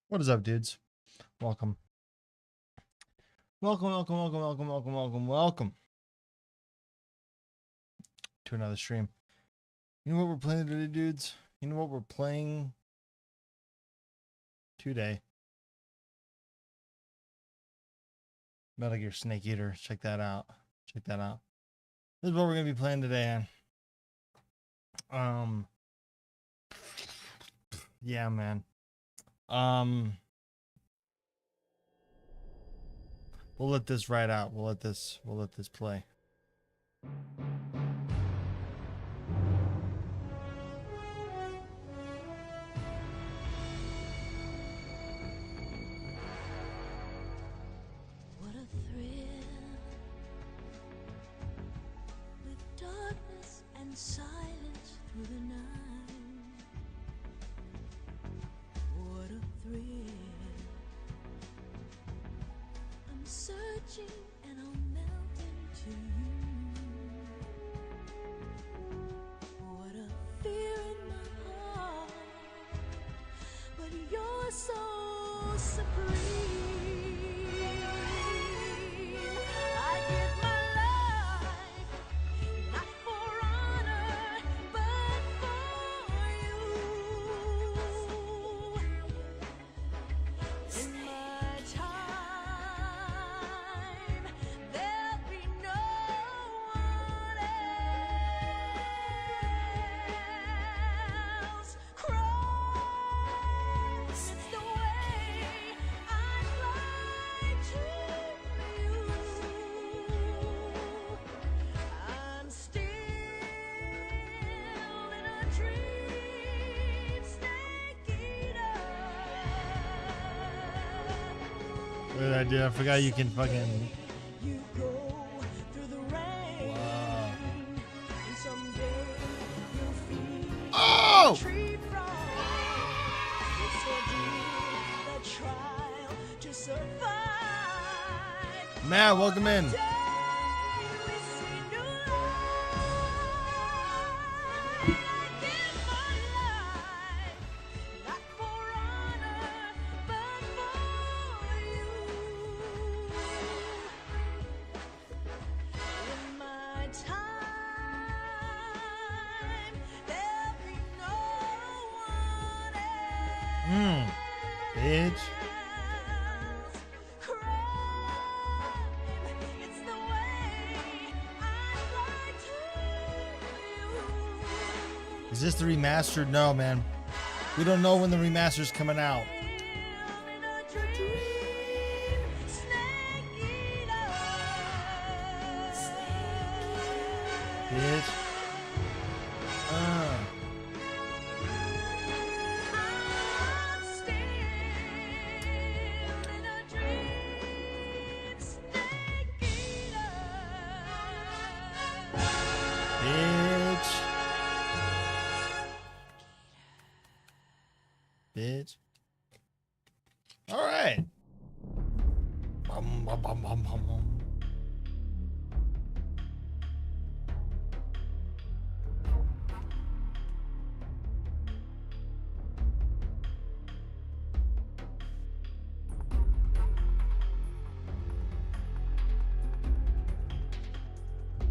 What is up, dudes? Welcome. Welcome to another stream. You know what we're playing today, dudes? You know what we're playing today? Metal Gear Snake Eater. Check that out. Check that out. This is what we're gonna be playing today, man. Yeah, man. We'll let this ride out. We'll let this play. What a thrill, with darkness and silence through the night. What a thrill, I'm searching and I'll melt into you. What a fear in my heart, but you're so supreme. I give my life, not for honor, but for you. In my time, there'll be no one else. Cross, it's the way I'd like to you. I'm still in a dream, snake eater. Look at that, dude. I forgot you can fucking. You go through the rain, Wow. and someday you'll feel Oh! tree frog. It's ordeal, the trial to survive. Matt, welcome in. Day we see new life. I give my life, not for honor, but for you. In my time, there'll be no one else. Bitch. Crime, it's the way I'd like to. Is this the remastered? No, man. We don't know when the remaster's coming out. In a dream, snake eater. Bitch. I'm still in a dream, snake eater. Bitch. Bitch. All right. Bum, bum, bum, bum, bum, bum.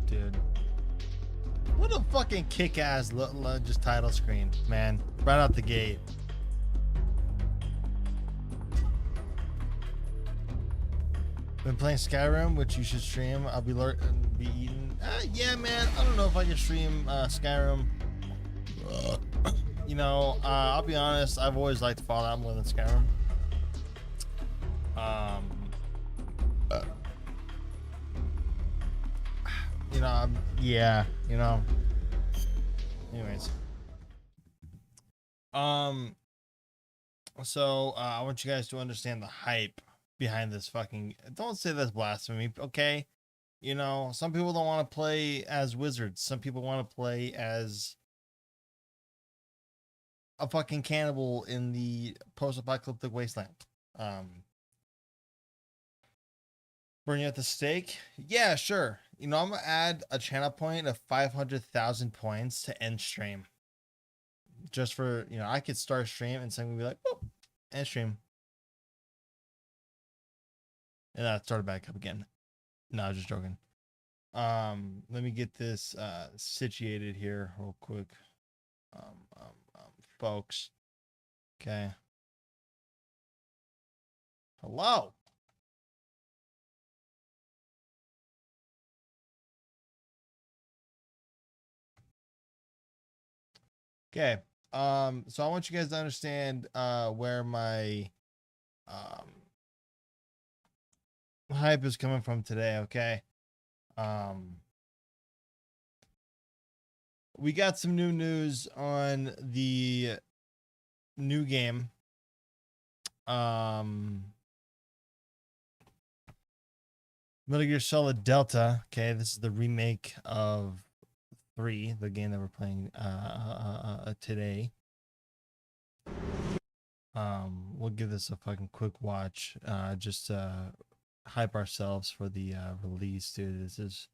Dude. What a fucking kick-ass just title screen, man. Right out the gate. Been playing Skyrim, which you should stream. I'll be eating. Yeah, man. I don't know if I can stream Skyrim. You know, I'll be honest. I've always liked Fallout more than Skyrim. You know, yeah. You know. Anyways. So I want you guys to understand the hype behind this fucking. Don't say that's blasphemy, okay? You know, some people don't want to play as wizards. Some people want to play as a fucking cannibal in the post-apocalyptic wasteland. Burn you at the stake? Yeah, sure. You know, I'm gonna add a channel point of 500,000 points to end stream. Just for, you know, I could start stream and someone would be like, oh, end stream. And that started back up again. No, I was just joking. Let me get this situated here real quick. Folks. Okay. Hello. Okay. So I want you guys to understand where my hype is coming from today, okay? We got some new news on the new game. Metal Gear Solid Delta. Okay, this is the remake of 3, the game that we're playing today. We'll give this a fucking quick watch, just hype ourselves for the release, dude. This is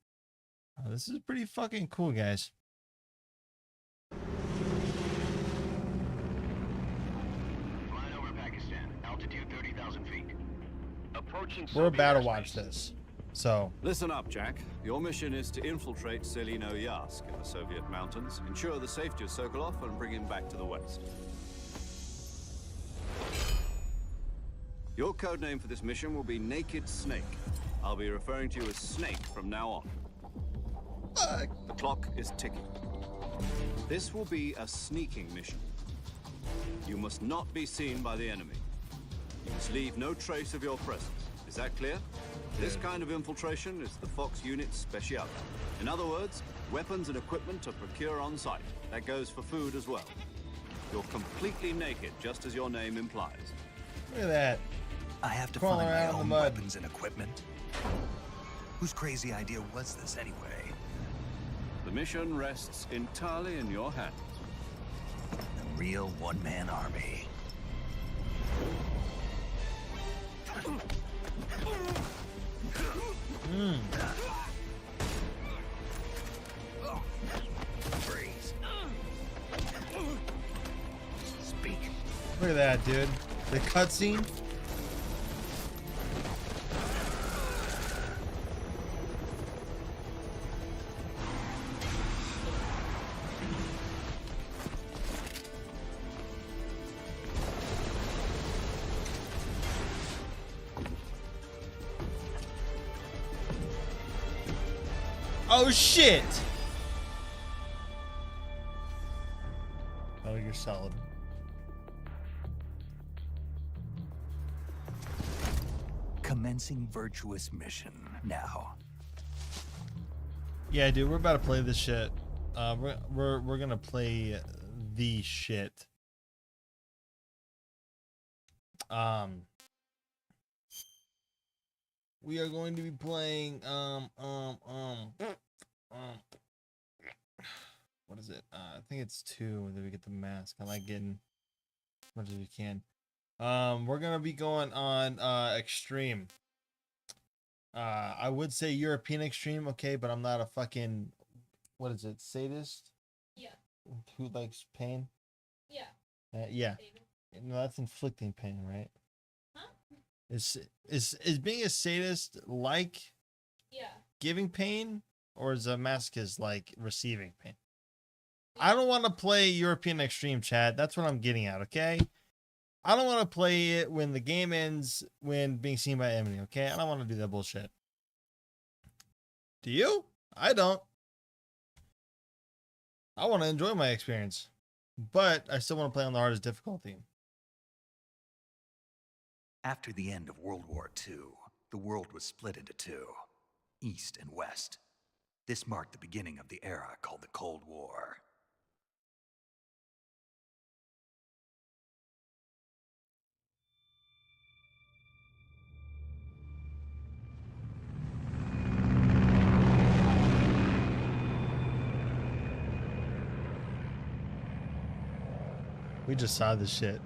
pretty fucking cool, guys. Flying over Pakistan, altitude 30,000 feet. Approaching. We're Soviet about to airspace. watch this. So, Listen up, Jack. Your mission is to infiltrate Selino Yask in the Soviet mountains, ensure the safety of Sokolov, and bring him back to the West. Your code name for this mission will be Naked Snake. I'll be referring to you as Snake from now on. The clock is ticking. This will be a sneaking mission. You must not be seen by the enemy. You must leave no trace of your presence. Is that clear? This kind of infiltration is the Fox Unit's specialty. In other words, weapons and equipment to procure on site. That goes for food as well. You're completely naked, just as your name implies. look at that. I have to Crawling find my around in the own mud. weapons and equipment. Whose crazy idea was this anyway? The mission rests entirely in your hands. A real one-man army. Freeze. Speak. Look at that, dude. The cutscene. Oh shit! Oh, you're solid. Commencing virtuous mission now. Yeah, dude, we're about to play this shit. We're gonna play the shit. We are going to be playing what is it? I think it's 2 that we get the mask. I like getting as much as we can. We're gonna be going on extreme. I would say European extreme, okay, but I'm not a fucking, what is it, sadist? Yeah. Who likes pain? Yeah. Yeah. David. No, that's inflicting pain, right? Huh? Is being a sadist like Yeah. giving pain, or is a masochist like receiving pain? I don't want to play European extreme, Chad. That's what I'm getting at, okay? I don't want to play it when the game ends when being seen by enemy, okay? I don't want to do that bullshit. Do you? I don't. I want to enjoy my experience, but I still want to play on the hardest difficulty. After the end of World War II, the world was split into two, East and West. This marked the beginning of the era called the Cold War. We just saw this shit.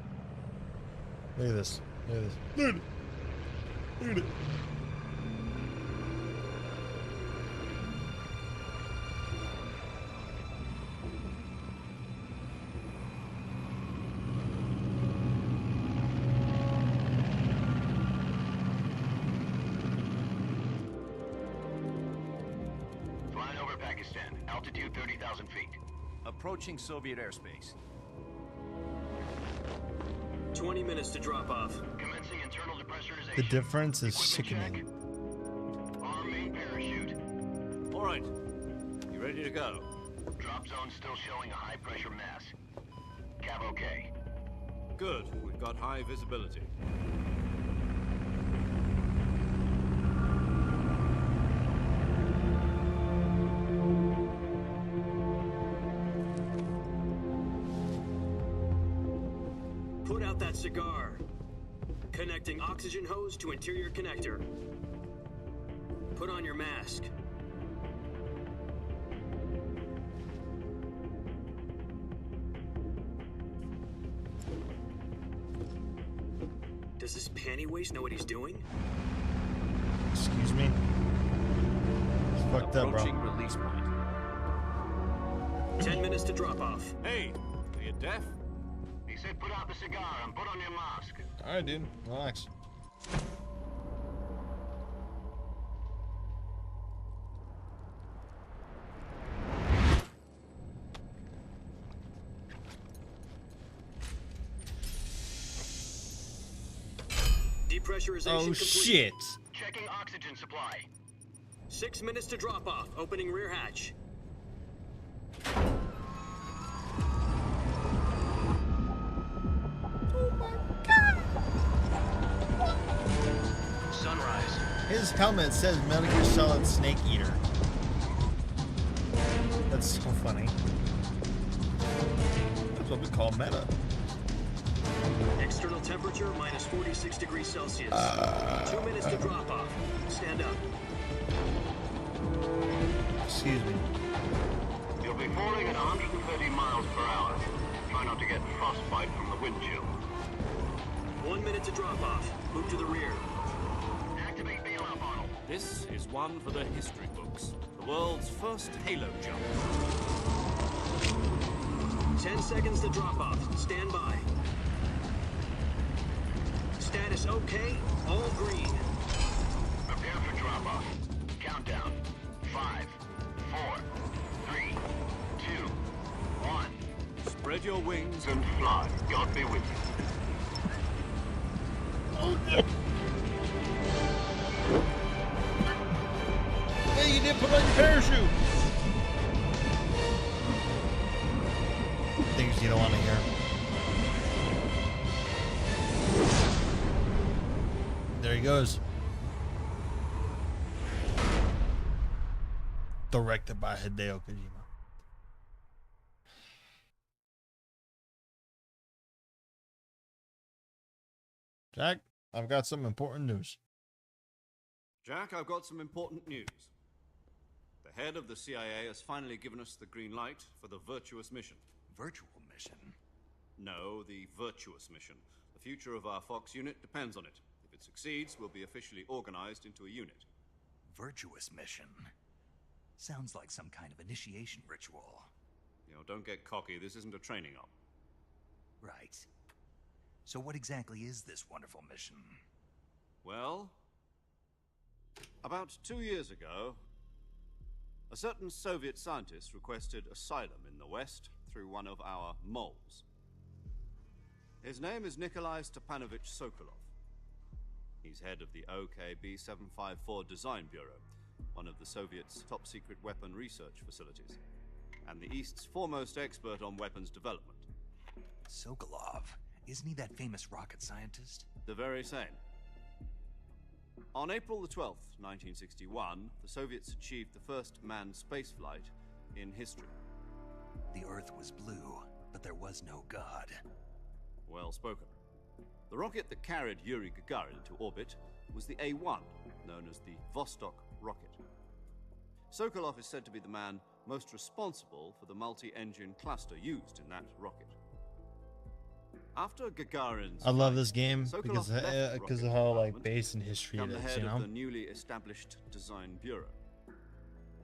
Look at this. Look at this. Look at it. Look at it. Pakistan. Altitude 30,000 feet. Approaching Soviet airspace. 20 minutes to drop off. Commencing internal depressurization. The difference is Equipment sickening. check. Arm main parachute. All right. You ready to go? Drop zone still showing a high pressure mass. Cav okay. Good. We've got high visibility. Put out that cigar. Connecting oxygen hose to interior connector. Put on your mask. Does this panty waste know what he's doing? Excuse me. It's fucked up, bro. Approaching release point. 10 minutes to drop off. Hey, are you deaf? He said put out the cigar and put on your mask. All right, dude. Relax. Depressurization Oh, complete. shit. Checking oxygen supply. 6 minutes to drop off. Opening rear hatch. Sunrise. His helmet says Metal Gear Solid Snake Eater. That's so funny. That's what we call meta. External temperature minus 46 degrees Celsius. 2 minutes to drop off. Stand up. Excuse me. You'll be falling at 130 miles per hour. Try not to get frostbite from the wind chill. 1 minute to drop off. Move to the rear. Activate bailout model. This is one for the history books. The world's first halo jump. 10 seconds to drop off. Stand by. Status okay. All green. Prepare for drop-off. Countdown. 5, 4, 3, 2, 1. Spread your wings And fly. God be with you. Hey, you didn't put on your parachute. Things you don't want to hear. There he goes. Directed by Hideo Kojima. Jack, I've got some important news. Jack, I've got some important news. The head of the CIA has finally given us the green light for the virtuous mission. Virtual mission. No, the virtuous mission. The future of our Fox unit depends on it. If it succeeds, we'll be officially organized into a unit. Virtuous mission. Sounds like some kind of initiation ritual. You know, don't get cocky. This isn't a training op. Right. So what exactly is this wonderful mission? Well, about 2 years ago, a certain Soviet scientist requested asylum in the West through one of our moles. His name is Nikolai Stepanovich Sokolov. He's head of the OKB-754 Design Bureau, one of the Soviets' top-secret weapon research facilities, and the East's foremost expert on weapons development. Sokolov. Isn't he that famous rocket scientist? The very same. On April the 12th, 1961, the Soviets achieved the first manned spaceflight in history. The Earth was blue, but there was no God. Well spoken. The rocket that carried Yuri Gagarin into orbit was the A-1, known as the Vostok rocket. Sokolov is said to be the man most responsible for the multi-engine cluster used in that rocket. After Gagarin's I love flight, this game Sokolov because left the because rocket of how like department based in history to it become the is, head you know. of the newly established Design Bureau.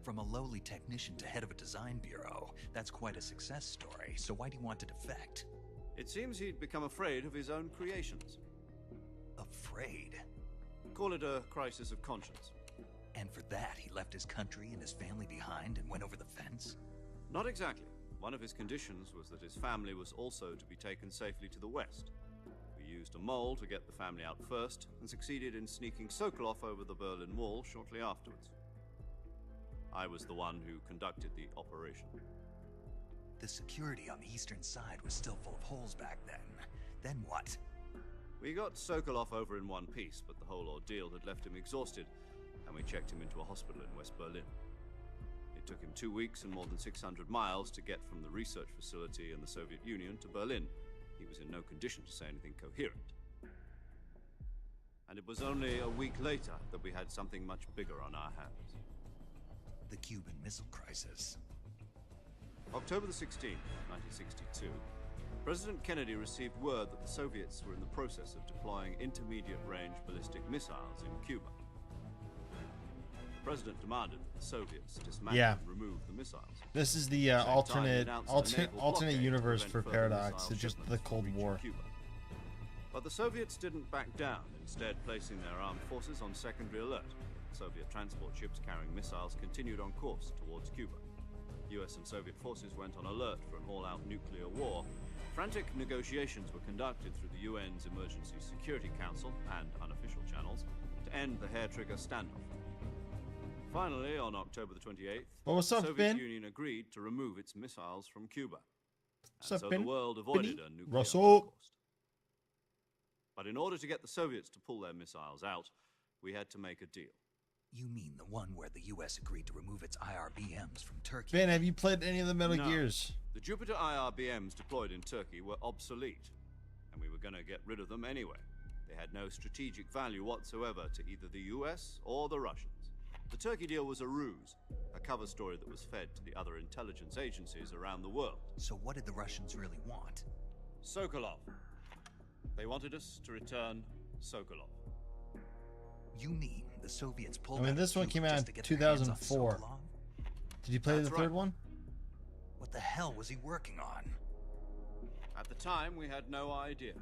From a lowly technician to head of a design bureau, that's quite a success story. So why do you want to defect? It seems he'd become afraid of his own creations. Afraid. Call it a crisis of conscience. And for that, he left his country and his family behind and went over the sense? Not exactly. One of his conditions was that his family was also to be taken safely to the west. We used a mole to get the family out first, and succeeded in sneaking Sokolov over the Berlin Wall shortly afterwards. I was the one who conducted the operation. The security on the eastern side was still full of holes back then. Then what? We got Sokolov over in one piece, but the whole ordeal had left him exhausted, and we checked him into a hospital in West Berlin. It took him 2 weeks and more than 600 miles to get from the research facility in the Soviet Union to Berlin. He was in no condition to say anything coherent. And it was only a week later that we had something much bigger on our hands. The Cuban Missile Crisis. October the 16th, 1962, President Kennedy received word that the Soviets were in the process of deploying intermediate-range ballistic missiles in Cuba. The President demanded that the Soviets dismantle Yeah. and remove the missiles. This is the At the same time, he alternate announced a alternate naval alternate blockade to universe prevent for further Paradox. missile It's just the shipments Cold reaching War. Cuba. But the Soviets didn't back down, instead placing their armed forces on secondary alert. Soviet transport ships carrying missiles continued on course towards Cuba. US and Soviet forces went on alert for an all-out nuclear war. Frantic negotiations were conducted through the UN's Emergency Security Council and unofficial channels to end the hair-trigger standoff. Finally, on October the 28th, Well, what's the up, Soviet Finn? Union agreed to remove its missiles from Cuba. What's And up, so Finn? the world avoided Finny? a nuclear Russell? holocaust. But in order to get the Soviets to pull their missiles out, we had to make a deal. You mean the one where the US agreed to remove its IRBMs from Turkey? Ben, have you played any of the Metal No. Gears? The Jupiter IRBMs deployed in Turkey were obsolete, and we were going to get rid of them anyway. They had no strategic value whatsoever to either the US or the Russians. The Turkey deal was a ruse, a cover story that was fed to the other intelligence agencies around the world. So what did the Russians really want? Sokolov. They wanted us to return Sokolov. You mean the Soviets pulled I mean, out of this one Cuba came out just in to get their hands on 2004. Sokolov? Did you play That's the right. third one? What the hell was he working on? At the time, we had no idea.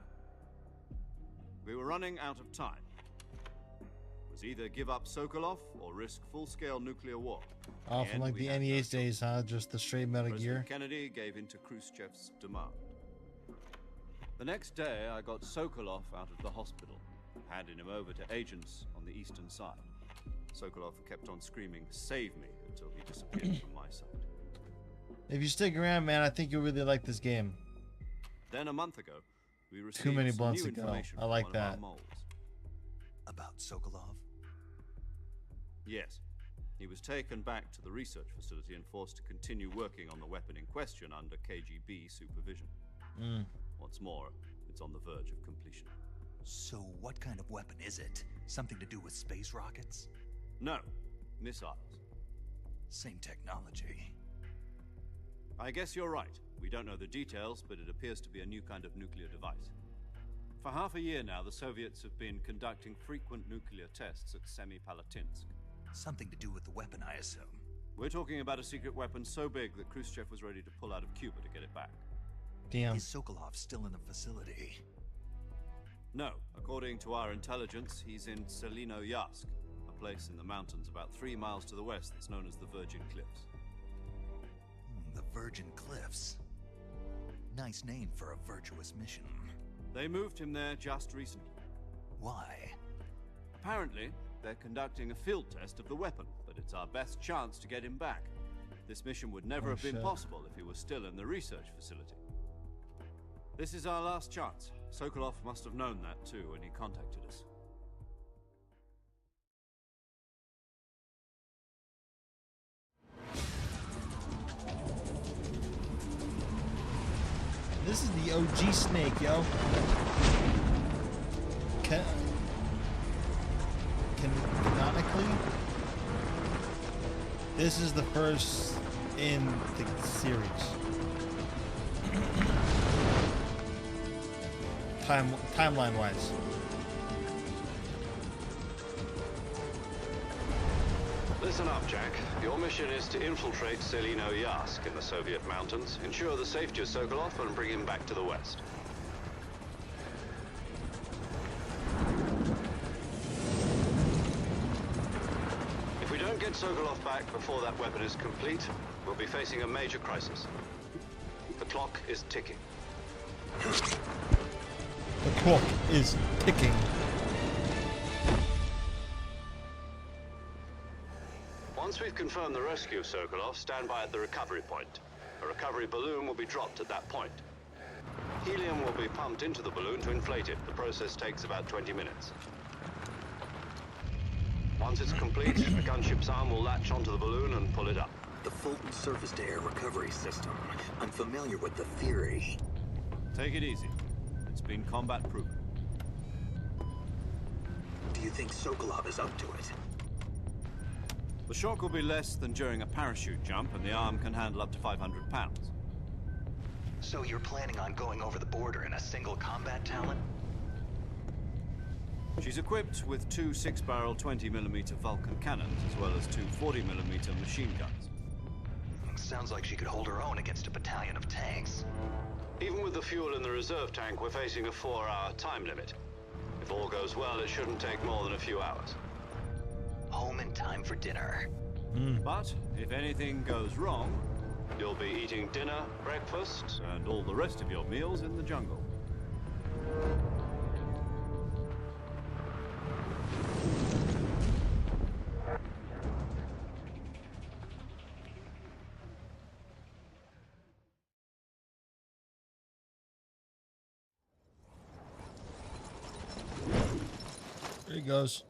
We were running out of time. It was either give up Sokolov or risk full-scale nuclear war. In Oh, the from end, like we the had no NES choice. days, huh? Just the straight Metal President Gear. Kennedy gave in to Khrushchev's demand. The next day, I got Sokolov out of the hospital, handing him over to agents on the eastern side. Sokolov kept on screaming, "Save me," until he disappeared from my sight. If you stick around, man, I think you'll really like this game. Then a month ago, we received Too many some blunts new to go. information I from like one of our that. moles. About Sokolov? Yes. He was taken back to the research facility and forced to continue working on the weapon in question under KGB supervision. Mm. What's more, it's on the verge of completion. So what kind of weapon is it? Something to do with space rockets? No, missiles. Same technology. I guess you're right. We don't know the details, but it appears to be a new kind of nuclear device. For half a year now, the Soviets have been conducting frequent nuclear tests at Semipalatinsk. Something to do with the weapon, I assume. We're talking about a secret weapon so big that Khrushchev was ready to pull out of Cuba to get it back. Damn. Is Sokolov still in the facility? No, according to our intelligence, he's in Selino-Yarsk, a place in the mountains about 3 miles to the west that's known as the Virgin Cliffs. The Virgin Cliffs. Nice name for a virtuous mission. They moved him there just recently. Why? Apparently, they're conducting a field test of the weapon, but it's our best chance to get him back. This mission would never Oh, have been shit. possible if he was still in the research facility. This is our last chance. Sokolov must have known that too when he contacted us. This is the OG Snake, yo. Canonically, this is the first in the series. Timeline wise. Listen up, Jack. Your mission is to infiltrate Selino-Yarsk in the Soviet mountains, ensure the safety of Sokolov, and bring him back to the west. If we don't get Sokolov back before that weapon is complete, we'll be facing a major crisis. The clock is ticking. The clock is ticking. Once we've confirmed the rescue of Sokolov, stand by at the recovery point. A recovery balloon will be dropped at that point. Helium will be pumped into the balloon to inflate it. The process takes about 20 minutes. Once it's complete, a gunship's arm will latch onto the balloon and pull it up. The Fulton surface-to-air recovery system. I'm familiar with the theory. Take it easy. It's been combat proven. Do you think Sokolov is up to it? The shock will be less than during a parachute jump, and the arm can handle up to 500 pounds. So you're planning on going over the border in a single combat talon? She's equipped with two 6-barrel 20mm Vulcan cannons, as well as two 40mm machine guns. Sounds like she could hold her own against a battalion of tanks. Even with the fuel in the reserve tank, we're facing a 4-hour time limit. If all goes well, it shouldn't take more than a few hours. Home in time for dinner. But if anything goes wrong, You'll be eating dinner, breakfast, and all the rest of your meals in the jungle. There he goes.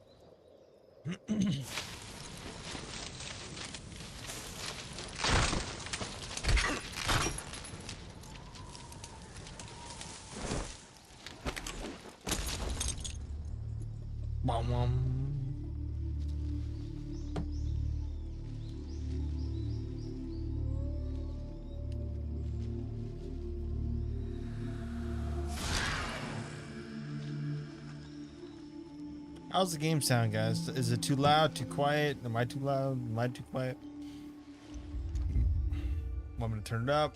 Wom wom. How's the game sound, guys? Is it too loud, too quiet? Am I too loud? Am I too quiet? Want me to turn it up?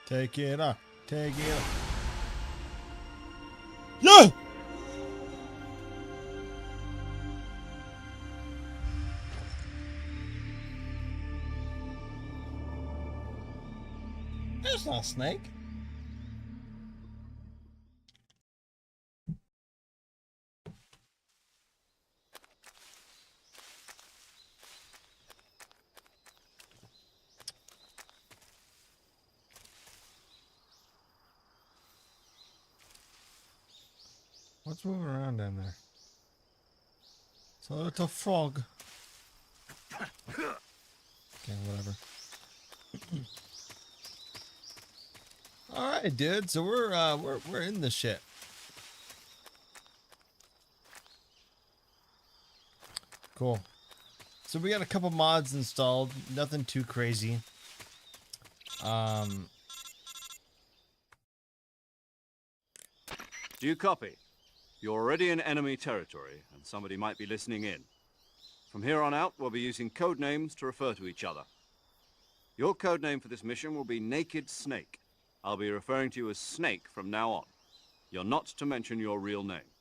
Take it up. Take it up. Yeah! That's not a snake. What's moving around down there? It's a little frog. Okay, whatever. All right, dude. So we're in this shit. Cool. So we got a couple mods installed. Nothing too crazy. Do you copy? You're already in enemy territory, and somebody might be listening in. From here on out, we'll be using code names to refer to each other. Your code name for this mission will be Naked Snake. I'll be referring to you as Snake from now on. You're not to mention your real name.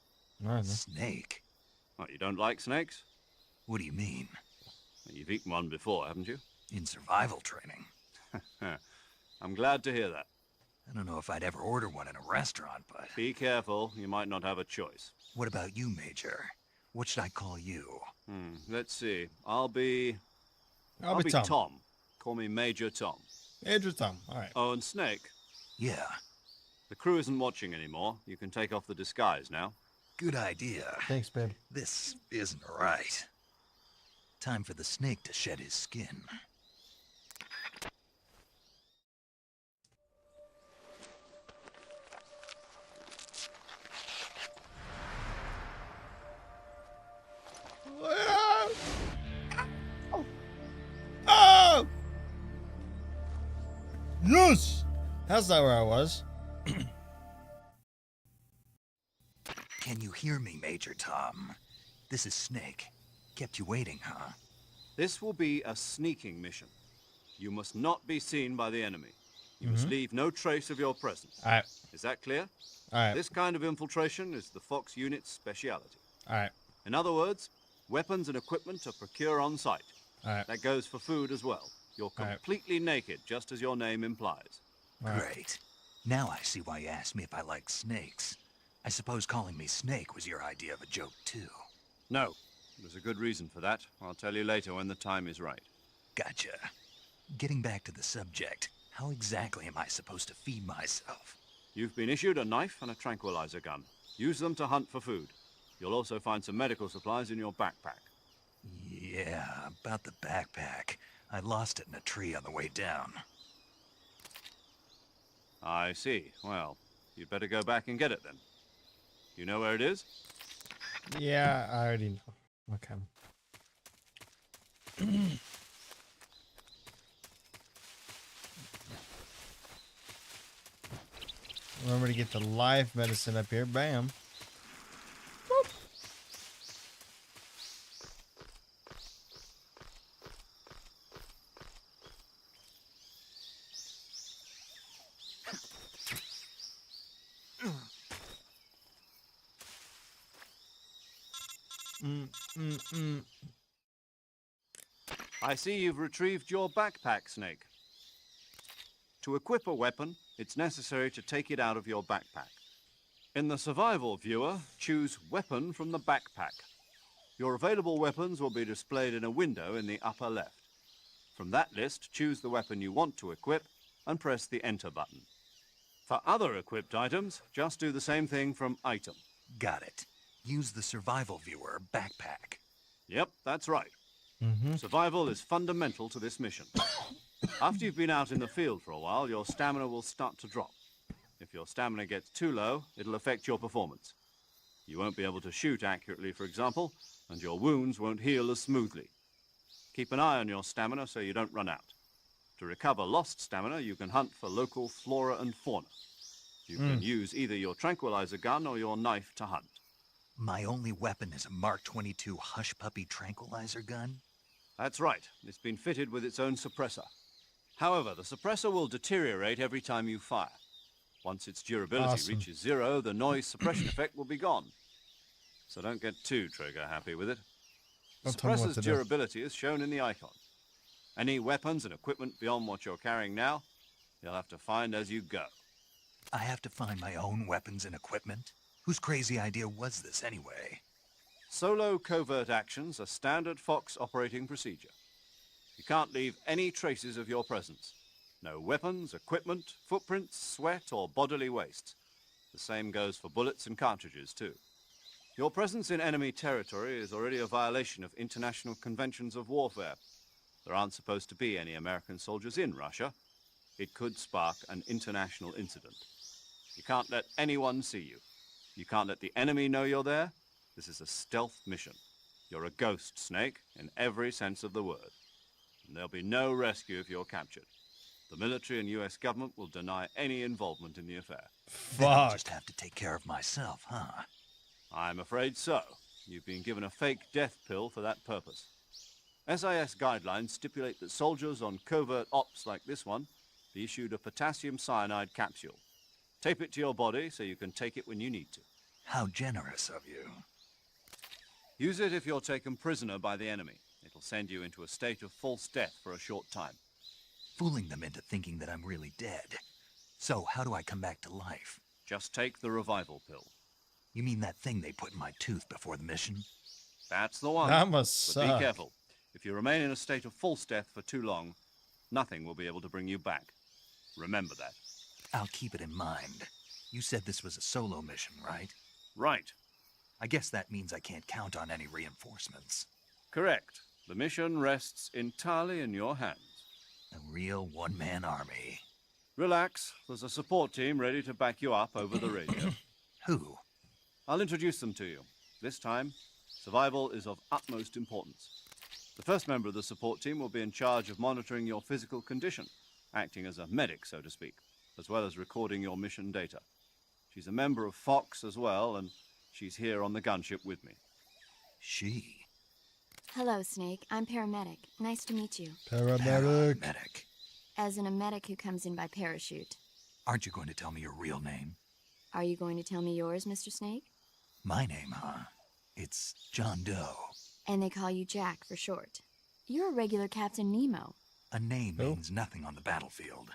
All right, man. Snake? What, you don't like snakes? What do you mean? Well, you've eaten one before, haven't you? In survival training? I'm glad to hear that. I don't know if I'd ever order one in a restaurant, but... Be careful, you might not have a choice. What about you, Major? What should I call you? Let's see. I'll be I'll be Tom. Tom. Call me Major Tom. Major Tom. All right. Oh, and Snake. Yeah, The crew isn't watching anymore. You can take off the disguise now. good idea. Thanks, babe. This isn't right. Time for the snake to shed his skin. Oh! Yes! That's not where I was. Can you hear me, Major Tom? This is Snake. Kept you waiting, huh? This will be a sneaking mission. You must not be seen by the enemy. You must leave no trace of your presence. All right. Is that clear? All right. This kind of infiltration is the Fox unit's speciality. All right. In other words, weapons and equipment are procured on site. All right. That goes for food as well. You're All right. completely naked, just as your name implies. Great. Now I see why you asked me if I like snakes. I suppose calling me Snake was your idea of a joke, too. No, there's a good reason for that. I'll tell you later when the time is right. Gotcha. Getting back to the subject, how exactly am I supposed to feed myself? You've been issued a knife and a tranquilizer gun. Use them to hunt for food. You'll also find some medical supplies in your backpack. Yeah, about the backpack. I lost it in a tree on the way down. I see. Well, you'd better go back and get it then. You know where it is? Yeah, I already know. Okay. Remember to get the life medicine up here. Bam. Whoop. I see you've retrieved your backpack, Snake. To equip a weapon, it's necessary to take it out of your backpack. In the survival viewer, choose Weapon from the backpack. Your available weapons will be displayed in a window in the upper left. From that list, choose the weapon you want to equip and press the Enter button. For other equipped items, just do the same thing from Item. Got it. Use the survival viewer backpack. Yep, that's right. Survival is fundamental to this mission. After you've been out in the field for a while, your stamina will start to drop. If your stamina gets too low, it'll affect your performance. You won't be able to shoot accurately, for example, and your wounds won't heal as smoothly. Keep an eye on your stamina so you don't run out. To recover lost stamina, you can hunt for local flora and fauna. You can use either your tranquilizer gun or your knife to hunt. My only weapon is a Mark 22 Hush Puppy tranquilizer gun? That's right. It's been fitted with its own suppressor. However, the suppressor will deteriorate every time you fire. Once its durability Awesome. reaches 0, the noise suppression effect will be gone. So don't get too trigger happy with it. The Don't tell me what suppressor's to do. durability is shown in the icon. Any weapons and equipment beyond what you're carrying now, you'll have to find as you go. I have to find my own weapons and equipment? Whose crazy idea was this anyway? Solo covert actions are standard Fox operating procedure. You can't leave any traces of your presence. No weapons, equipment, footprints, sweat, or bodily waste. The same goes for bullets and cartridges, too. Your presence in enemy territory is already a violation of international conventions of warfare. There aren't supposed to be any American soldiers in Russia. It could spark an international incident. You can't let anyone see you. You can't let the enemy know you're there. This is a stealth mission. You're a ghost, Snake, in every sense of the word. And there'll be no rescue if you're captured. The military and US government will deny any involvement in the affair. Then I'll Fuck. just have to take care of myself, huh? I'm afraid so. You've been given a fake death pill for that purpose. SIS guidelines stipulate that soldiers on covert ops like this one be issued a potassium cyanide capsule. Tape it to your body so you can take it when you need to. How generous of you. Use it if you're taken prisoner by the enemy. It'll send you into a state of false death for a short time. Fooling them into thinking that I'm really dead. So how do I come back to life? Just take the revival pill. You mean that thing they put in my tooth before the mission? That's the one. That must But suck. be careful. If you remain in a state of false death for too long, nothing will be able to bring you back. Remember that. I'll keep it in mind. You said this was a solo mission, right? Right. I guess that means I can't count on any reinforcements. Correct. The mission rests entirely in your hands. A real one-man army. Relax. There's a support team ready to back you up over the radio. Who? I'll introduce them to you. This time, survival is of utmost importance. The first member of the support team will be in charge of monitoring your physical condition, acting as a medic, so to speak, as well as recording your mission data. She's a member of Fox as well, and she's here on the gunship with me. She. Hello, Snake. I'm paramedic. Nice to meet you. Paramedic. Medic. As in a medic who comes in by parachute. Aren't you going to tell me your real name? Are you going to tell me yours, Mr. Snake? My name, huh? It's John Doe. And they call you Jack for short. You're a regular Captain Nemo. A name Who? means nothing on the battlefield.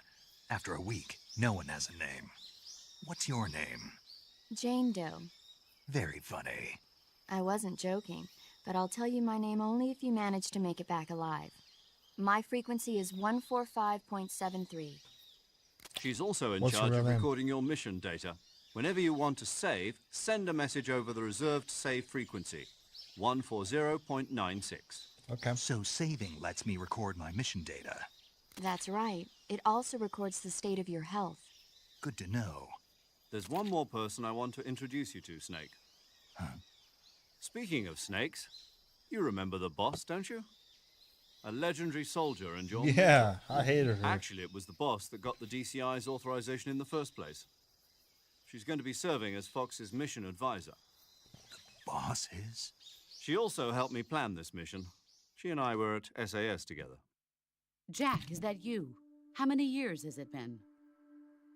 After a week, no one has a name. What's your name? Jane Doe. Very funny. I wasn't joking, but I'll tell you my name only if you manage to make it back alive. My frequency is 145.73. She's also in What's your charge real of name? recording your mission data. Whenever you want to save, send a message over the reserved save frequency, 140.96. Okay. So saving lets me record my mission data. That's right. It also records the state of your health. Good to know. There's one more person I want to introduce you to, Snake. Huh? Speaking of snakes, you remember the boss, don't you? A legendary soldier and your Yeah, I hated her. Actually, it was the boss that got the DCI's authorization in the first place. She's going to be serving as Fox's mission advisor. Boss is? She also helped me plan this mission. She and I were at SAS together. Jack, is that you? How many years has it been?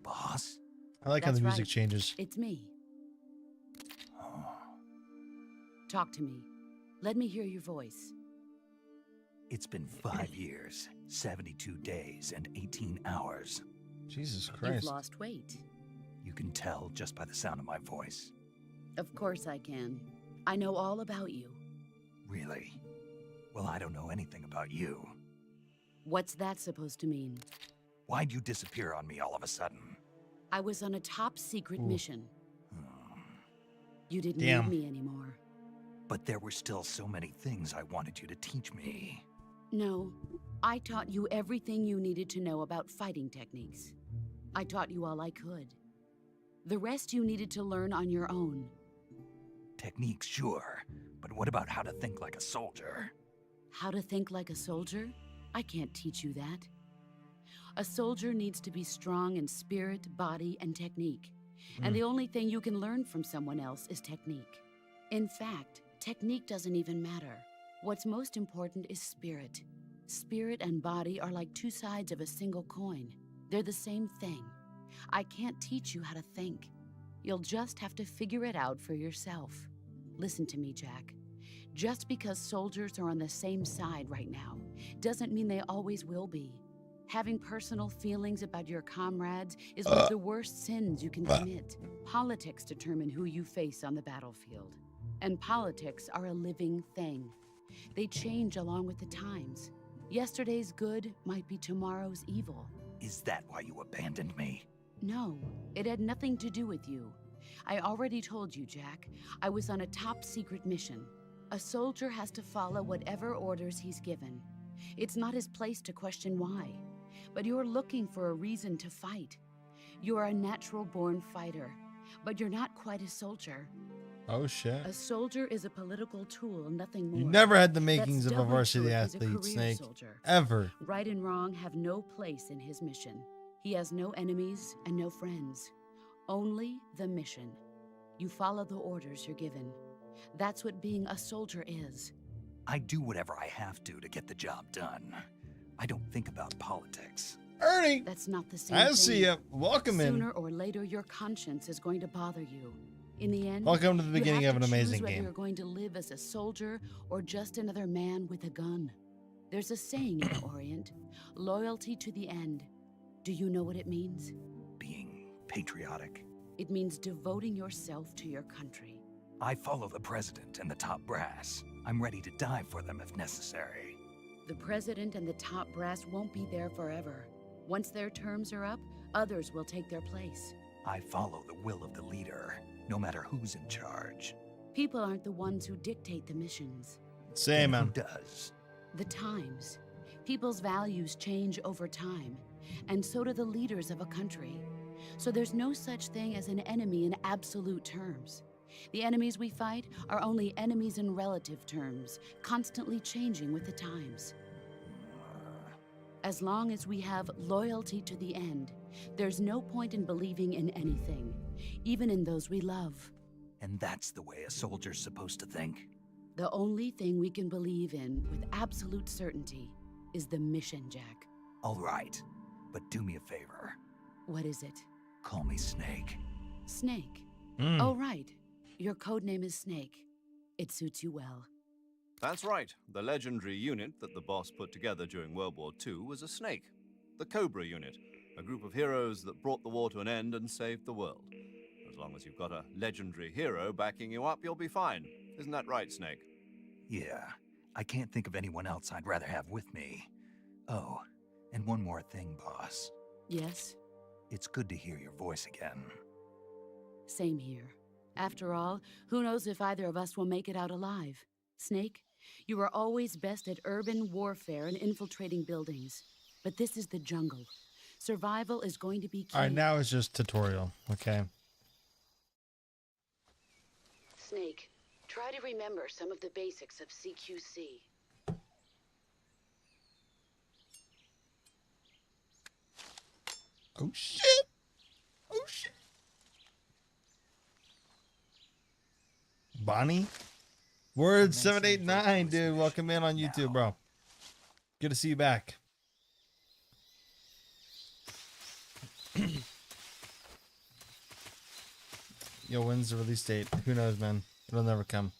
Boss? I like how the That's music right. changes. It's me. Oh. Talk to me. Let me hear your voice. It's been 5 years, 72 days, and 18 hours. Jesus You've Christ. lost weight. You can tell just by the sound of my voice. Of course I can. I know all about you. Really? Well, I don't know anything about you. What's that supposed to mean? Why'd you disappear on me all of a sudden? I was on a top secret Ooh. mission. Hmm. You didn't Damn. need me anymore. But there were still so many things I wanted you to teach me. No, I taught you everything you needed to know about fighting techniques. I taught you all I could. The rest you needed to learn on your own. Techniques, sure. But what about how to think like a soldier? How to think like a soldier? I can't teach you that. A soldier needs to be strong in spirit, body, and technique. And the only thing you can learn from someone else is technique. In fact, technique doesn't even matter. What's most important is spirit. Spirit and body are like two sides of a single coin. They're the same thing. I can't teach you how to think. You'll just have to figure it out for yourself. Listen to me, Jack. Just because soldiers are on the same side right now doesn't mean they always will be. Having personal feelings about your comrades is one of the worst sins you can commit. Politics determine who you face on the battlefield. And politics are a living thing. They change along with the times. Yesterday's good might be tomorrow's evil. Is that why you abandoned me? No, it had nothing to do with you. I already told you, Jack. I was on a top secret mission. A soldier has to follow whatever orders he's given. It's not his place to question why. But you're looking for a reason to fight. You're a natural-born fighter, but you're not quite a soldier. Oh shit. A soldier is a political tool, nothing more. You never had the That's makings of a doubly varsity true if he's a athlete, career Snake. soldier. Ever. Right and wrong have no place in his mission. He has no enemies and no friends. Only the mission. You follow the orders you're given. That's what being a soldier is. I do whatever I have to get the job done. I don't think about politics. Ernie! That's not the same I thing. see ya. Welcome Sooner in. or later, your conscience is going to bother you. In the end, Welcome to the you beginning have of to an amazing choose whether game. you're going to live as a soldier or just another man with a gun. There's a saying in the Orient, loyalty to the end. Do you know what it means? Being patriotic. It means devoting yourself to your country. I follow the president and the top brass. I'm ready to die for them if necessary. The president and the top brass won't be there forever. Once their terms are up, others will take their place. I follow the will of the leader, no matter who's in charge. People aren't the ones who dictate the missions. Same, Then who man. does? The times. People's values change over time, and so do the leaders of a country. So there's no such thing as an enemy in absolute terms. The enemies we fight are only enemies in relative terms, constantly changing with the times. As long as we have loyalty to the end, there's no point in believing in anything, even in those we love. And that's the way a soldier's supposed to think? The only thing we can believe in with absolute certainty is the mission, Jack. All right. But do me a favor. What is it? Call me Snake. Snake. Mm. Oh, right. Your code name is Snake. It suits you well. That's right. The legendary unit that the boss put together during World War II was a snake. The Cobra unit, a group of heroes that brought the war to an end and saved the world. As long as you've got a legendary hero backing you up, you'll be fine. Isn't that right, Snake? Yeah, I can't think of anyone else I'd rather have with me. Oh, and one more thing, boss. Yes? It's good to hear your voice again. Same here. After all, who knows if either of us will make it out alive? Snake, you are always best at urban warfare and infiltrating buildings. But this is the jungle. Survival is going to be key. All right, now it's just tutorial. Okay. Snake, try to remember some of the basics of CQC. Oh shit! Oh shit! Bonnie? Word 789, dude. Welcome in on YouTube, bro. Good to see you back. Yo, when's the release date? Who knows, man? It'll never come.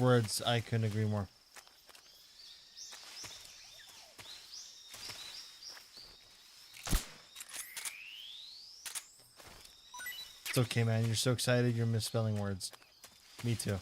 Words, I couldn't agree more. It's okay, man. You're so excited you're misspelling words. Me too.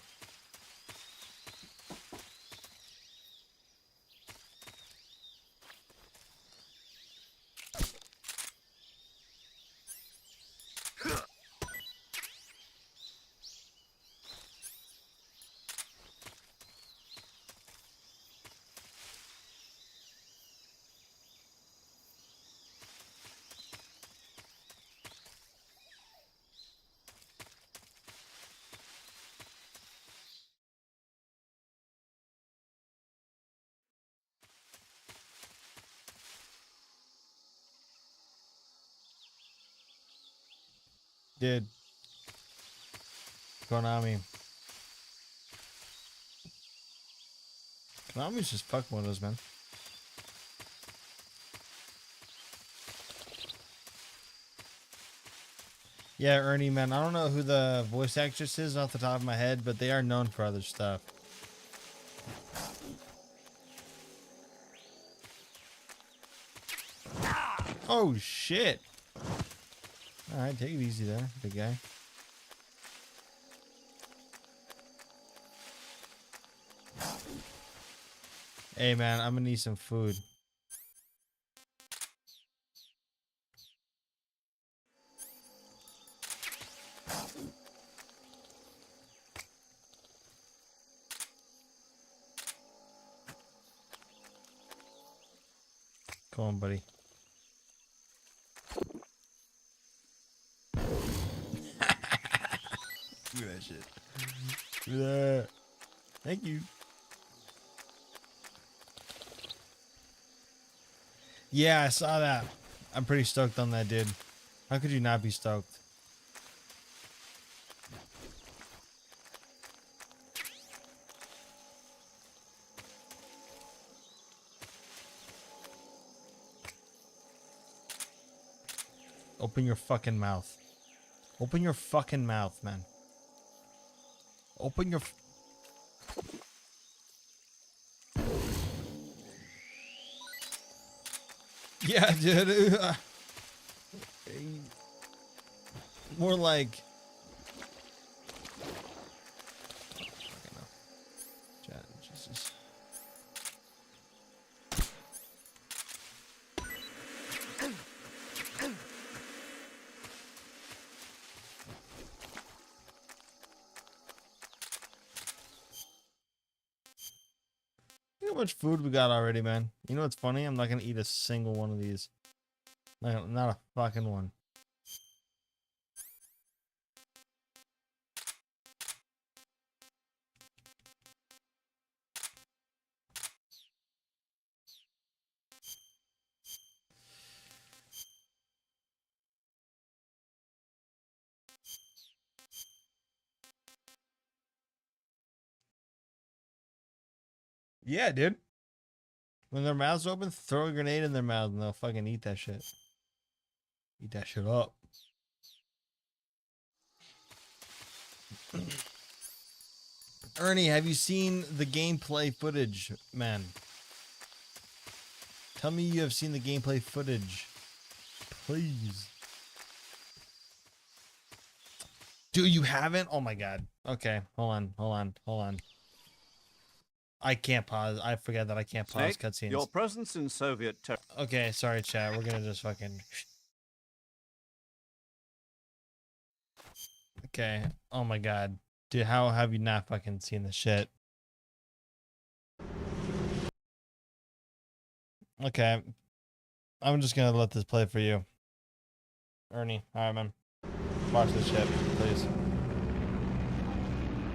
Dude. Konami. Konami's just fucking with us, man. Yeah, Ernie, man. I don't know who the voice actress is off the top of my head, but they are known for other stuff. Oh, shit. All right, take it easy there, big guy. Hey, man, I'm gonna need some food. Come on, buddy. Look at that shit. Look at that. Thank you. Yeah, I saw that. I'm pretty stoked on that, dude. How could you not be stoked? Open your fucking mouth. Open your fucking mouth, man. Open your... Yeah, dude. More like... Fucking hell. Chat, Jesus. Look how much food we got already, man. You know what's funny? I'm not gonna eat a single one of these. Not a fucking one. Yeah, dude. When their mouths open, throw a grenade in their mouth and they'll fucking eat that shit. Eat that shit up. Ernie, have you seen the gameplay footage, man? Tell me you have seen the gameplay footage. Please. Dude, you haven't? Oh my god. Okay, hold on. I can't pause. I forget that I can't pause Snake, cutscenes. your presence in Soviet territory. Okay, sorry, chat. We're gonna just fucking. Okay. Oh my god, dude, how have you not fucking seen this shit? Okay, I'm just gonna let this play for you, Ernie. All right, man. Watch this shit, please.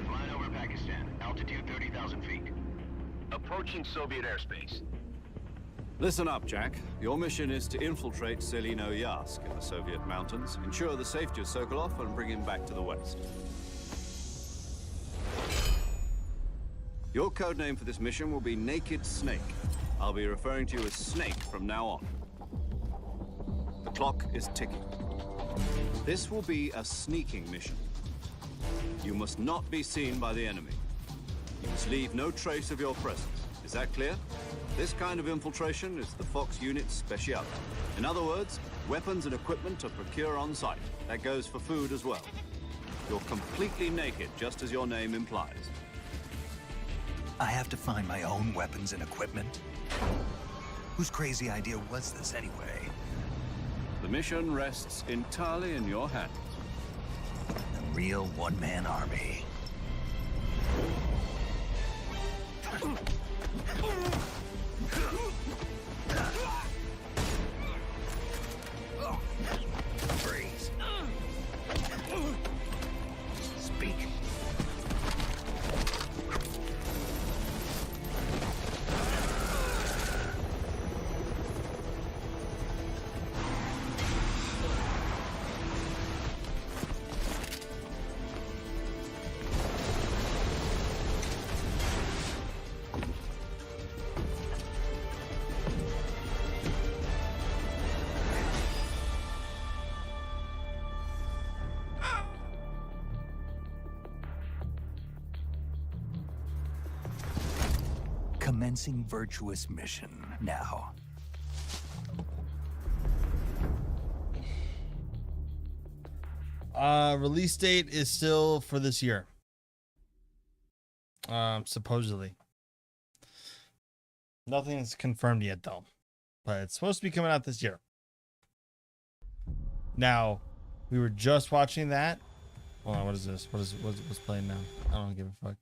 Flying over Pakistan, altitude 30,000 feet. Approaching Soviet airspace. Listen up, Jack. Your mission is to infiltrate Selino Yask in the Soviet mountains, ensure the safety of Sokolov, and bring him back to the West. Your codename for this mission will be Naked Snake. I'll be referring to you as Snake from now on. The clock is ticking. This will be a sneaking mission. You must not be seen by the enemy. You must leave no trace of your presence. Is that clear? This kind of infiltration is the Fox unit's speciality. In other words, weapons and equipment are procured on site. That goes for food as well. You're completely naked, just as your name implies. I have to find my own weapons and equipment? Whose crazy idea was this anyway? The mission rests entirely in your hands. A real one-man army. Freeze. Speak. Commencing virtuous mission now. Release date is still for this year. Supposedly. Nothing's confirmed yet though. But it's supposed to be coming out this year. Now, we were just watching that. Hold on, what is this? What's playing now? I don't give a fuck.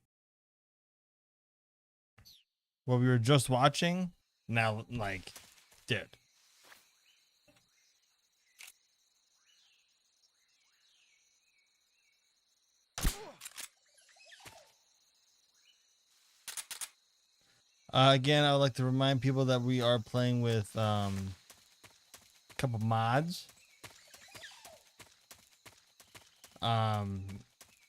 What we were just watching, now, like, dude. Again, I would like to remind people that we are playing with a couple mods.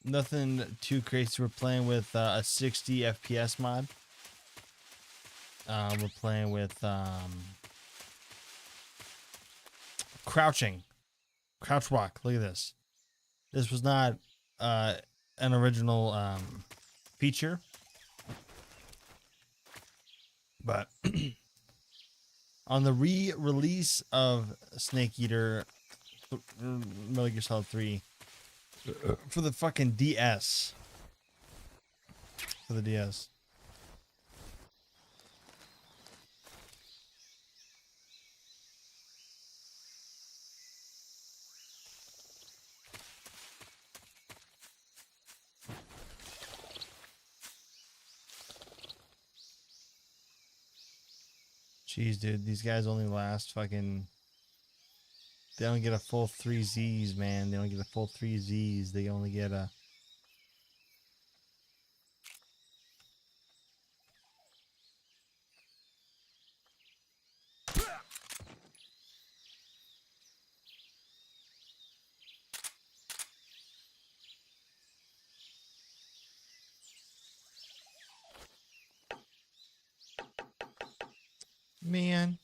Nothing too crazy. We're playing with a 60 FPS mod. We're playing with crouching, crouch walk. Look at this. This was not an original feature, but on the re-release of Snake Eater, Metal Gear Solid 3 for the fucking DS, for the DS. Jeez, dude, these guys only last fucking... They don't get a full 3 Zs, man. They don't get a full 3 Zs. They only get a... man.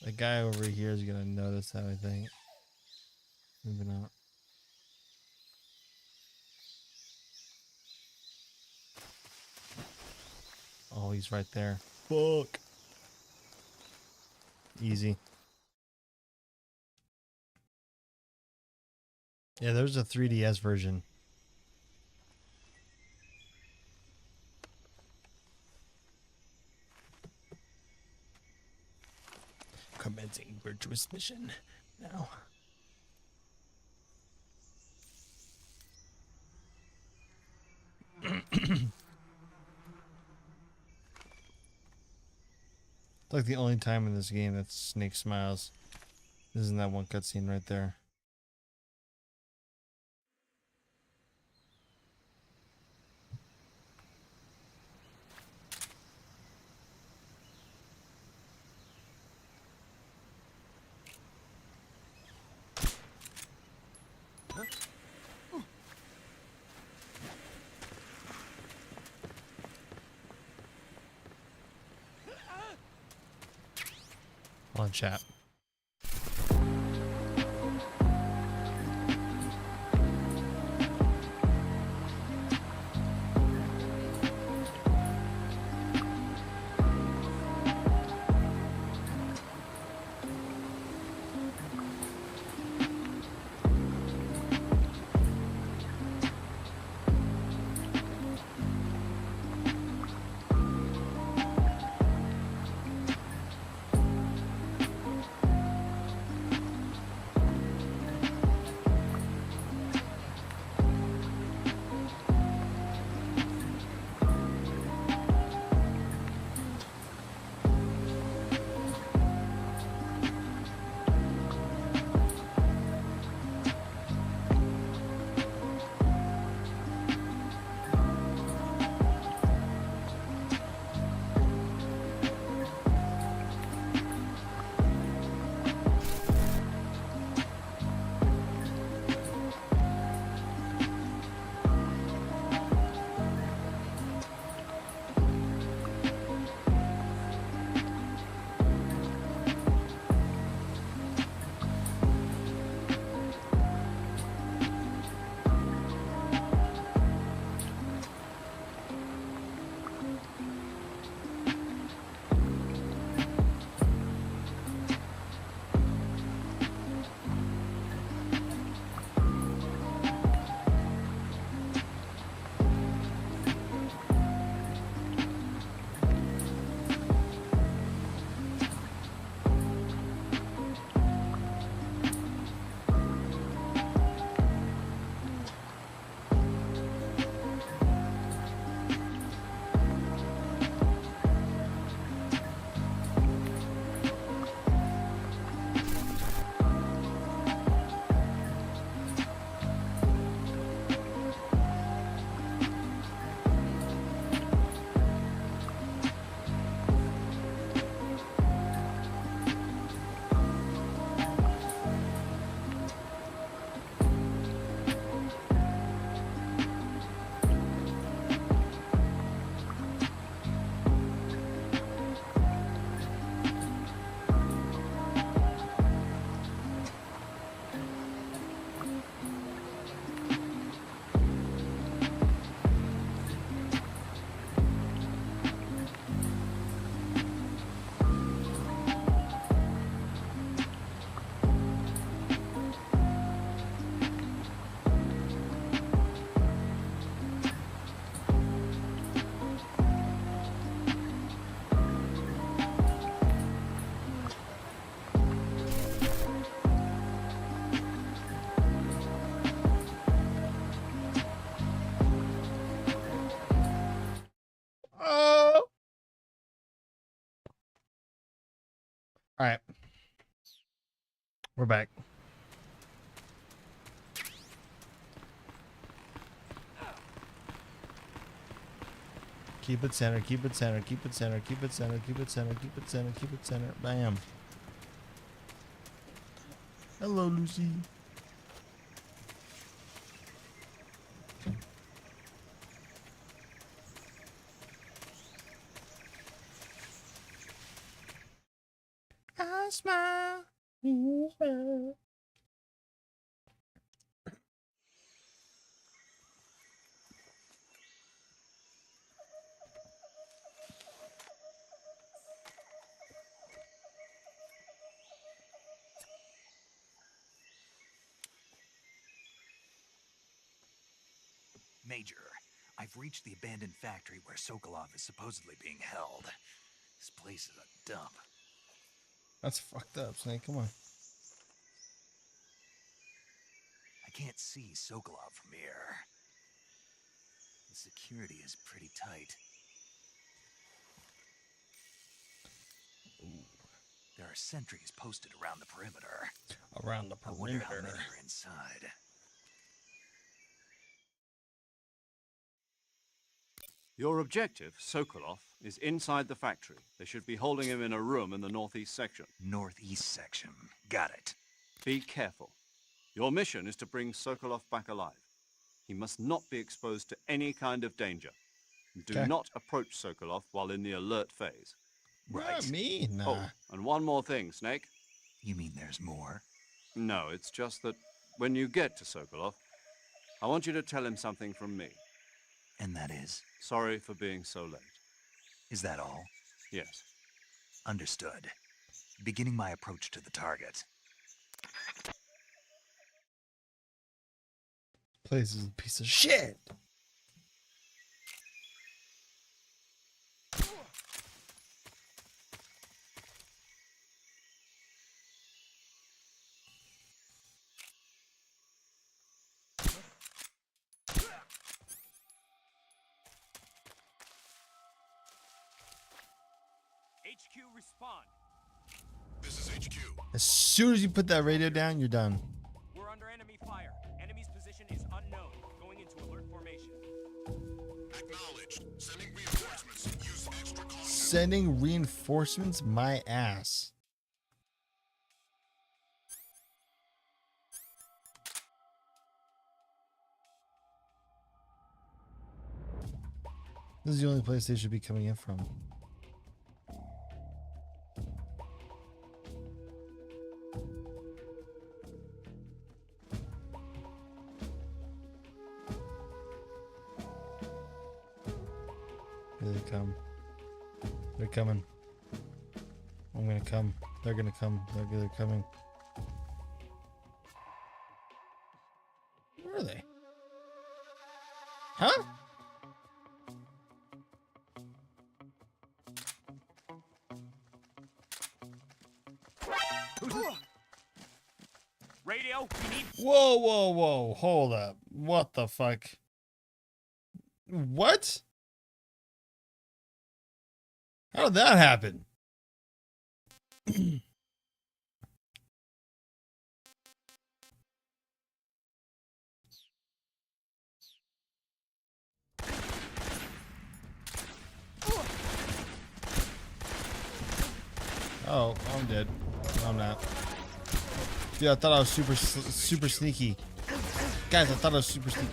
The guy over here is gonna notice that, I think. Maybe not. Oh, he's right there. Fuck. Easy. Yeah, there's a 3DS version. Commencing virtuous mission now. It's like the only time in this game that Snake smiles. Isn't that one cutscene right there? On chat. All right. We're back. Keep it center, keep it center, keep it center, keep it center, keep it center, keep it center, keep it center. Bam. Hello, Lucy. smile. Major, I've reached the abandoned factory where Sokolov is supposedly being held. This place is a dump. That's fucked up, Snake. Come on. I can't see Sokolov from here. The security is pretty tight. There are sentries posted around the perimeter. Around the I wonder how many perimeter. are inside. Your objective, Sokolov, is inside the factory. They should be holding him in a room in the northeast section. Northeast section. Got it. Be careful. Your mission is to bring Sokolov back alive. He must not be exposed to any kind of danger. Do Okay. not approach Sokolov while in the alert phase. Right. Not me. Nah. Oh, and one more thing, Snake. You mean there's more? No, it's just that when you get to Sokolov, I want you to tell him something from me. And that is? Sorry for being so late. Is that all? Yes. Understood. Beginning my approach to the target. Place is a piece of shit. HQ, respond. This is HQ. As soon as you put that radio down, you're done. We're under enemy fire. Enemy's position is unknown. Going into alert formation. Acknowledged. Sending reinforcements. Use extra caution. Sending reinforcements? My ass. This is the only place they should be coming in from. Here they come. They're coming. I'm gonna come. They're gonna come. They're coming. Where are they? Huh? Radio, we need. Whoa, whoa, whoa. Hold up. What the fuck? What? How did that happen? Oh, I'm dead. No, I'm not. Dude, I thought I was super sneaky. Guys, I thought I was super sneaky.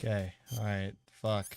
Okay, alright, fuck.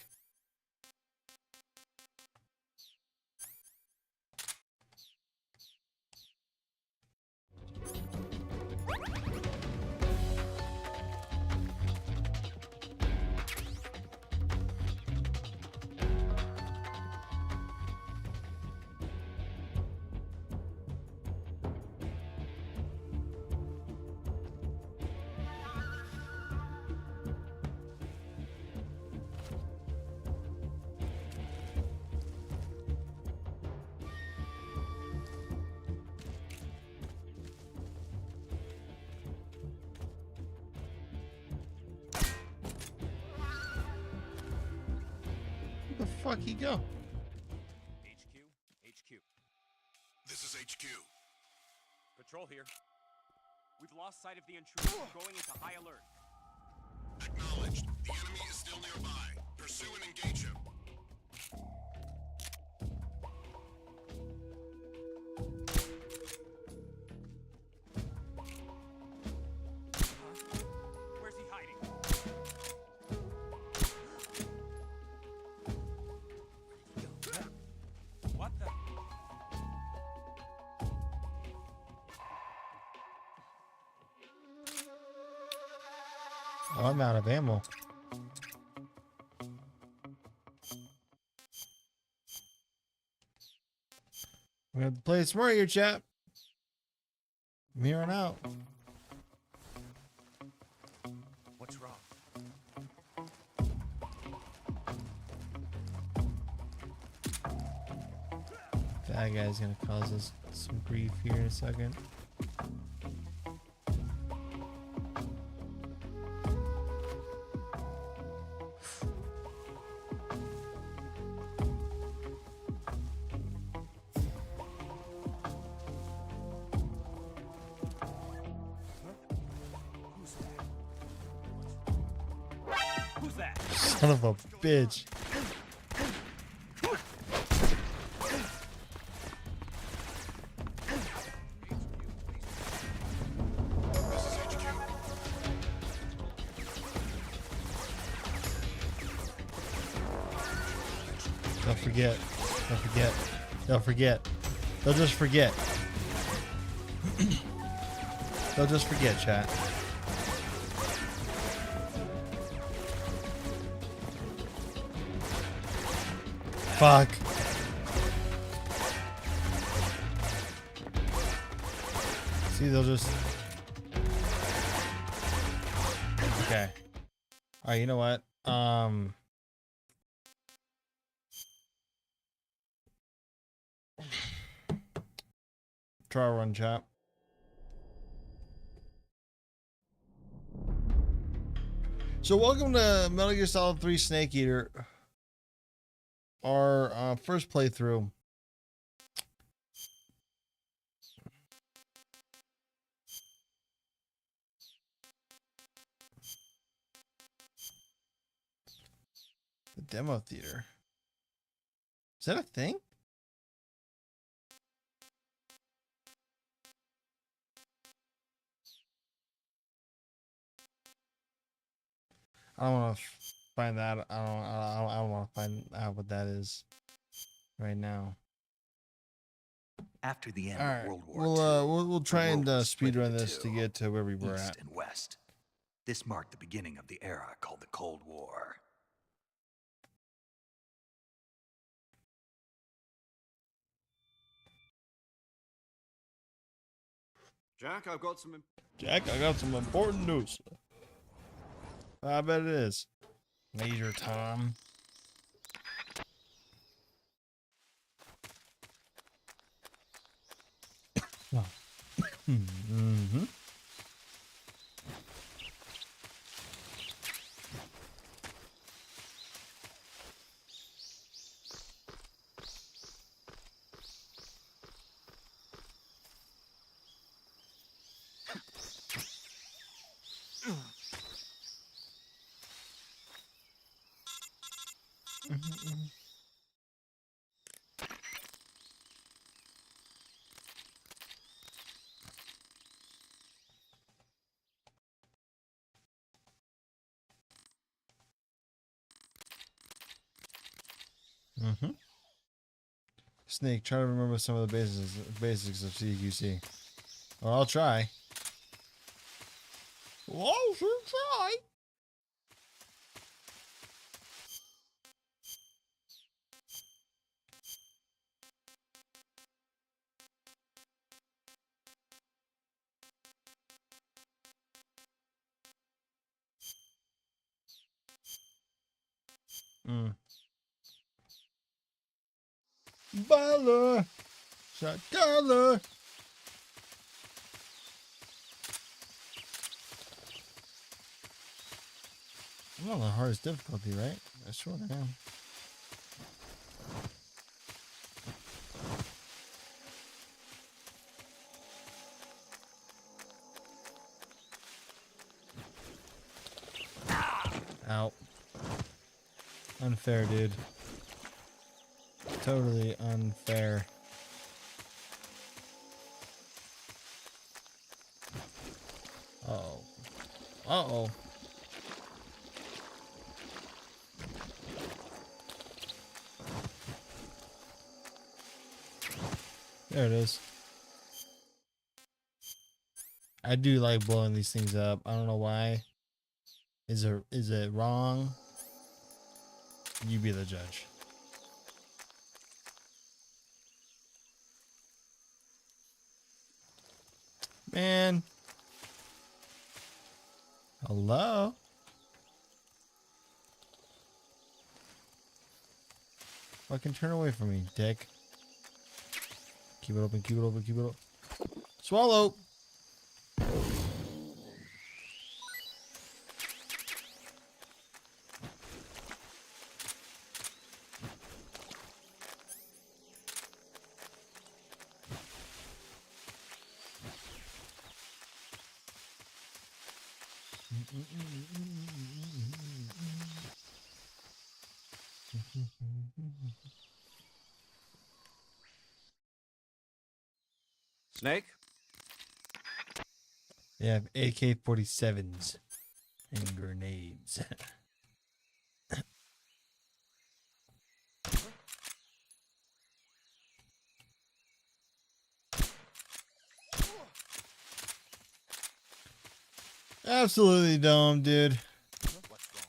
Where the fuck he go? HQ. This is HQ. Patrol here. We've lost sight of the intruder. We're going into high alert. Acknowledged. The enemy is still nearby. Pursue and engage him. Oh, I'm out of ammo. We have to play it smart here, chap. From here on out. What's wrong? That guy's gonna cause us some grief here in a second. Who's that? Son of a bitch. This is HQ. Don't forget. Don't forget. Don't forget. They'll just forget. They'll just forget, chat. Fuck. See, they'll just... Okay. Alright, you know what? Try run, chat. So welcome to Metal Gear Solid 3 Snake Eater. Our first playthrough. The demo theater. Is that a thing? I don't want to find that. I don't want to find out what that is right now. After the end All of right, World War II, we'll try the and world was split speedrun into this to two, get to where we were East at. and West. This marked the beginning of the era called the Cold War. Jack, I've got some. Jack, I got some important news. I bet it is. Major Tom. Mm-hmm. Mm-hmm. Snake, try to remember some of the basics of CQC. Well, I'll try. Well, I'll sure try. Baller. Shot color. I'm on the hardest difficulty, right? I sure am. Ow. Unfair, dude. Totally unfair. Uh-oh. Uh-oh. There it is. I do like blowing these things up. I don't know why. Is it wrong? You be the judge. Man. Hello? Fucking turn away from me, dick. Keep it open, keep it open, keep it open. Swallow! Snake? They have AK-47s and grenades. Absolutely dumb, dude. What's wrong?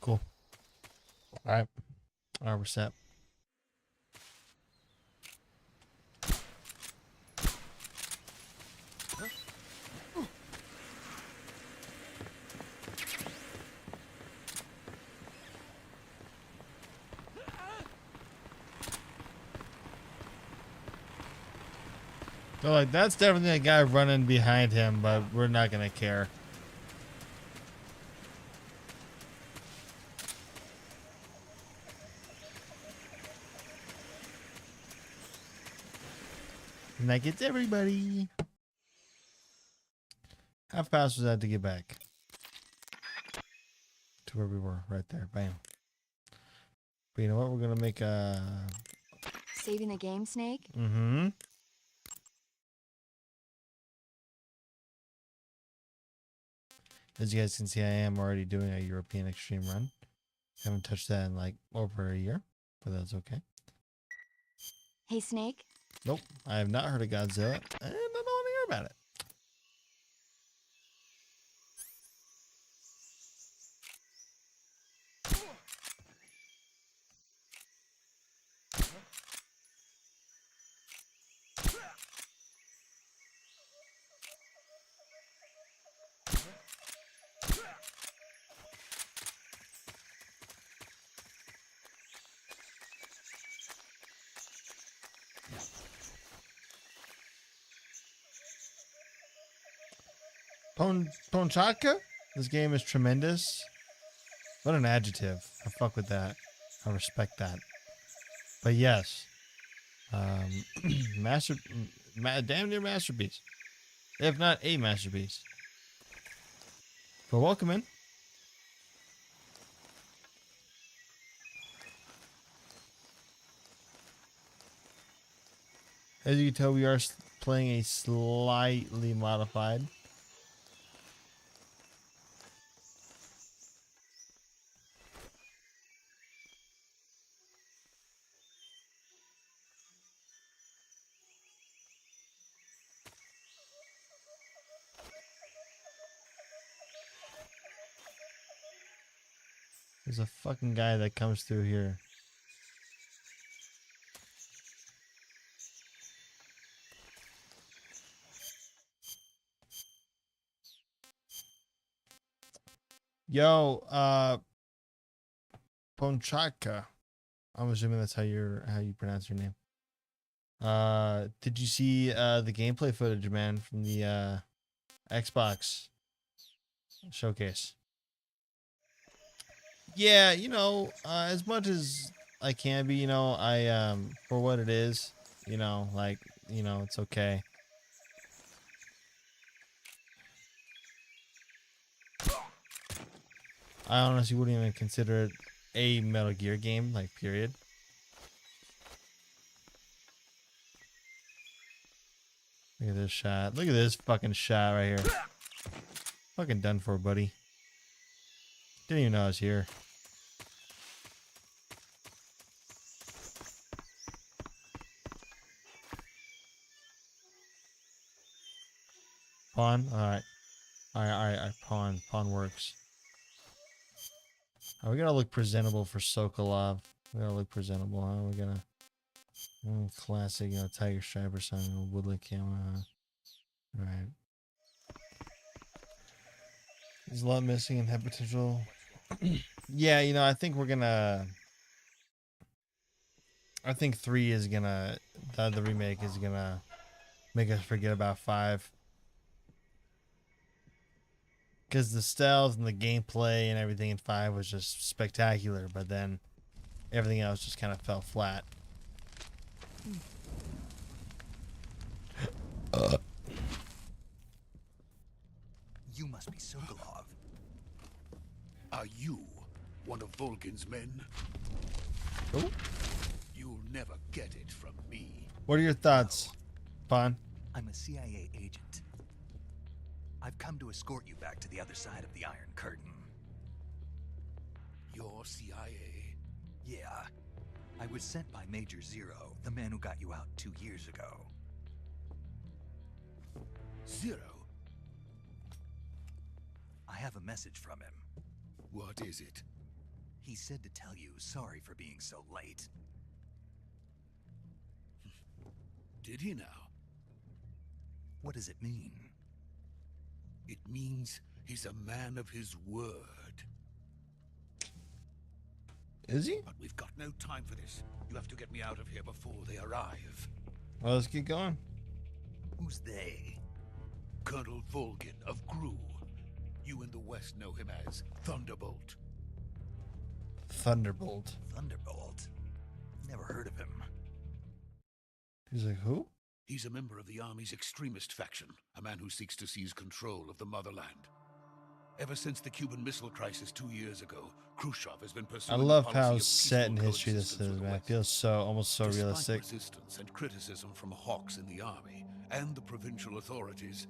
Cool. All right. All right, we're set. So like that's definitely a guy running behind him, but we're not gonna care. And that gets everybody. How fast was that to get back? To where we were, right there. Bam. But you know what? We're gonna make a. Saving the game, Snake? Mm-hmm. As you guys can see, I am already doing a European Extreme run. Haven't touched that in like over a year, but that's okay. Hey, Snake? Nope, I have not heard of Godzilla, and I don't want to hear about it. Ponchaka? This game is tremendous. What an adjective. I fuck with that. I respect that. But yes. Damn near masterpiece. If not a masterpiece. But welcome in. As you can tell, we are playing a slightly modified. There's a fucking guy that comes through here. Yo, Ponchaka. I'm assuming that's how you pronounce your name. Did you see the gameplay footage, man, from the Xbox showcase? Yeah, you know, as much as I can be, you know, for what it is, you know, like, you know, it's okay. I honestly wouldn't even consider it a Metal Gear game, like, period. Look at this shot. Look at this fucking shot right here. Fucking done for, buddy. Didn't even know I was here. Pawn? Alright. Alright. Pawn works. Oh, we gotta look presentable for Sokolov. We gotta look presentable, huh? We're gonna... classic, you know, tiger stripe or something. Woodland camera, huh? Alright. There's a lot missing and have potential. Yeah, you know, I think we're gonna... I think 3 is gonna... The remake is gonna make us forget about 5. Because the stealth and the gameplay and everything in 5 was just spectacular, but then everything else just kind of fell flat. You must be Sokolov. Are you one of Volgin's men? Oh. You'll never get it from me. What are your thoughts, Pawn? I'm a CIA agent. I've come to escort you back to the other side of the Iron Curtain. You're CIA? Yeah. I was sent by Major Zero, the man who got you out 2 years ago. Zero? I have a message from him. What is it? He said to tell you sorry for being so late. Did he now? What does it mean? It means he's a man of his word. Is he? But we've got no time for this. You have to get me out of here before they arrive. Well, let's get going. Who's they? Colonel Volgin of Gru. You in the West know him as Thunderbolt. Thunderbolt. Thunderbolt? Never heard of him. He's like, who? He's a member of the Army's extremist faction, a man who seeks to seize control of the motherland. Ever since the Cuban Missile Crisis 2 years ago, Khrushchev has been I pursuing a love policy how of set in peaceful history this coexistence is, with the man. It West. feels so almost so Despite realistic. resistance and criticism from hawks in the army and the provincial authorities,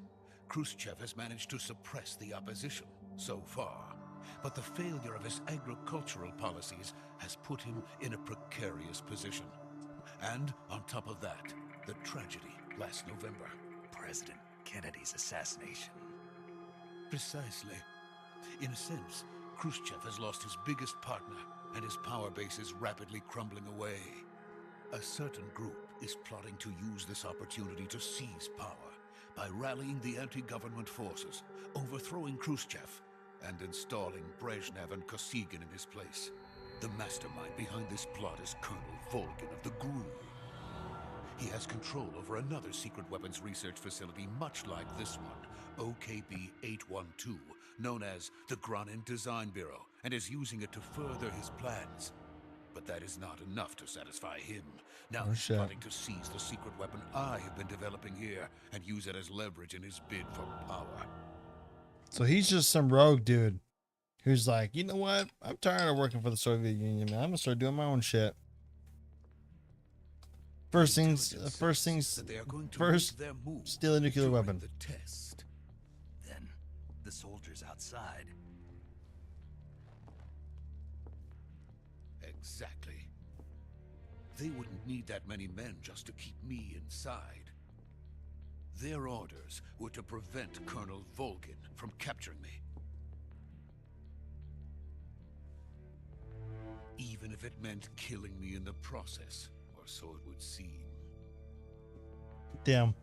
Khrushchev has managed to suppress the opposition so far. But the failure of his agricultural policies has put him in a precarious position. And on top of that, the tragedy last November. President Kennedy's assassination. Precisely. In a sense, Khrushchev has lost his biggest partner, and his power base is rapidly crumbling away. A certain group is plotting to use this opportunity to seize power by rallying the anti-government forces, overthrowing Khrushchev, and installing Brezhnev and Kosygin in his place. The mastermind behind this plot is Colonel Volgin of the GRU. He has control over another secret weapons research facility much like this one, OKB-812, known as the Granin Design Bureau, and is using it to further his plans. But that is not enough to satisfy him. Now Oh, he's shit. plotting to seize the secret weapon I have been developing here and use it as leverage in his bid for power. So he's just some rogue dude who's like, you know what? I'm tired of working for the Soviet Union, man. I'm gonna start doing my own shit. First things, That they are going to first, make their move steal a nuclear during weapon. the test. Then, the soldiers outside. Exactly. They wouldn't need that many men just to keep me inside. Their orders were to prevent Colonel Volgin from capturing me. Even if it meant killing me in the process, or so it would seem. Damn.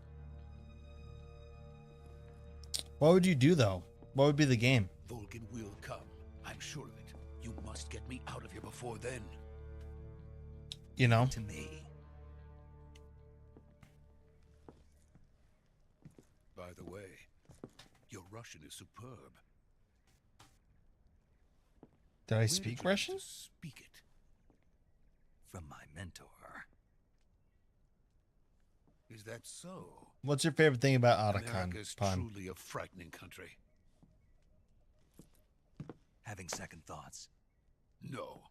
What would you do though? What would be the game? Volgin will come. I'm sure of it. You must get me out of here before then. You know? To me. By the way, your Russian is superb. Did I Where speak did you learn Russian? to speak it? from my mentor. Is that so? What's your favorite thing about Otacon, America's Pun? truly a frightening country. Having second thoughts. No.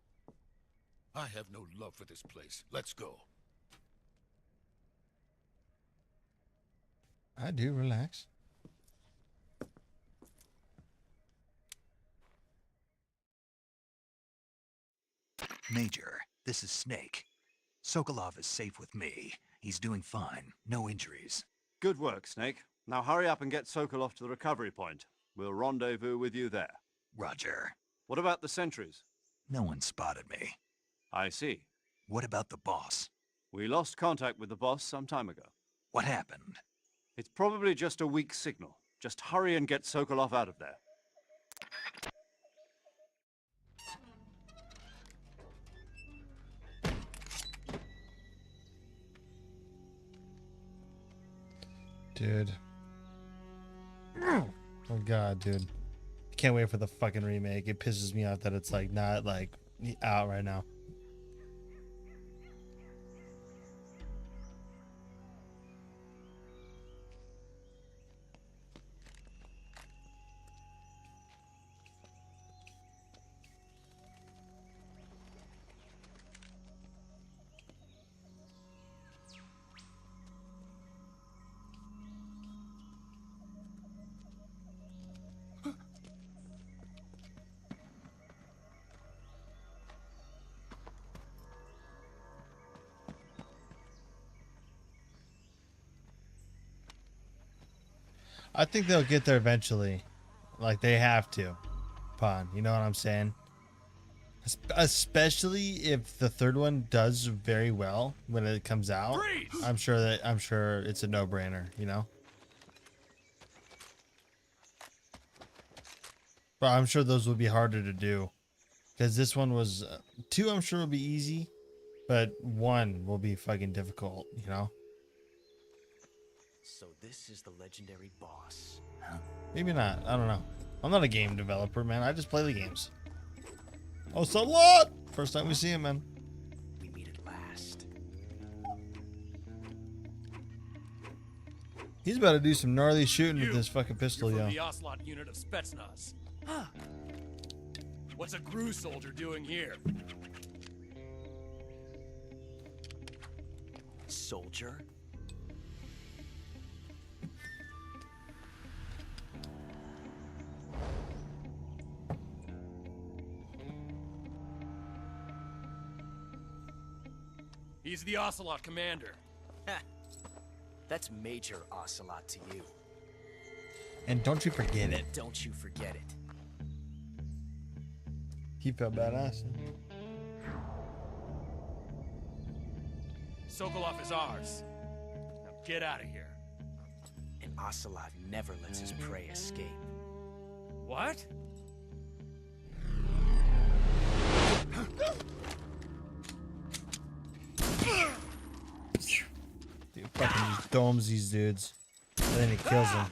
I have no love for this place. Let's go. I do, relax. Major, this is Snake. Sokolov is safe with me. He's doing fine. No injuries. Good work, Snake. Now hurry up and get Sokolov to the recovery point. We'll rendezvous with you there. Roger. What about the sentries? No one spotted me. I see. What about the boss? We lost contact with the boss some time ago. What happened? It's probably just a weak signal. Just hurry and get Sokolov out of there. Dude. Oh god, dude. Can't wait for the fucking remake. It pisses me off that it's like not like out right now. I think they'll get there eventually. Like they have to. Pun, you know what I'm saying? Especially if the third one does very well when it comes out. Freeze! I'm sure it's a no-brainer, you know? But I'm sure those will be harder to do. Because this one was 2, I'm sure will be easy, but 1 will be fucking difficult, you know? So this is the legendary boss. Maybe not. I don't know. I'm not a game developer, man. I just play the games. Oh, so lot! First time we see him, man. We meet at last. He's about to do some gnarly shooting with You. this fucking pistol, You're yo. from the Ocelot unit of Spetsnaz. What's a GRU soldier doing here? Soldier? He's the Ocelot commander. That's Major Ocelot to you. And don't you forget it. Don't you forget it. He felt badass. Sokolov is ours. Now get out of here. And Ocelot never lets his prey escape. What? Dude, fucking just domes these dudes. And then he kills them.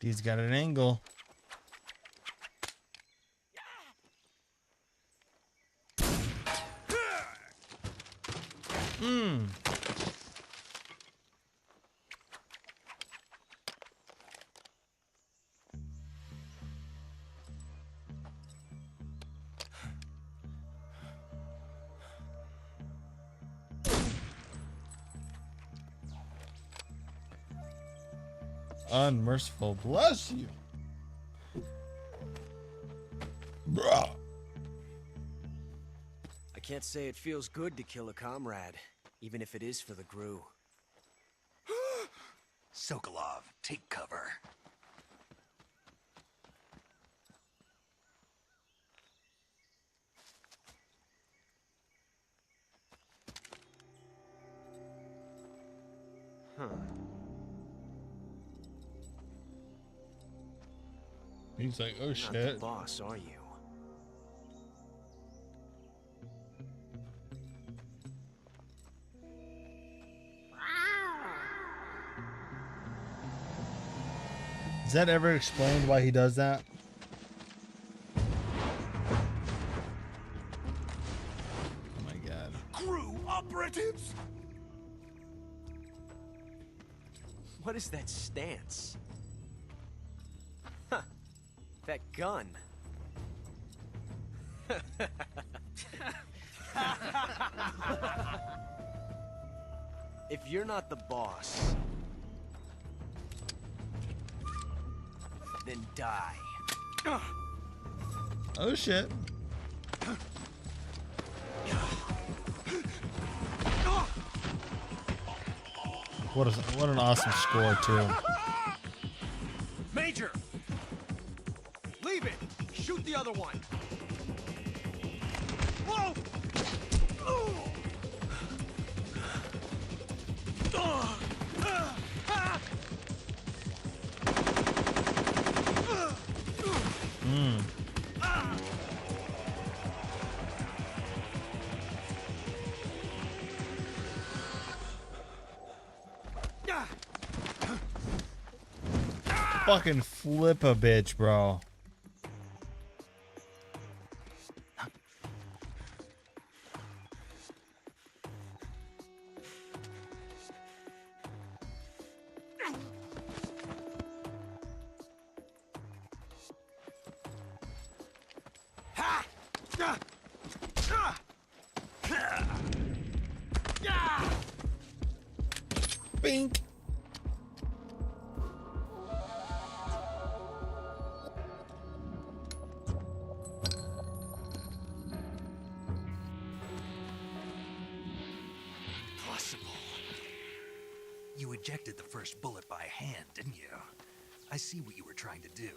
He's got an angle. Unmerciful. Bless you. Bruh. I can't say it feels good to kill a comrade, even if it is for the GRU. Sokolov, take cover. He's like, oh Not the shit. boss, are you? Is that ever explained why he does that? Oh my god. Crew operatives! What is that stance? Huh. That gun. If you're not the boss, then die. Oh shit. What an awesome score too. Major! Leave it! Shoot the other one! Whoa! Fucking flip a bitch, bro. Bink. Possible. You ejected the first bullet by hand, didn't you? I see what you were trying to do,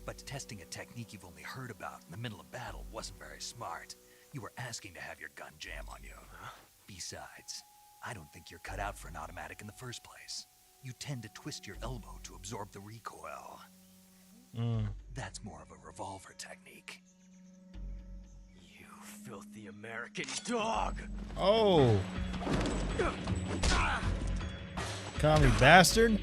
but testing a technique you've only heard about in the middle of battle wasn't very smart. You were asking to have your gun jam on you. Besides, I don't think you're cut out for an automatic in the first place. You tend to twist your elbow to absorb the recoil. That's more of a revolver technique. You filthy American dog! Oh. Commie bastard.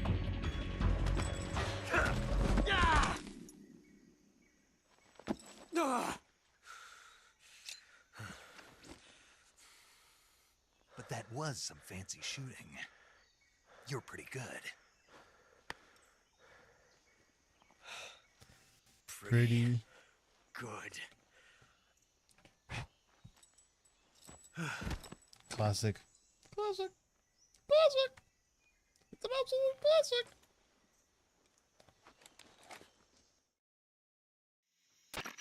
But that was some fancy shooting. You're pretty good. Pretty good. classic. Classic. Classic. It's an absolute classic.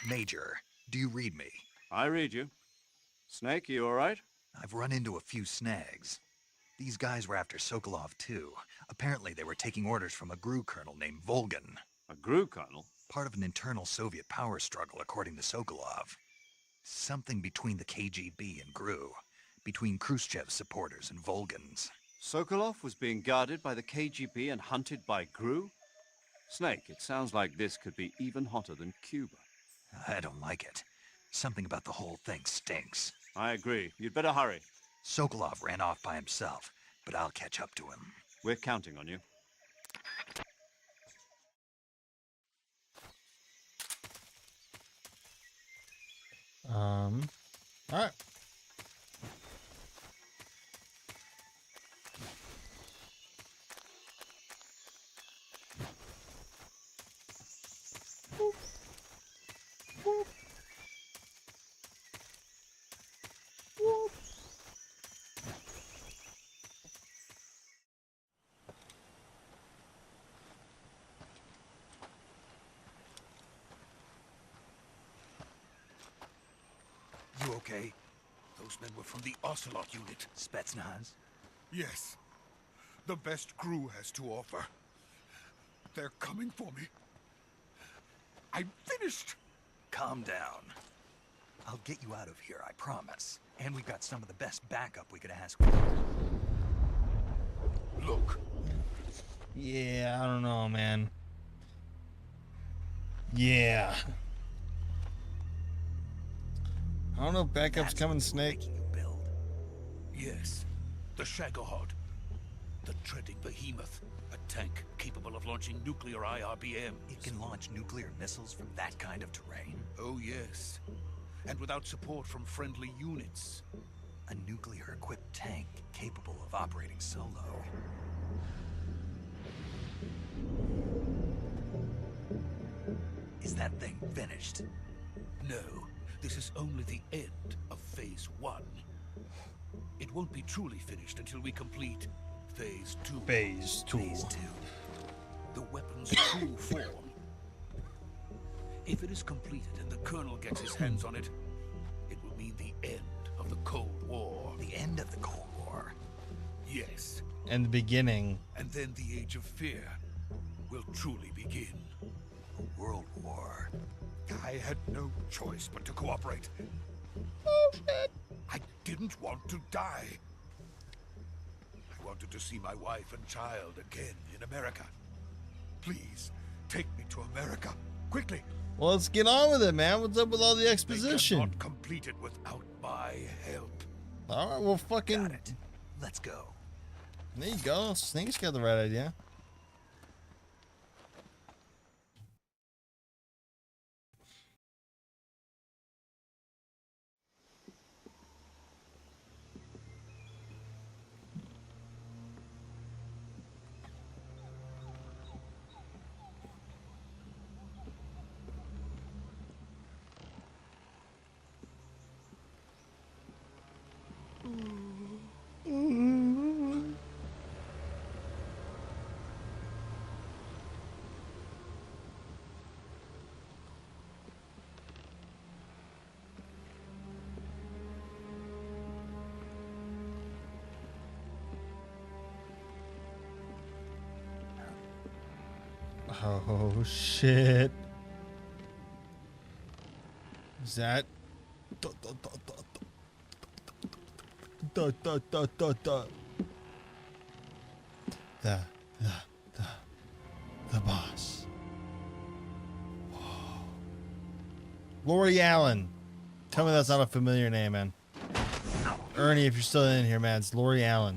Major, do you read me? I read you. Snake, you all right? I've run into a few snags. These guys were after Sokolov too. Apparently they were taking orders from a GRU colonel named Volgan. A GRU colonel? Part of an internal Soviet power struggle, according to Sokolov. Something between the KGB and GRU. Between Khrushchev's supporters and Volgan's. Sokolov was being guarded by the KGB and hunted by GRU? Snake, it sounds like this could be even hotter than Cuba. I don't like it. Something about the whole thing stinks. I agree. You'd better hurry. Sokolov ran off by himself, but I'll catch up to him. We're counting on you. All right. You okay? Those men were from the Ocelot unit. Spetsnaz? Yes. The best GRU has to offer. They're coming for me. I'm finished! Calm down. I'll get you out of here, I promise. And we've got some of the best backup we could ask for. Look. Yeah, I don't know, man. Yeah. I don't know if backup's coming, Snake. Yes. The Shagohod. The treading behemoth. A tank capable of launching nuclear IRBM. It can launch nuclear missiles from that kind of terrain? Oh, yes. And without support from friendly units. A nuclear-equipped tank capable of operating solo. Is that thing finished? No, this is only the end of Phase 1. It won't be truly finished until we complete Phase 2. Phase 2. Phase 2. The weapon's true form. If it is completed and the Colonel gets his hands on it, it will mean the end of the Cold War. The end of the Cold War? Yes. And the beginning. And then the Age of Fear will truly begin. A world war. I had no choice but to cooperate. Oh, shit. I didn't want to die. I wanted to see my wife and child again in America. Please, take me to America, quickly. Well, let's get on with it, man. What's up with all the They exposition? cannot complete it without my help. All right, well, fucking. Got it. Let's go. There you go. Snake's got the right idea. Oh shit. Is that the boss? Whoa. Lori Allen. Tell me that's not a familiar name, man. Ernie, if you're still in here, man, it's Lori Allen.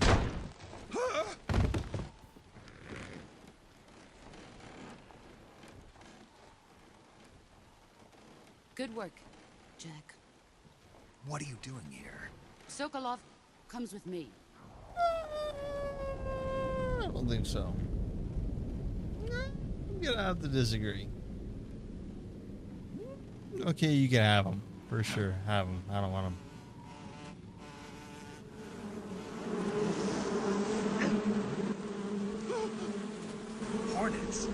Good work, Jack. What are you doing here? Sokolov comes with me. I don't think so. I'm gonna have to disagree. Okay, you can have him. For sure. Have him. I don't want him. Hornets.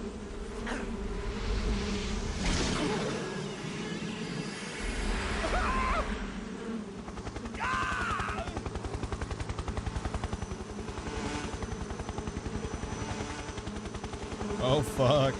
Oh, fuck.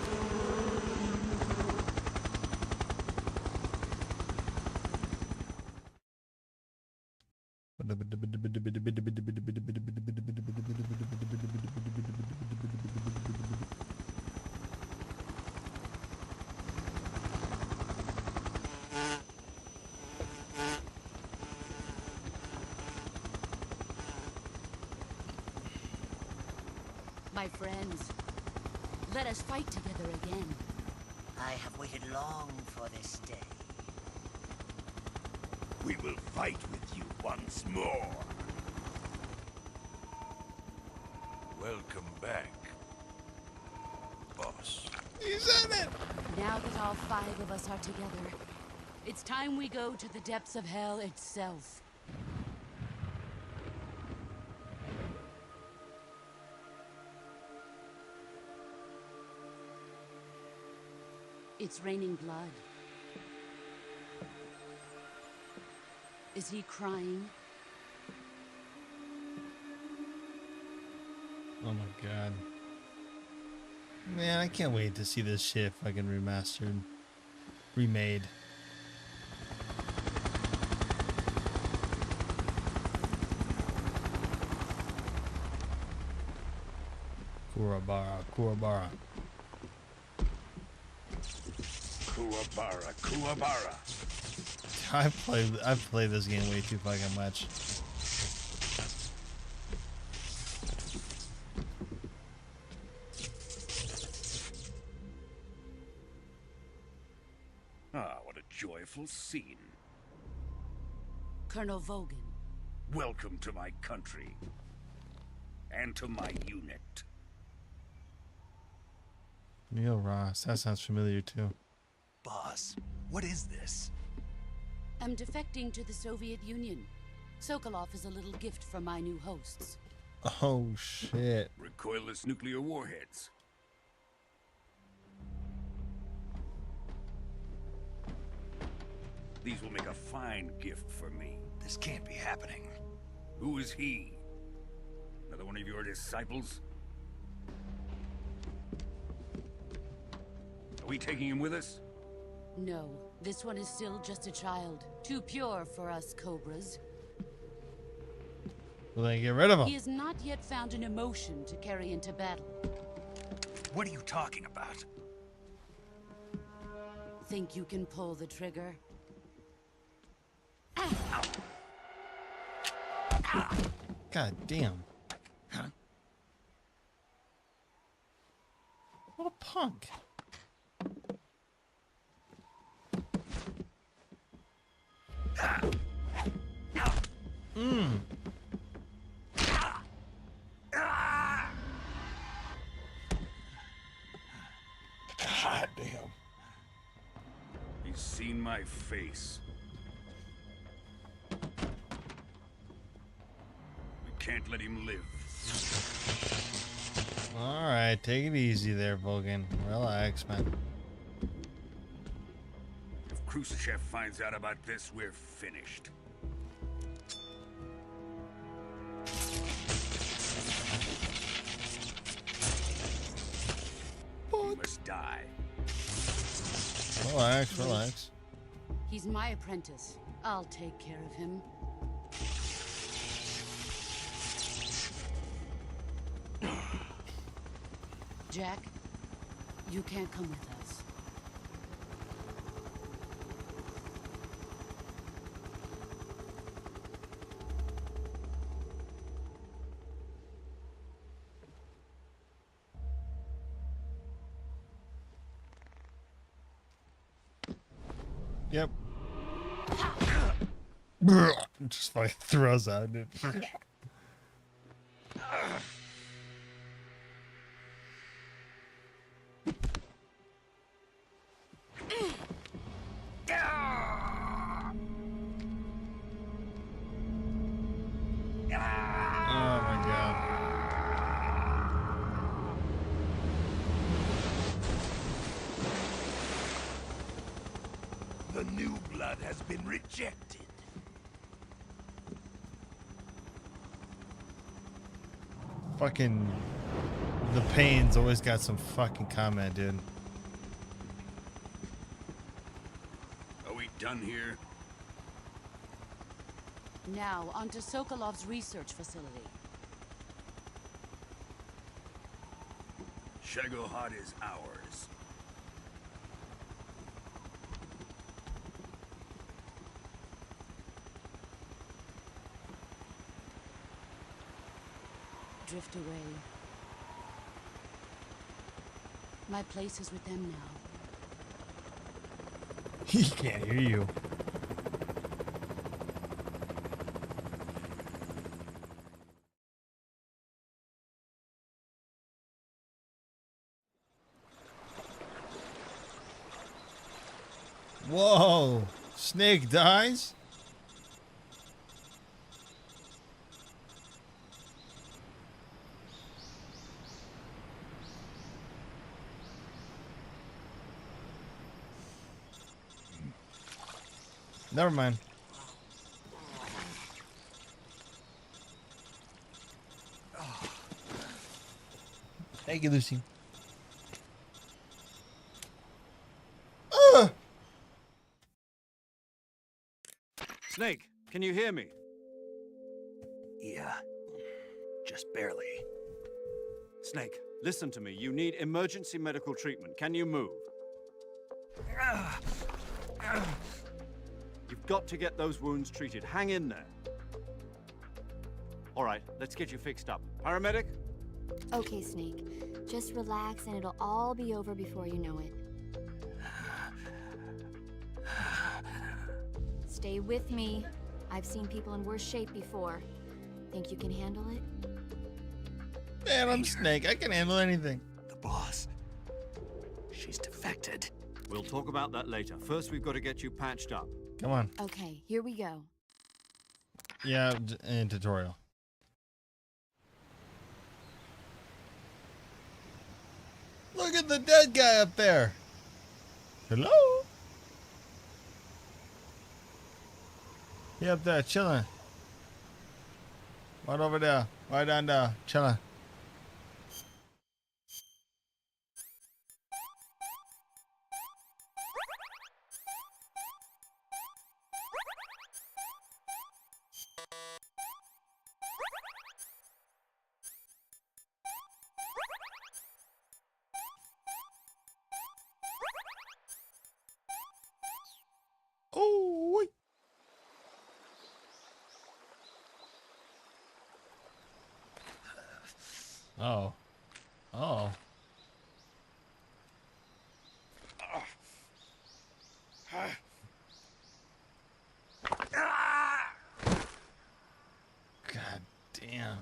My friends, let us fight together again. I have waited long for this day. We will fight with you once more. Welcome back, boss. He's in it! Now that all 5 of us are together, it's time we go to the depths of hell itself. It's raining blood. Is he crying? Oh my god. Man, I can't wait to see this shit fucking remastered. Remade. Kuwabara, Kuwabara. Kuwabara, Kuwabara. I've played this game way too fucking much. joyful scene. Colonel Vogan. Welcome to my country. And to my unit. Neil Ross. That sounds familiar too. Boss, what is this? I'm defecting to the Soviet Union. Sokolov is a little gift from my new hosts. Oh shit. Recoilless nuclear warheads. These will make a fine gift for me. This can't be happening. Who is he? Another one of your disciples? Are we taking him with us? No, this one is still just a child. Too pure for us Cobras. Well, then get rid of him. He has not yet found an emotion to carry into battle. What are you talking about? Think you can pull the trigger? God damn. Huh? What a punk. Mmm. God damn. He's seen my face. We can't let him live. Alright, take it easy there, Vogan. Relax, man. If Khrushchev finds out about this, we're finished. He must die. Relax, relax. He's my apprentice. I'll take care of him. Jack, you can't come with us. Yep. Just fucking throws out, dude. Oh my god. The new blood has been rejected. Fucking the Pain's always got some fucking comment, dude. Are we done here? Now, onto Sokolov's research facility. Shagohod is ours. Drift away. My place is with them now. He can't hear you. Whoa! Snake dies? Never mind. Thank you, Lucy. Snake, can you hear me? Yeah, just barely. Snake, listen to me. You need emergency medical treatment. Can you move? You've got to get those wounds treated. Hang in there. All right, let's get you fixed up. Paramedic? Okay, Snake. Just relax and it'll all be over before you know it. Stay with me. I've seen people in worse shape before. Think you can handle it? Man, I'm Snake. I can handle anything. The boss. She's defected. We'll talk about that later. First, we've got to get you patched up. Come on. Okay, here we go. Yeah, in tutorial. Look at the dead guy up there. Hello? He up there chilling. Right over there. Right down there. Chilling. Oh, wait. Oh. Oh. God damn.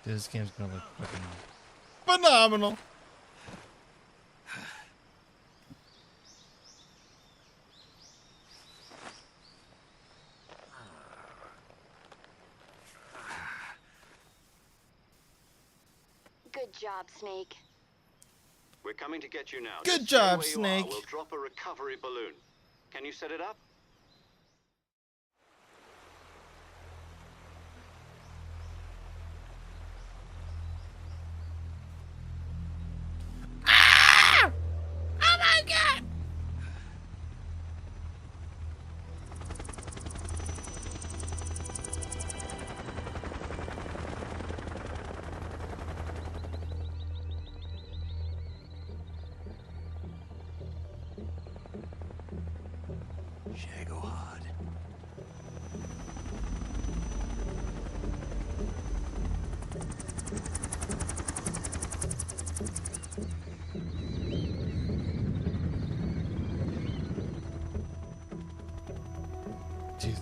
This game's gonna look fucking phenomenal. Good job, Snake. We're coming to get you now. Good Just job, stay where you are. Snake. We'll drop a recovery balloon. Can you set it up? Oh my god! Shagohod. Jeez.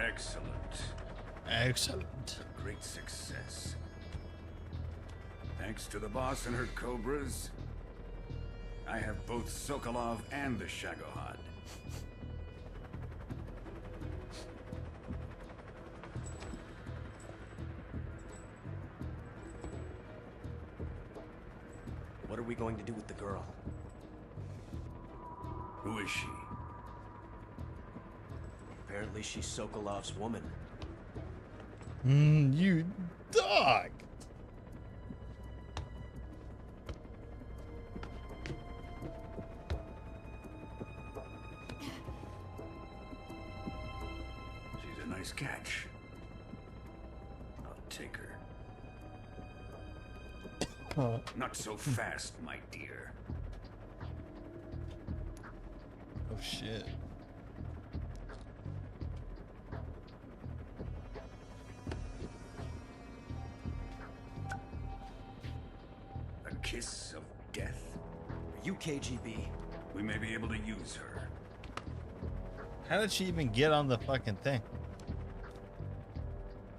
Excellent. Excellent. Great success. Thanks to the boss and her cobras, I have both Sokolov and the Shagohod. What are we going to do with the girl? Who is she? Apparently she's Sokolov's woman. You dog. She's a nice catch. I'll take her. Not so fast, my dear. Oh shit. A kiss of death. You KGB. We may be able to use her. How did she even get on the fucking thing?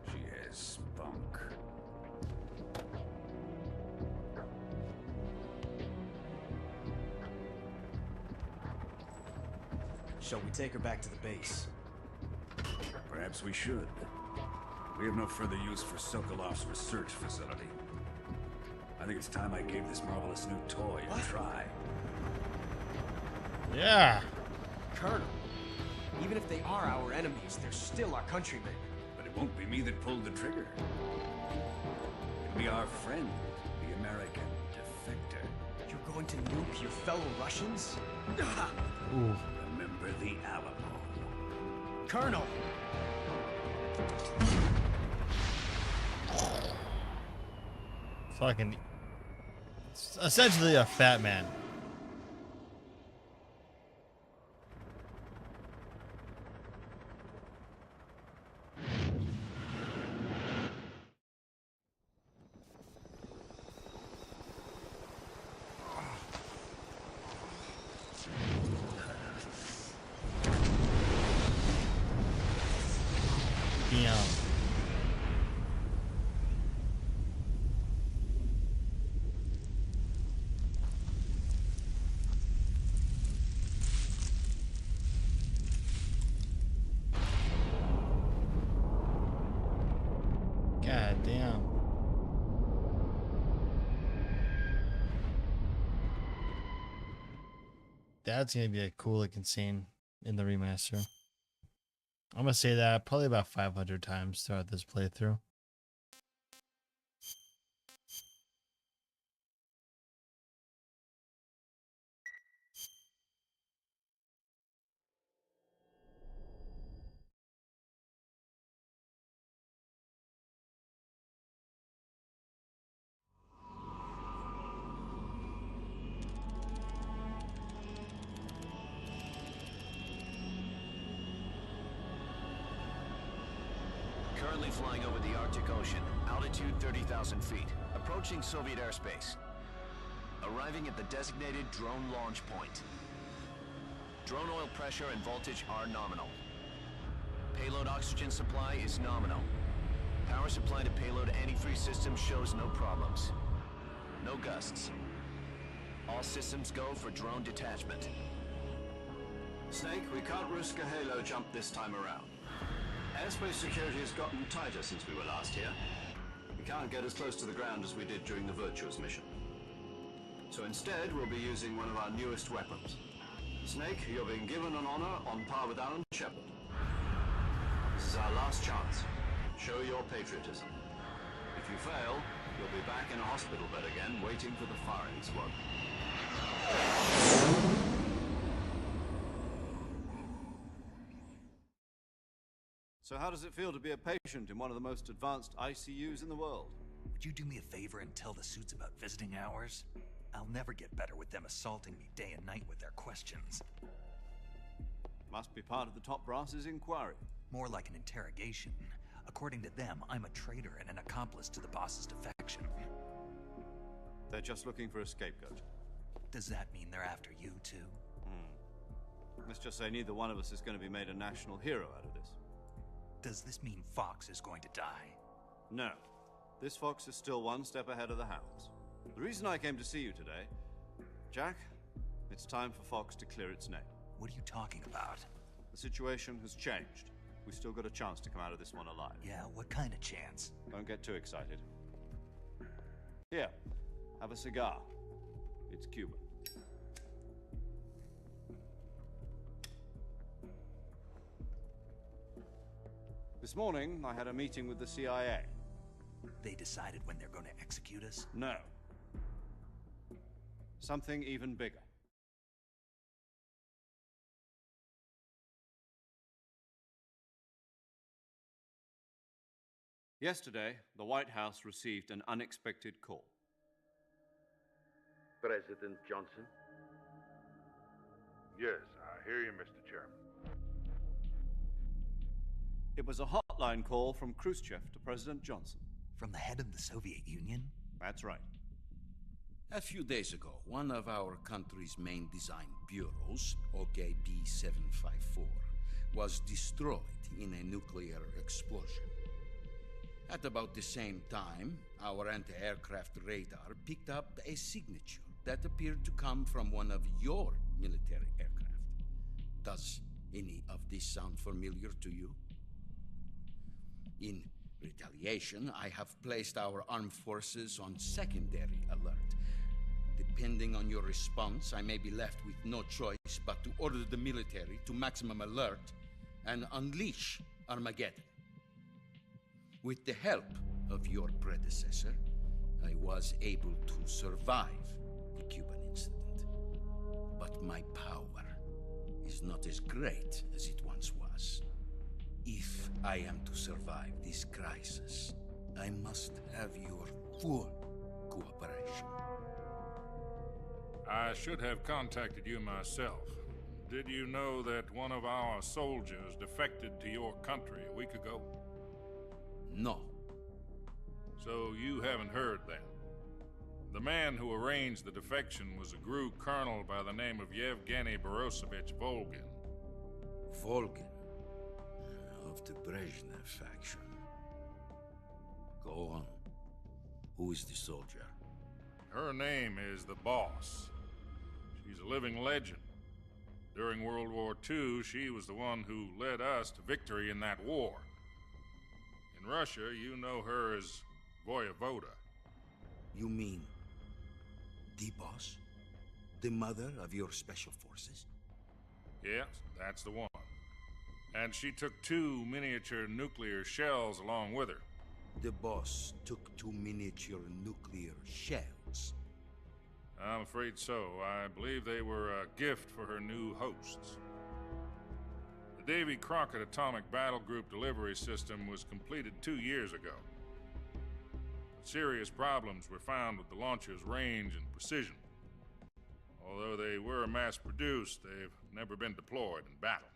She has spunk. Shall we take her back to the base? Perhaps we should. We have no further use for Sokolov's research facility. I think it's time I gave this marvelous new toy a try. Yeah. Colonel, even if they are our enemies, they're still our countrymen. But it won't be me that pulled the trigger. It'll be our friend, the American defector. You're going to nuke your fellow Russians? Ooh. Remember the Alamo. Colonel! Fucking. It's essentially a fat man. Damn. God damn. That's gonna be a cool looking scene in the remaster. I'm gonna say that probably about 500 times throughout this playthrough. Currently flying over the Arctic Ocean, altitude 30,000 feet, approaching Soviet airspace. Arriving at the designated drone launch point. Drone oil pressure and voltage are nominal. Payload oxygen supply is nominal. Power supply to payload antifreeze system shows no problems. No gusts. All systems go for drone detachment. Snake, we can't risk a halo jump this time around. Airspace security has gotten tighter since we were last here. We can't get as close to the ground as we did during the Virtuous mission. So instead, we'll be using one of our newest weapons. Snake, you're being given an honor on par with Alan Shepard. This is our last chance. Show your patriotism. If you fail, you'll be back in a hospital bed again, waiting for the firing squad. So how does it feel to be a patient in one of the most advanced ICUs in the world? Would you do me a favor and tell the suits about visiting hours? I'll never get better with them assaulting me day and night with their questions. Must be part of the top brass's inquiry. More like an interrogation. According to them, I'm a traitor and an accomplice to the boss's defection. They're just looking for a scapegoat. Does that mean they're after you too? Let's just say neither one of us is going to be made a national hero out of this. Does this mean Fox is going to die? No. This fox is still one step ahead of the hounds. The reason I came to see you today, Jack, it's time for Fox to clear its name. What are you talking about? The situation has changed. We've still got a chance to come out of this one alive. Yeah, what kind of chance? Don't get too excited. Here, have a cigar. It's Cuban. This morning, I had a meeting with the CIA. They decided when they're going to execute us? No. Something even bigger. Yesterday, the White House received an unexpected call. President Johnson? Yes, I hear you, Mr. Chairman. It was a hotline call from Khrushchev to President Johnson. From the head of the Soviet Union? That's right. A few days ago, one of our country's main design bureaus, OKB 754, was destroyed in a nuclear explosion. At about the same time, our anti-aircraft radar picked up a signature that appeared to come from one of your military aircraft. Does any of this sound familiar to you? In retaliation, I have placed our armed forces on secondary alert. Depending on your response, I may be left with no choice but to order the military to maximum alert and unleash Armageddon. With the help of your predecessor, I was able to survive the Cuban incident. But my power is not as great as it once was. If I am to survive this crisis, I must have your full cooperation. I should have contacted you myself. Did you know that one of our soldiers defected to your country a week ago? No. So you haven't heard then. The man who arranged the defection was a GRU colonel by the name of Yevgeny Borosovich Volgin. Volgin? Of the Brezhnev faction. Go on. Who is the soldier? Her name is the Boss. She's a living legend. During World War II, she was the one who led us to victory in that war. In Russia, you know her as Voyevoda. You mean the Boss? The mother of your special forces? Yes, that's the one. And she took 2 miniature nuclear shells along with her. The Boss took 2 miniature nuclear shells. I'm afraid so. I believe they were a gift for her new hosts. The Davy Crockett Atomic Battle Group delivery system was completed 2 years ago. But serious problems were found with the launcher's range and precision. Although they were mass-produced, they've never been deployed in battle.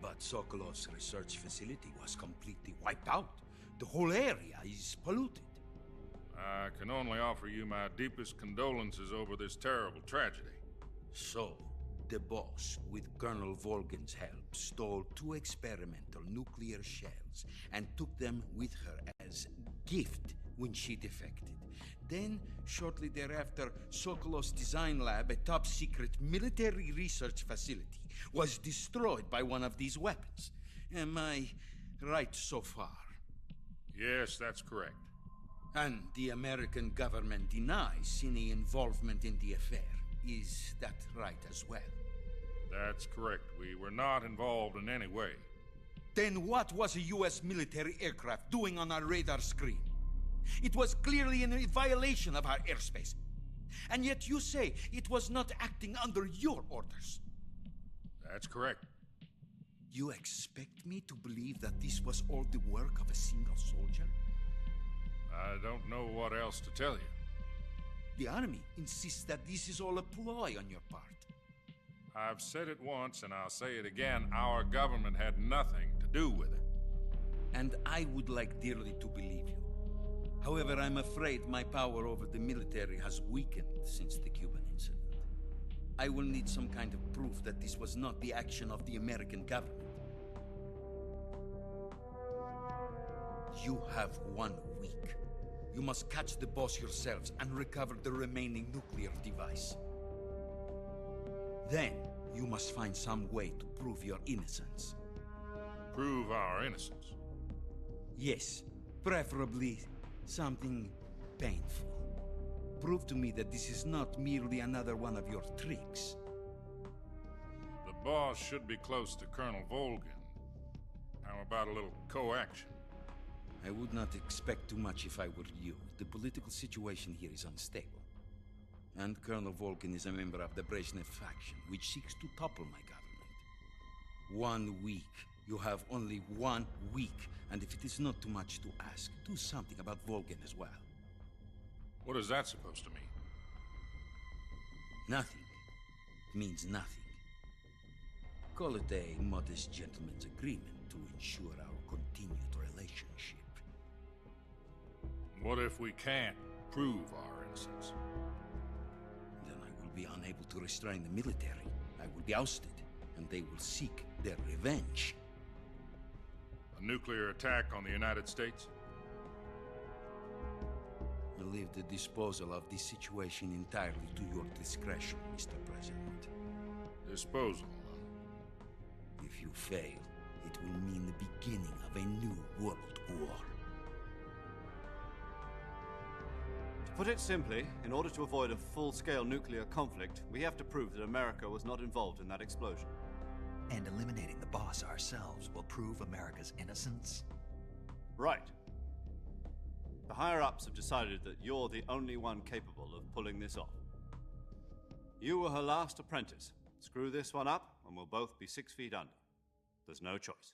But Sokolov's research facility was completely wiped out. The whole area is polluted. I can only offer you my deepest condolences over this terrible tragedy. So, the Boss, with Colonel Volgin's help, stole 2 experimental nuclear shells and took them with her as gift when she defected. Then, shortly thereafter, Sokolov's design lab, a top-secret military research facility, was destroyed by one of these weapons. Am I right so far? Yes, that's correct. And the American government denies any involvement in the affair. Is that right as well? That's correct. We were not involved in any way. Then what was a U.S. military aircraft doing on our radar screen? It was clearly in a violation of our airspace. And yet you say it was not acting under your orders. That's correct. You expect me to believe that this was all the work of a single soldier? I don't know what else to tell you. The Army insists that this is all a ploy on your part. I've said it once, and I'll say it again. Our government had nothing to do with it. And I would like dearly to believe you. However, I'm afraid my power over the military has weakened since the Cuban incident. I will need some kind of proof that this was not the action of the American government. You have 1 week. You must catch the Boss yourselves and recover the remaining nuclear device. Then, you must find some way to prove your innocence. Prove our innocence? Yes, preferably something painful. Prove to me that this is not merely another one of your tricks. The Boss should be close to Colonel Volgin. How about a little co-action? I would not expect too much if I were you. The political situation here is unstable. And Colonel Volgin is a member of the Brezhnev faction, which seeks to topple my government. 1 week. You have only 1 week. And if it is not too much to ask, do something about Volgin as well. What is that supposed to mean? Nothing. It means nothing. Call it a modest gentleman's agreement to ensure our continued relationship. What if we can't prove our innocence? Then I will be unable to restrain the military. I will be ousted, and they will seek their revenge. A nuclear attack on the United States? I leave the disposal of this situation entirely to your discretion, Mr. President. Disposal? If you fail, it will mean the beginning of a new world war. To put it simply, in order to avoid a full-scale nuclear conflict, we have to prove that America was not involved in that explosion. And eliminating the boss ourselves will prove America's innocence? Right. The higher-ups have decided that you're the only one capable of pulling this off. You were her last apprentice. Screw this one up, and we'll both be 6 feet under. There's no choice.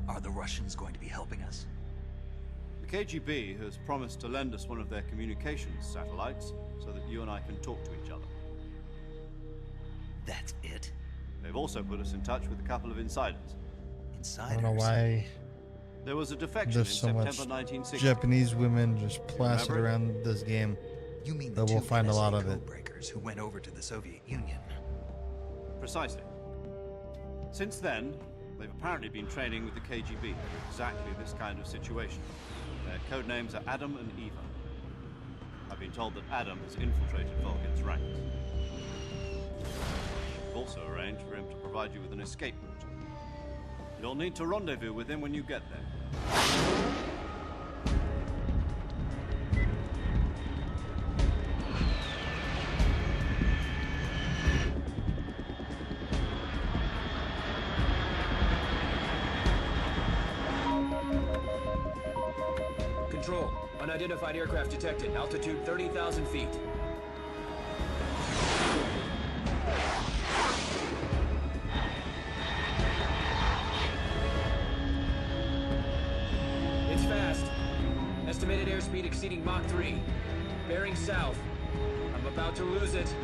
Are the Russians going to be helping us? The KGB has promised to lend us one of their communications satellites so that you and I can talk to each other. That's it? They've also put us in touch with a couple of insiders. Insiders? I don't know why There was a defection in there's so September much 1960. Japanese women just plastered Remember? around this game. You mean that the we'll two find a lot NSA of it. codebreakers who went over to the Soviet Union? Precisely. Since then, they've apparently been training with the KGB in exactly this kind of situation. Their code names are Adam and Eva. I've been told that Adam has infiltrated Vulcan's ranks. We've also arranged for him to provide you with an escape route. You'll need to rendezvous with him when you get there. Control. Unidentified aircraft detected. Altitude 30,000 feet. It's fast. Estimated airspeed exceeding Mach 3. Bearing south. I'm about to lose it.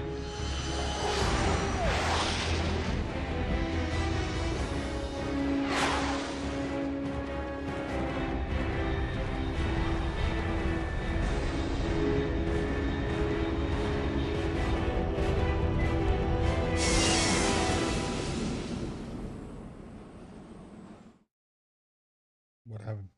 What happened?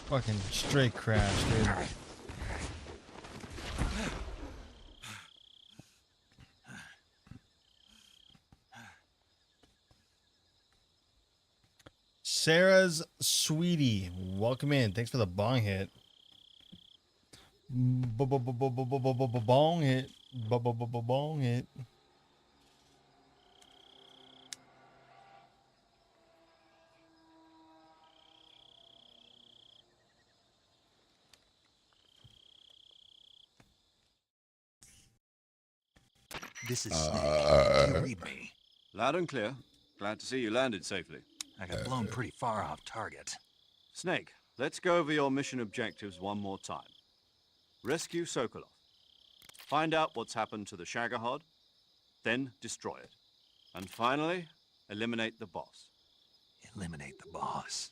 Fucking straight crash, dude. Sarah's Sweetie, welcome in. Thanks for the bong hit. Bong hit. Bong hit. This is Snake. Can you read me? Loud and clear. Glad to see you landed safely. I got blown pretty far off target. Snake, let's go over your mission objectives one more time. Rescue Sokolov. Find out what's happened to the Shagohod, then destroy it. And finally, eliminate the boss. Eliminate the boss.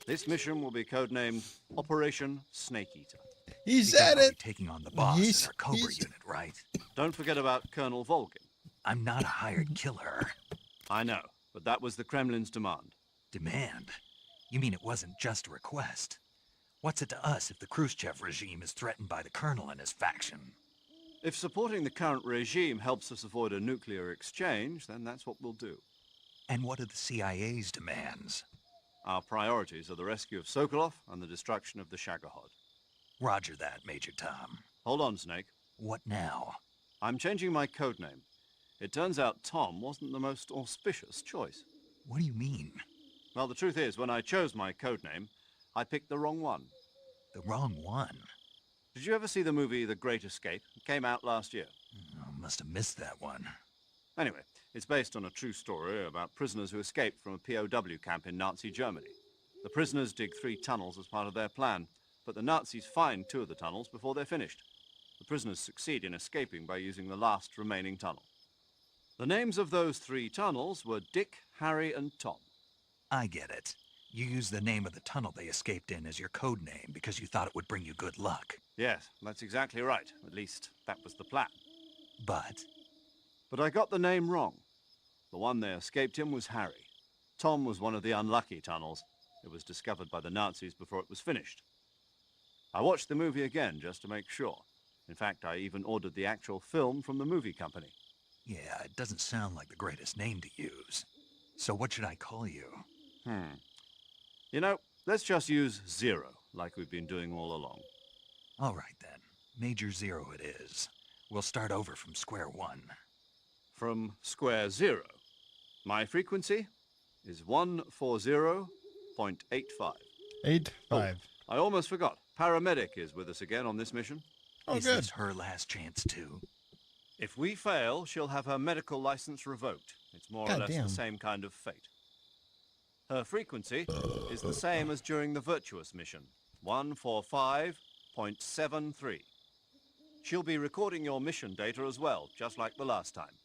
This mission will be codenamed Operation Snake Eater. He said it! Taking on the boss in our Cobra unit, right? Don't forget about Colonel Volgin. I'm not a hired killer. I know, but that was the Kremlin's demand. Demand? You mean it wasn't just a request? What's it to us if the Khrushchev regime is threatened by the Colonel and his faction? If supporting the current regime helps us avoid a nuclear exchange, then that's what we'll do. And what are the CIA's demands? Our priorities are the rescue of Sokolov and the destruction of the Shagohod. Roger that, Major Tom. Hold on, Snake. What now? I'm changing my codename. It turns out Tom wasn't the most auspicious choice. What do you mean? Well, the truth is, when I chose my codename, I picked the wrong one. The wrong one? Did you ever see the movie The Great Escape? It came out last year. Oh, must have missed that one. Anyway, it's based on a true story about prisoners who escaped from a POW camp in Nazi Germany. The prisoners dig 3 tunnels as part of their plan, but the Nazis find 2 of the tunnels before they're finished. The prisoners succeed in escaping by using the last remaining tunnel. The names of those 3 tunnels were Dick, Harry, and Tom. I get it. You used the name of the tunnel they escaped in as your code name because you thought it would bring you good luck. Yes, that's exactly right. At least, that was the plan. But I got the name wrong. The one they escaped in was Harry. Tom was one of the unlucky tunnels. It was discovered by the Nazis before it was finished. I watched the movie again just to make sure. In fact, I even ordered the actual film from the movie company. yeah, it doesn't sound like the greatest name to use. So what should I call you? You know, let's just use Zero, like we've been doing all along. All right, then. Major Zero it is. We'll start over from square one. From square zero. My frequency is 140.85. 8-5. I almost forgot. Paramedic is with us again on this mission. Is this her last chance, too? If we fail, she'll have her medical license revoked. It's more or less Goddamn. the same kind of fate. Her frequency is the same as during the Virtuous mission, 145.73. She'll be recording your mission data as well, just like the last time.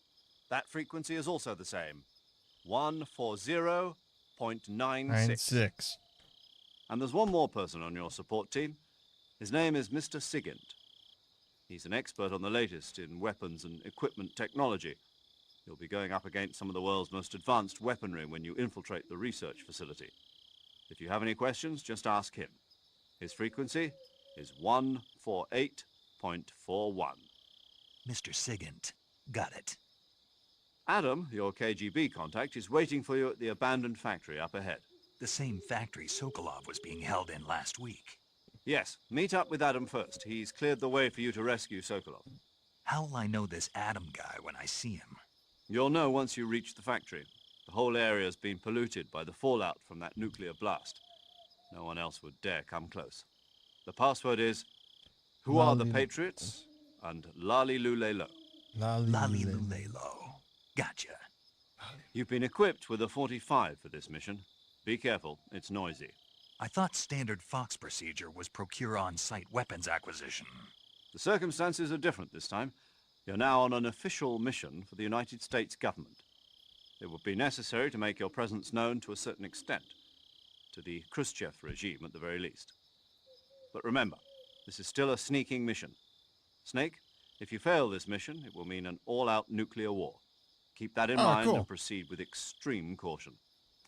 That frequency is also the same, 140.96. 9-6. And there's one more person on your support team. His name is Mr. Sigint. He's an expert on the latest in weapons and equipment technology. You'll be going up against some of the world's most advanced weaponry when you infiltrate the research facility. If you have any questions, just ask him. His frequency is 148.41. Mr. Sigint. Got it. Adam, your KGB contact, is waiting for you at the abandoned factory up ahead. The same factory Sokolov was being held in last week. Yes, meet up with Adam first. He's cleared the way for you to rescue Sokolov. How will I know this Adam guy when I see him? You'll know once you reach the factory. The whole area's been polluted by the fallout from that nuclear blast. No one else would dare come close. The password is, who are the Patriots? And Lali Lulelo. Lali Lulelo. Gotcha. You've been equipped with a 45 for this mission. Be careful, it's noisy. I thought standard Fox procedure was procure on-site weapons acquisition. The circumstances are different this time. You're now on an official mission for the United States government. It would be necessary to make your presence known to a certain extent, to the Khrushchev regime at the very least. But remember, this is still a sneaking mission. Snake, if you fail this mission, it will mean an all-out nuclear war. Keep that in mind and proceed with extreme caution.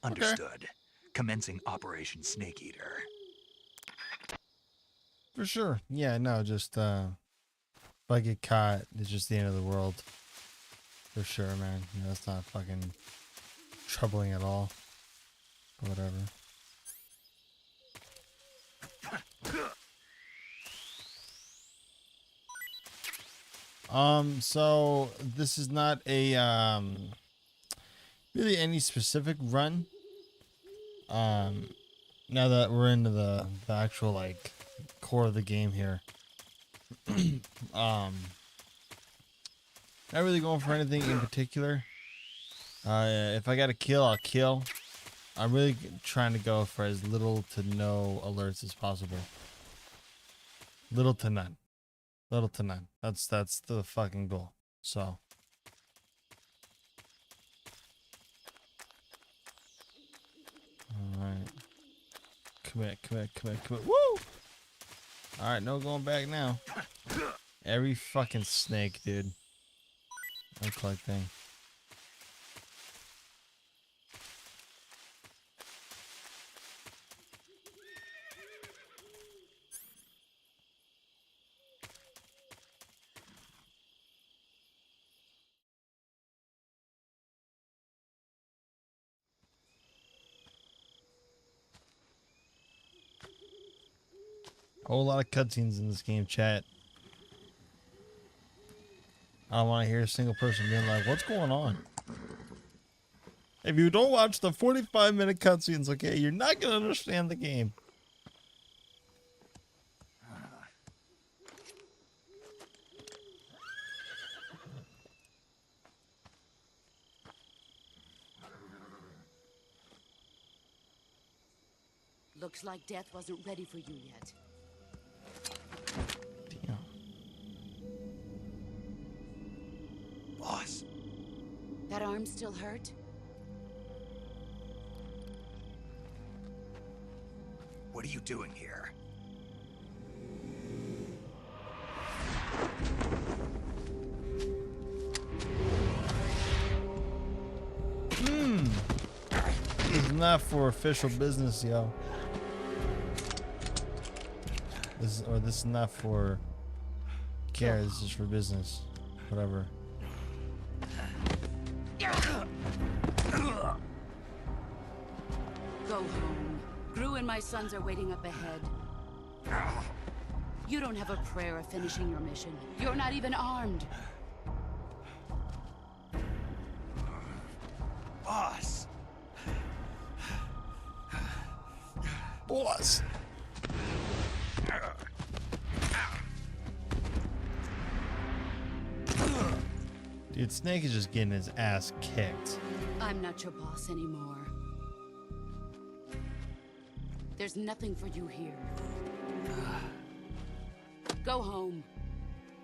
Understood. Commencing Operation Snake Eater. For sure. Yeah, no, just if I get caught, it's just the end of the world. For sure, man. Yeah, that's not fucking troubling at all. But whatever. So this is not a really any specific run. Now that we're into the actual like core of the game here. Not really going for anything in particular. If I got a kill, I'll kill. I'm really trying to go for as little to no alerts as possible. Little to none. Little to none. That's the fucking goal. So. Alright. Commit. Woo! Alright, no going back now. Every fucking snake, dude. Look like thing. A whole lot of cutscenes in this game, chat. I don't want to hear a single person being like, what's going on? If you don't watch the 45-minute cutscenes, okay, you're not going to understand the game. Looks like death wasn't ready for you yet. Damn. Boss. That arm still hurt? What are you doing here? This is not for official business, yo. This is not for care. This is for business. Whatever. Go home. Gru and my sons are waiting up ahead. You don't have a prayer of finishing your mission. You're not even armed. Boss. Boss. Dude, Snake is just getting his ass kicked. I'm not your boss anymore. There's nothing for you here. Go home.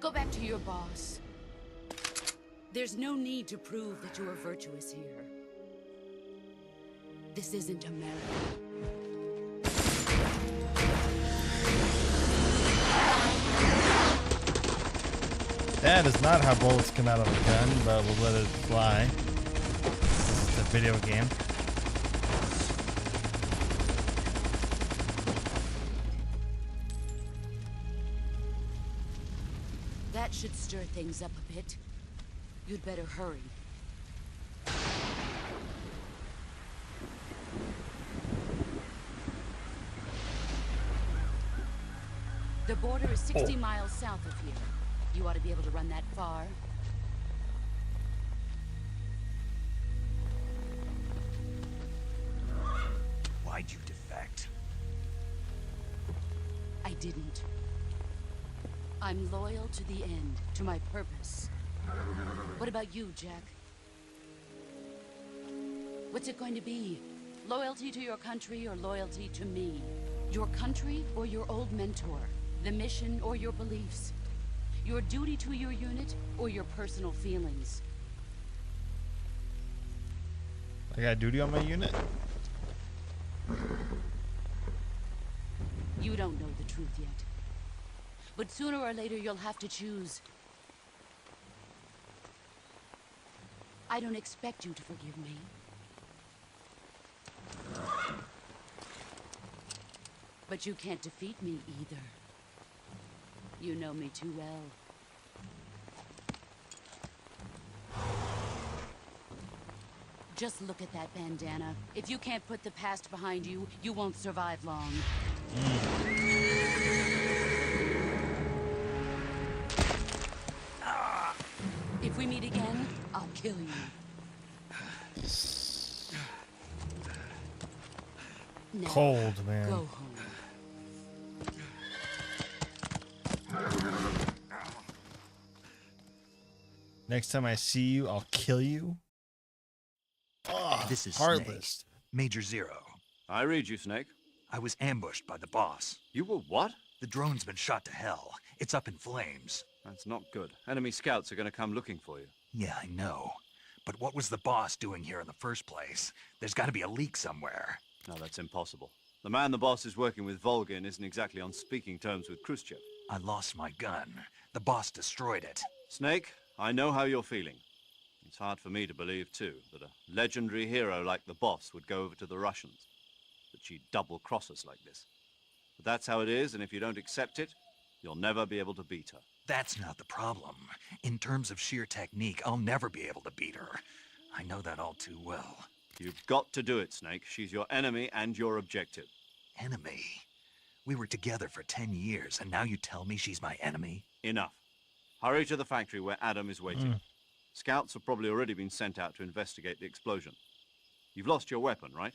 Go back to your boss. There's no need to prove that you are virtuous here. This isn't America. That is not how bullets come out of a gun, but we'll let it fly. It's a video game. That should stir things up a bit. You'd better hurry. The border is 60 miles south of here. You ought to be able to run that far. Why'd you defect? I didn't. I'm loyal to the end, to my purpose. What about you, Jack? What's it going to be? Loyalty to your country or loyalty to me? Your country or your old mentor? The mission or your beliefs? Your duty to your unit or your personal feelings? I got duty on my unit. You don't know the truth yet. But sooner or later you'll have to choose. I don't expect you to forgive me. But you can't defeat me either. You know me too well. Just look at that bandana. If you can't put the past behind you, you won't survive long. If we meet again, I'll kill you. Now, Cold, man. Go home. Next time I see you, I'll kill you. Oh, This is heartless. Snake. Major Zero. I read you, Snake. I was ambushed by the boss. You were what? The drone's been shot to hell. It's up in flames. That's not good. Enemy scouts are going to come looking for you. Yeah, I know. But what was the boss doing here in the first place? There's got to be a leak somewhere. No, that's impossible. The man the boss is working with, Volgin, isn't exactly on speaking terms with Khrushchev. I lost my gun. The boss destroyed it. Snake, I know how you're feeling. It's hard for me to believe, too, that a legendary hero like the boss would go over to the Russians. That she'd double-cross us like this. But that's how it is, and if you don't accept it, you'll never be able to beat her. That's not the problem. In terms of sheer technique, I'll never be able to beat her. I know that all too well. You've got to do it, Snake. She's your enemy and your objective. Enemy? We were together for 10 years, and now you tell me she's my enemy? Enough. Hurry to the factory where Adam is waiting. Scouts have probably already been sent out to investigate the explosion. You've lost your weapon, right?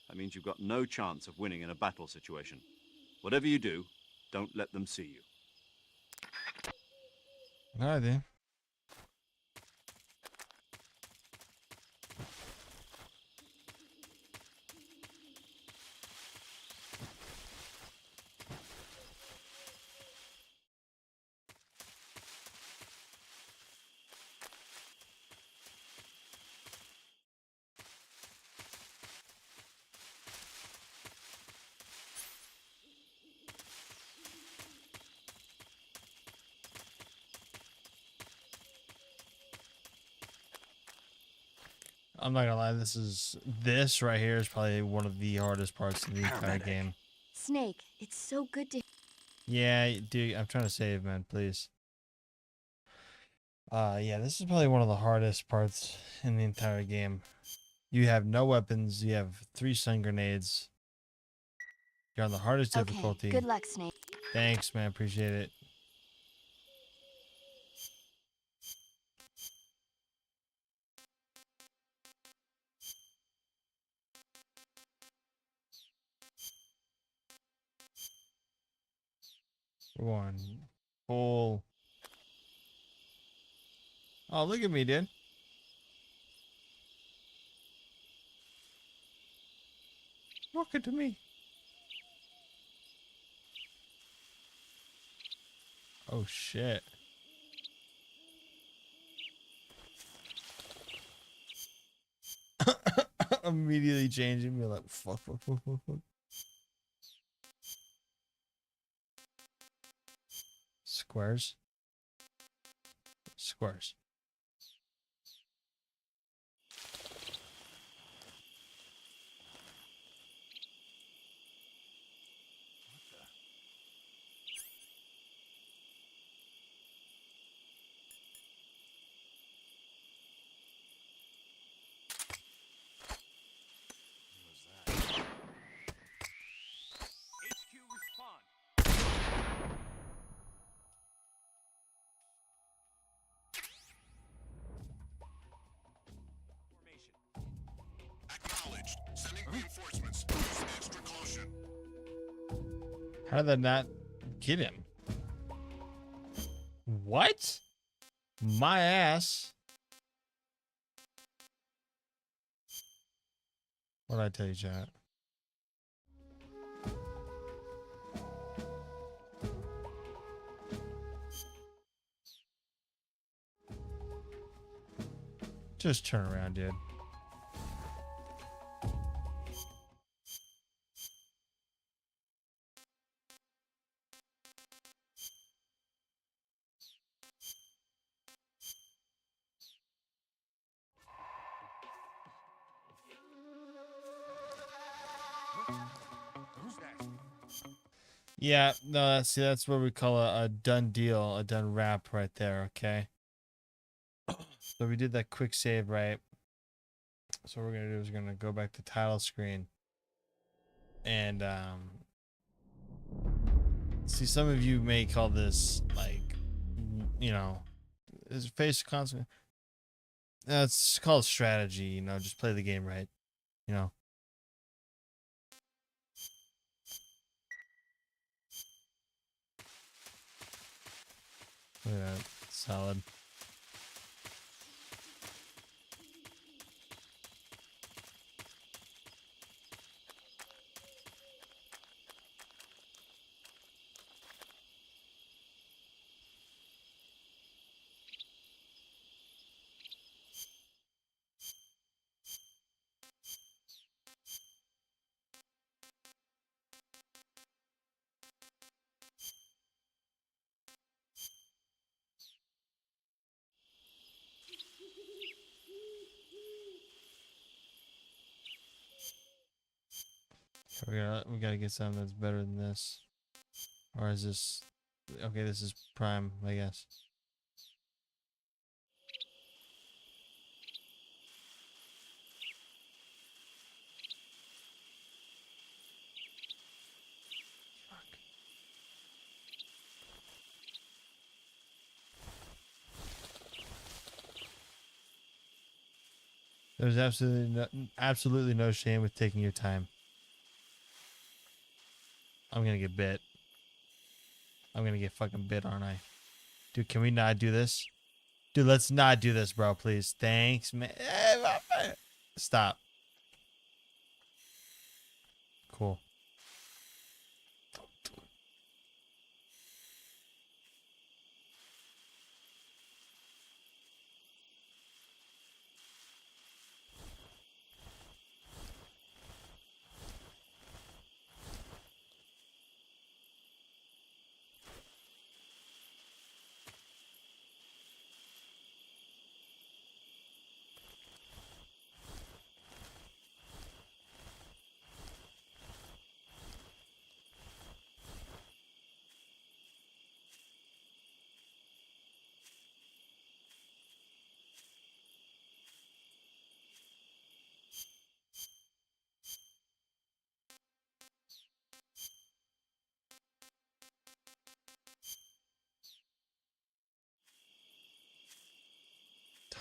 That means you've got no chance of winning in a battle situation. Whatever you do, don't let them see you. All right, then. I'm not gonna lie, this right here is probably one of the hardest parts of the entire game. Snake, it's so good to. Yeah, dude, I'm trying to save, man, please. Yeah, this is probably one of the hardest parts in the entire game. You have no weapons, you have 3 stun grenades. You're on the hardest difficulty. Good luck, Snake. Thanks, man, appreciate it. One full. Oh, look at me, dude. Look at me. Oh shit. Immediately changing me like fuck. Squares. Squares. HQ respond. Acknowledged. Sending reinforcements. Use extra caution. How did that not get him? What? My ass. What did I tell you, chat? Just turn around, dude. Yeah, no, that's what we call a done deal, a done wrap right there, okay? So we did that quick save, right? So what we're gonna do is we're gonna go back to title screen. And see, some of you may call this like, you know, is face consequence. It's called strategy, you know, just play the game right, you know. Look at that, solid. We gotta get something that's better than this. Or is this okay? This is prime, I guess. There's absolutely no shame with taking your time. I'm gonna get bit. I'm gonna get fucking bit, aren't I? Dude, can we not do this? Dude, let's not do this, bro, please. Thanks, man. Stop. Cool.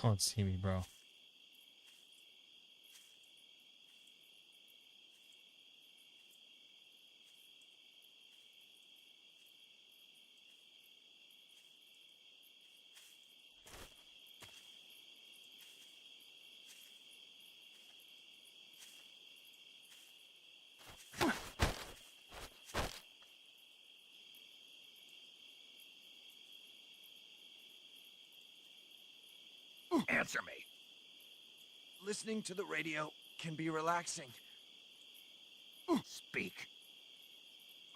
Don't see me, bro. Answer me. Listening to the radio can be relaxing. Speak.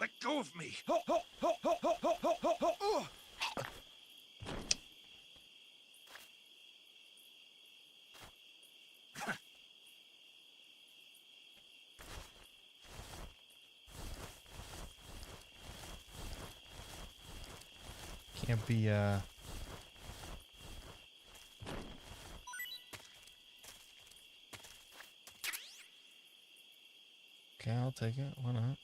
Let go of me. Can't be, Okay, I'll take it. Why not?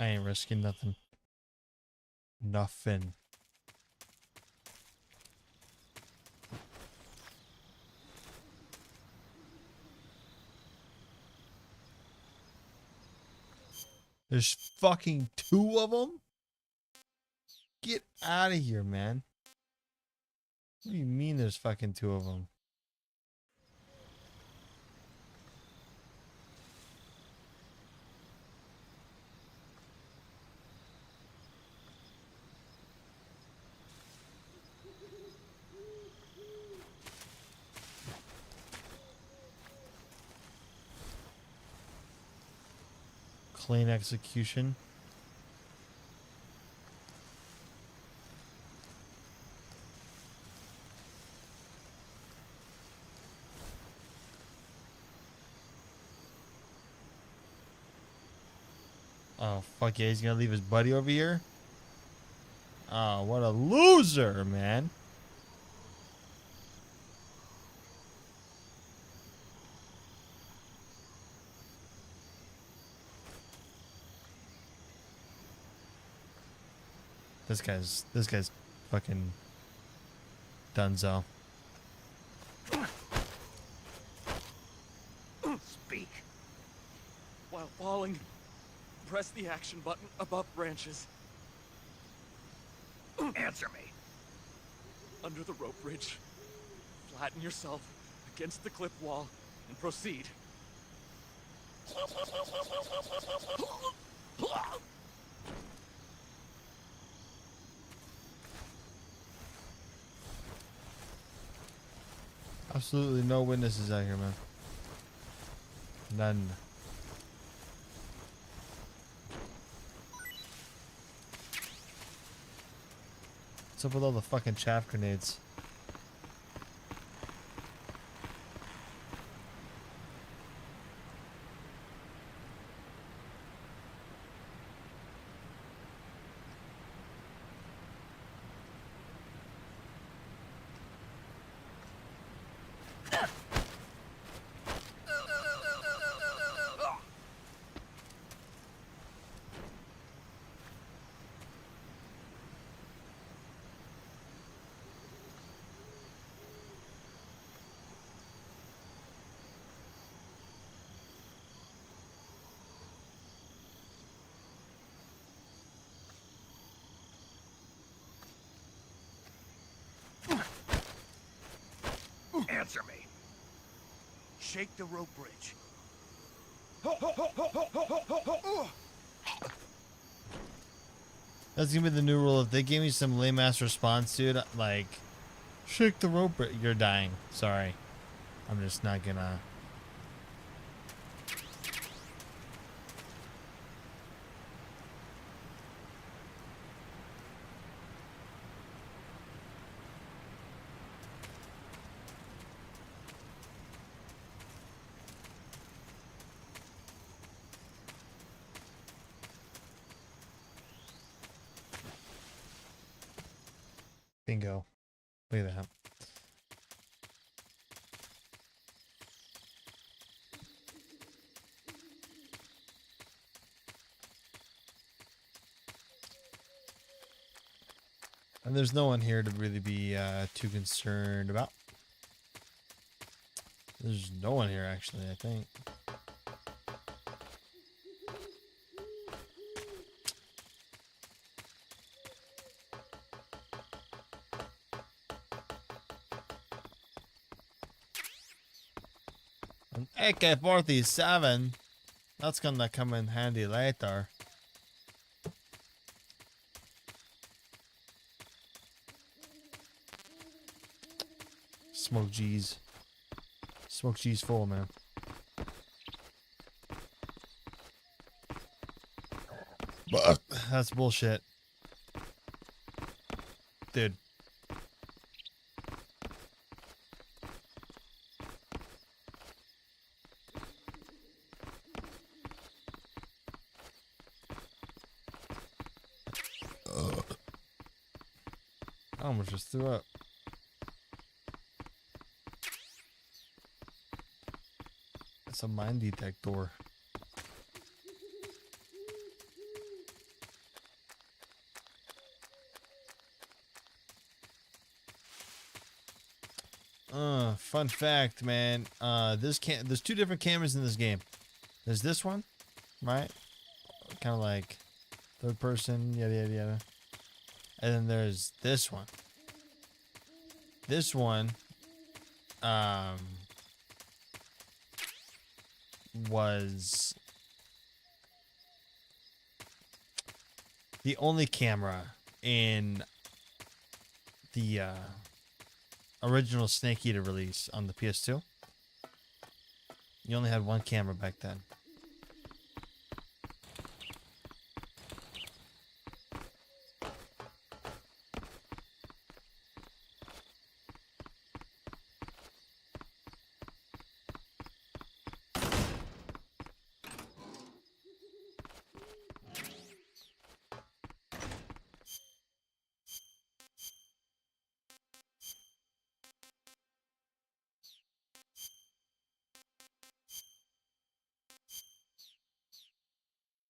I ain't risking nothing. Nothing. There's fucking 2 of them? Get out of here, man. What do you mean there's fucking 2 of them? Clean execution. Oh, fuck yeah, he's gonna leave his buddy over here? Oh, what a loser, man. This guy's fucking dunzo. Speak. While falling, press the action button above branches. Answer me. Under the rope bridge, flatten yourself against the cliff wall and proceed. Absolutely no witnesses out here, man. None. What's up with all the fucking chaff grenades? Answer me. Shake the rope bridge. That's gonna be the new rule. If they give me some lame ass response, dude, like, shake the rope, you're dying. Sorry. I'm just not gonna. Bingo. Look at that. And there's no one here to really be too concerned about. There's no one here, actually, I think. An AK-47. That's gonna come in handy later. Smoke G's. Smoke G's full, man. That's bullshit. Dude. I almost just threw up. It's a mine detector. Fun fact, man. There's two different cameras in this game. There's this one, right? Kind of like third person, yada yada yada. And then there's this one. This one, was the only camera in the original Snake Eater release on the PS2. You only had one camera back then.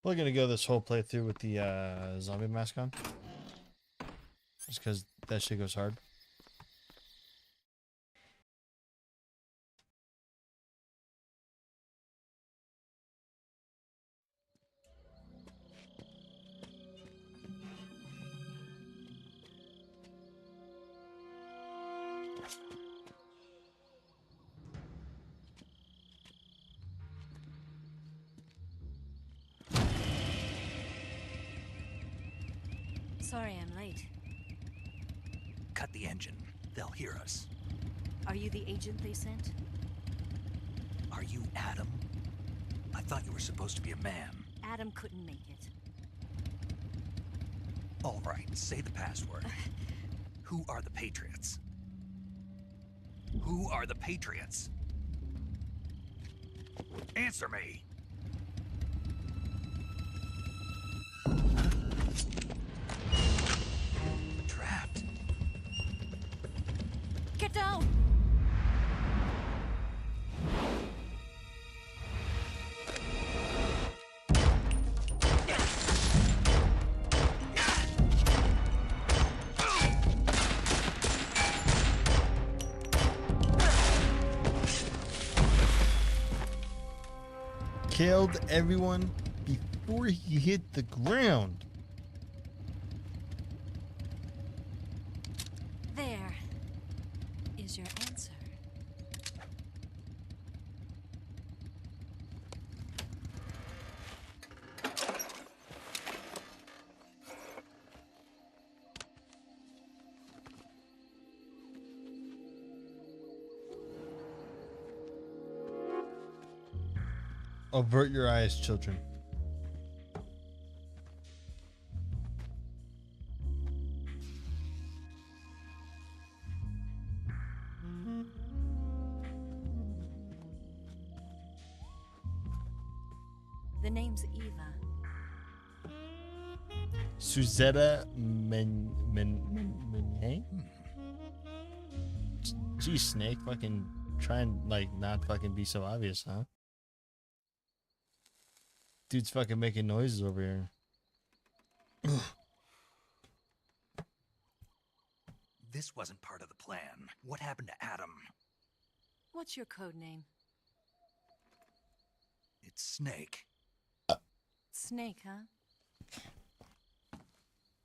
We're gonna go this whole playthrough with the zombie mask on, just because that shit goes hard. Sorry I'm late. Cut the engine. They'll hear us. Are you the agent they sent? Are you Adam? I thought you were supposed to be a man. Adam couldn't make it. All right, say the password. Who are the Patriots? Who are the Patriots? Answer me! Trapped. Get down! Killed everyone before he hit the ground. There is your answer. Avert your eyes, children. The name's Eva. Suzetta Menet? Geez, Snake, fucking try and like not fucking be so obvious, huh? Dude's fucking making noises over here. This wasn't part of the plan. What happened to Adam? What's your code name? It's Snake. Snake, huh?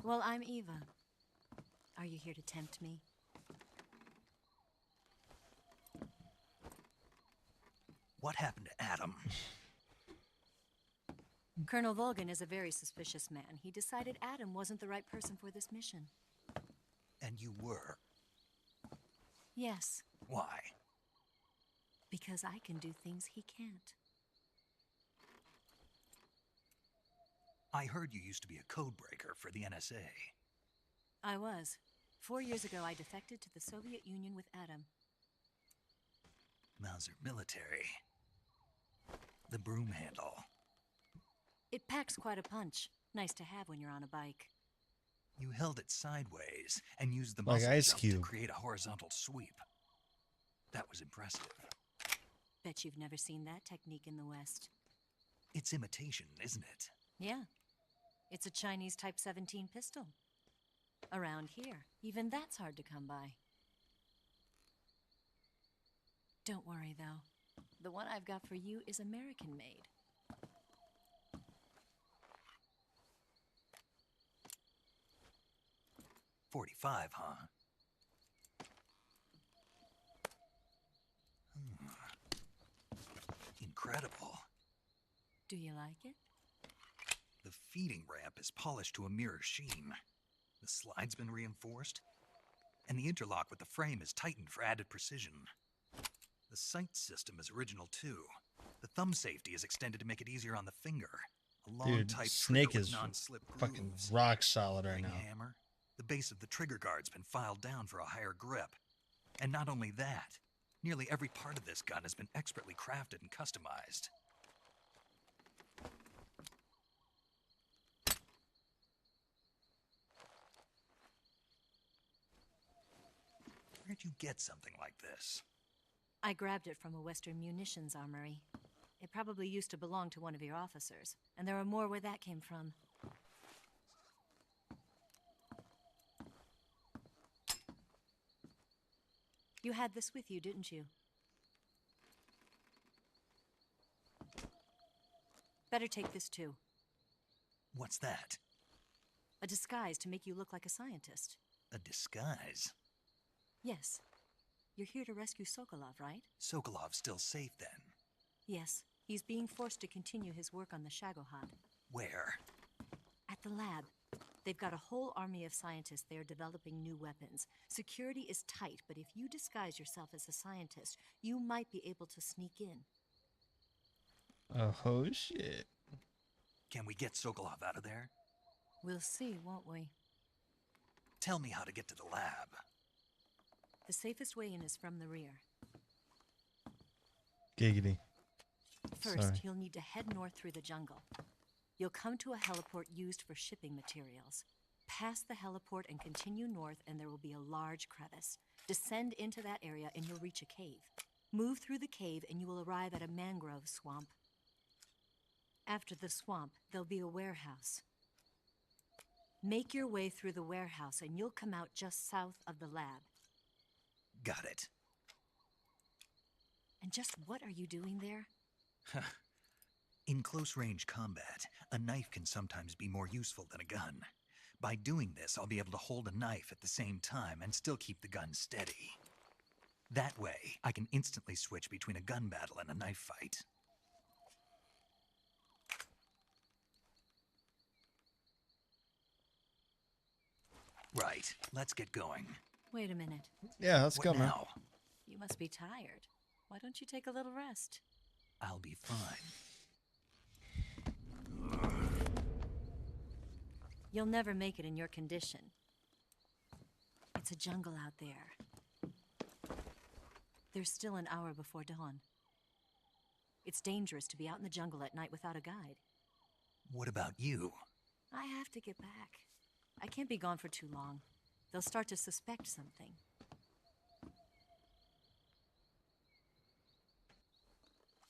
Well, I'm Eva. Are you here to tempt me? What happened to Adam? Colonel Volgan is a very suspicious man. He decided Adam wasn't the right person for this mission. And you were. Yes, Why? because I can do things he can't. I heard you used to be a codebreaker for the NSA. I was. 4 years ago, I defected to the Soviet Union with Adam. Mauser military. The broom handle. It packs quite a punch. Nice to have when you're on a bike. You held it sideways and used the Like muscle Ice jump Cube. to create a horizontal sweep. That was impressive. Bet you've never seen that technique in the West. It's imitation, isn't it? Yeah. It's a Chinese Type 17 pistol. Around here, even that's hard to come by. Don't worry, though. The one I've got for you is American-made. .45, huh? Incredible. Do you like it? The feeding ramp is polished to a mirror sheen. The slide's been reinforced, and the interlock with the frame is tightened for added precision. The sight system is original too. The thumb safety is extended to make it easier on the finger. A long, Dude, tight Snake trigger with is non-slip fucking grooves. rock solid right Ring now. hammer. The base of the trigger guard's been filed down for a higher grip. And not only that, nearly every part of this gun has been expertly crafted and customized. Where'd you get something like this? I grabbed it from a Western munitions armory. It probably used to belong to one of your officers, and there are more where that came from. You had this with you, didn't you? Better take this too. What's that? A disguise to make you look like a scientist. A disguise? Yes. You're here to rescue Sokolov, right? Sokolov's still safe then. Yes. He's being forced to continue his work on the Shagohod. Where? At the lab. They've got a whole army of scientists there developing new weapons. Security is tight, but if you disguise yourself as a scientist, you might be able to sneak in. Oh shit. Can we get Sokolov out of there? We'll see, won't we? Tell me how to get to the lab. The safest way in is from the rear. Giggity. First, Sorry. you'll need to head north through the jungle. You'll come to a heliport used for shipping materials. Pass the heliport and continue north, and there will be a large crevice. Descend into that area, and you'll reach a cave. Move through the cave, and you will arrive at a mangrove swamp. After the swamp, there'll be a warehouse. Make your way through the warehouse, and you'll come out just south of the lab. Got it. And just what are you doing there? In close-range combat, a knife can sometimes be more useful than a gun. By doing this, I'll be able to hold a knife at the same time and still keep the gun steady. That way, I can instantly switch between a gun battle and a knife fight. Right, let's get going. Wait a minute. Yeah, let's What go, man. now? You must be tired. Why don't you take a little rest? I'll be fine. You'll never make it in your condition. It's a jungle out there. There's still an hour before dawn. It's dangerous to be out in the jungle at night without a guide. What about you? I have to get back. I can't be gone for too long. They'll start to suspect something.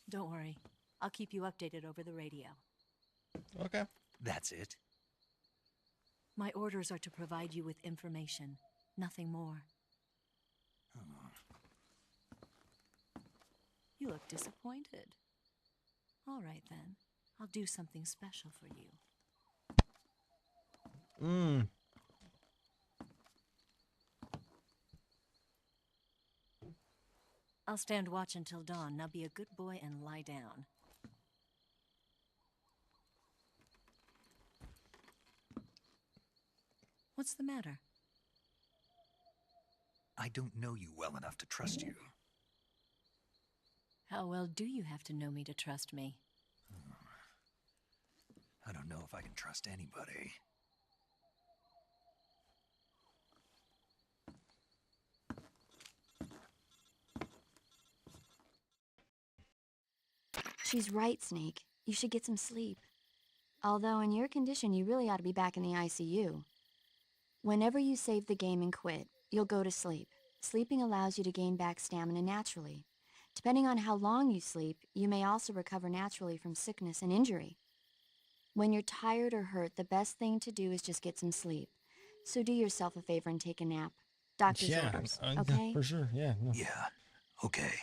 Don't worry. I'll keep you updated over the radio. Okay. That's it? My orders are to provide you with information, nothing more. You look disappointed. All right, then. I'll do something special for you. I'll stand watch until dawn. Now be a good boy and lie down. What's the matter? I don't know you well enough to trust you. How well do you have to know me to trust me? I don't know if I can trust anybody. She's right, Snake. You should get some sleep. Although in your condition, you really ought to be back in the ICU. Whenever you save the game and quit, you'll go to sleep. Sleeping allows you to gain back stamina naturally. Depending on how long you sleep, you may also recover naturally from sickness and injury. When you're tired or hurt, the best thing to do is just get some sleep. So do yourself a favor and take a nap. Doctor's orders, okay? For sure, yeah. No. Yeah, okay.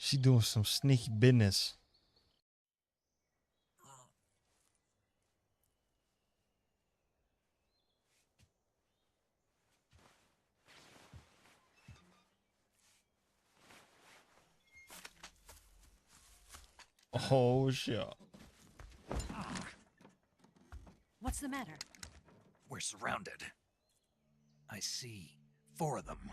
She doing some sneaky business. Oh shit. What's the matter? We're surrounded. I see 4 of them.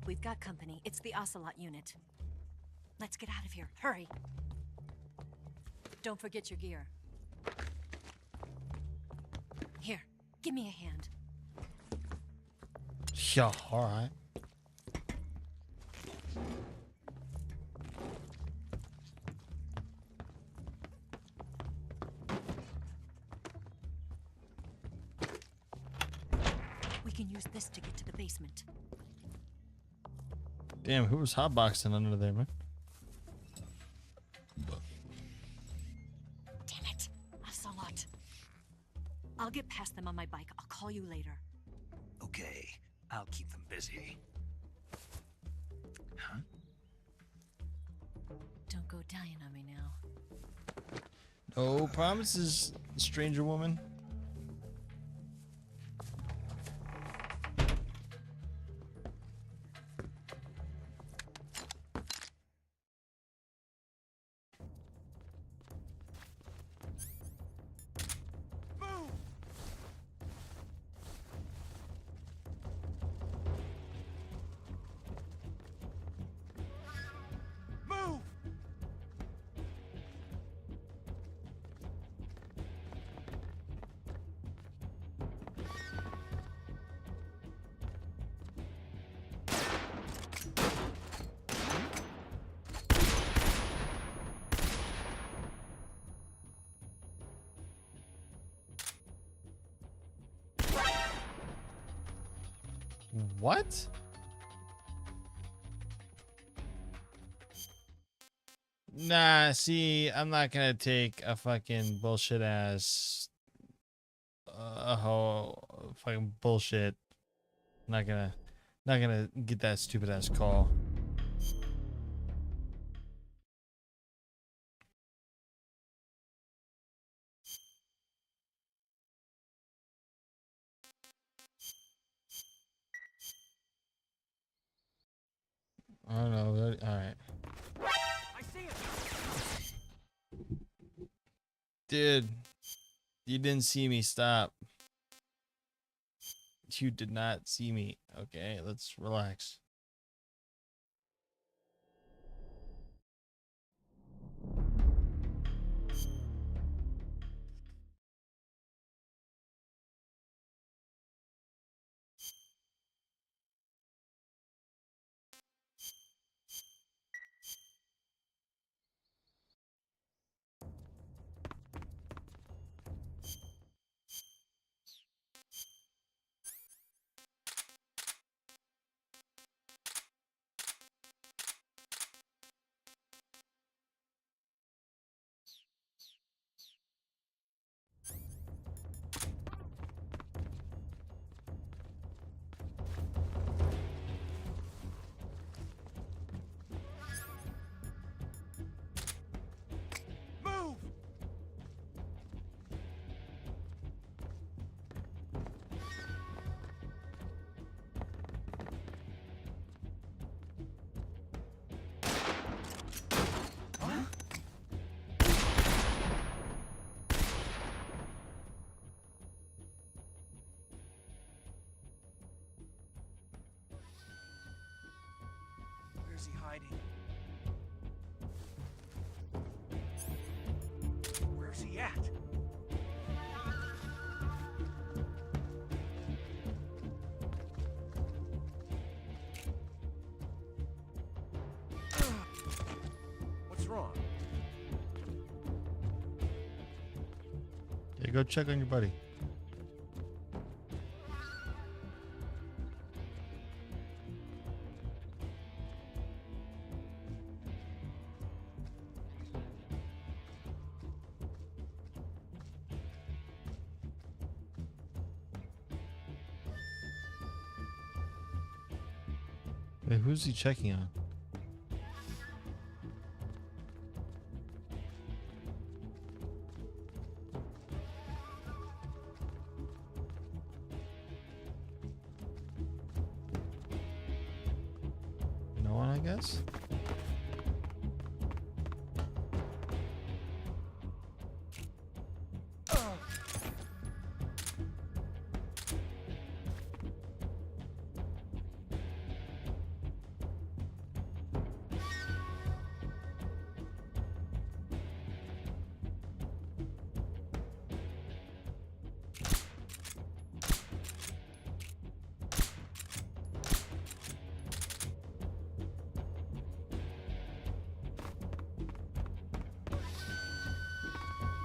We've got company. It's the Ocelot unit. Let's get out of here. Hurry. Don't forget your gear. Here, give me a hand. Yeah, alright. We can use this to get to the basement. Damn, who was hotboxing under there, man? Damn it, Ocelot. I'll get past them on my bike. I'll call you later. Okay, I'll keep them busy. Huh? Don't go dying on me now. No promises, stranger woman. Move! What? Nah, see, I'm not gonna take a fucking bullshit ass whole fucking bullshit. Not gonna get that stupid ass call. don't know. All right. I see him. Dude, you didn't see me. Stop. You did not see me. Okay, let's relax. Move! Where's he hiding? Where's he at? What's wrong? Yeah, go check on your buddy. Wait, who's he checking on? No one, I guess?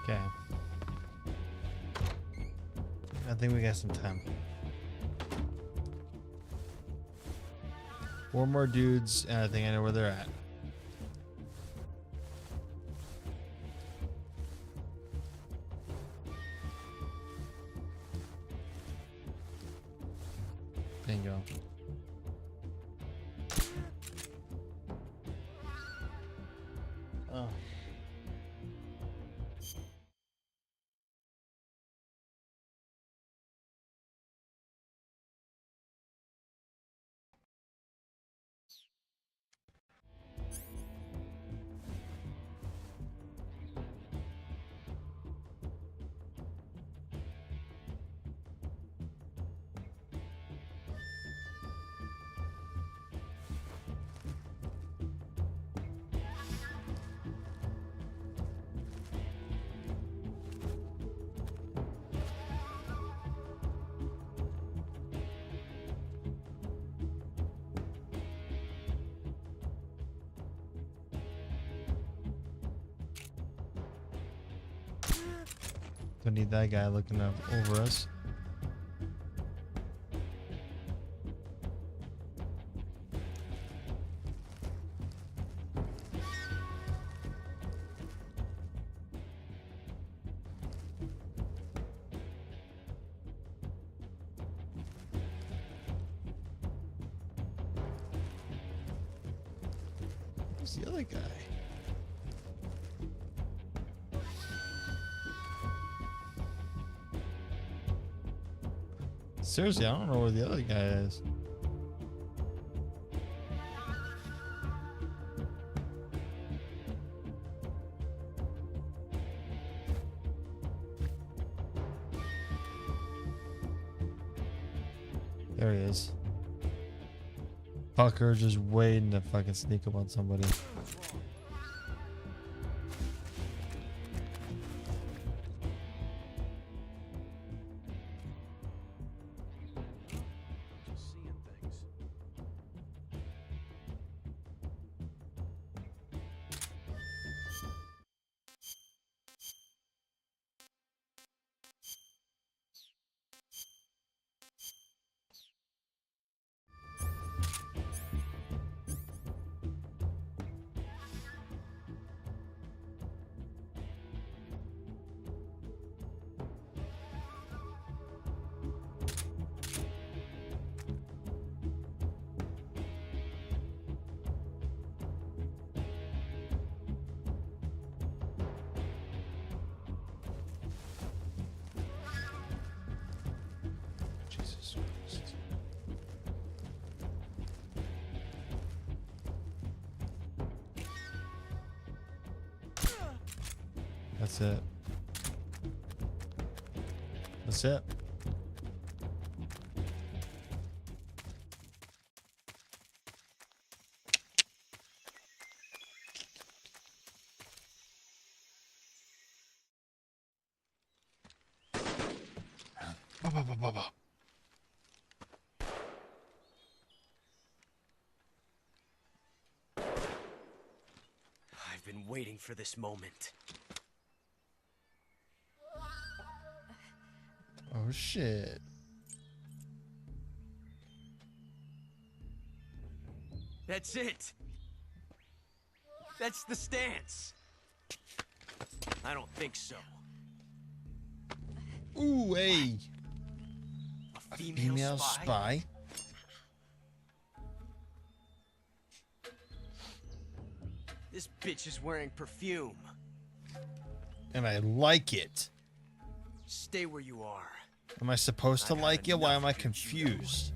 Okay. I think we got some time. 4 more dudes, and I think I know where they're at. Bingo. Oh. Don't need that guy looking up over us. Where's the other guy? Seriously, I don't know where the other guy is. There he is. Fucker just waiting to fucking sneak up on somebody. Jesus Christ. That's it. That's it. I've been waiting for this moment. Oh shit. That's it. That's the stance. I don't think so. Ooh, hey. A female spy? This bitch is wearing perfume. And I like it. Stay where you are. Am I supposed to like it? Why am I confused?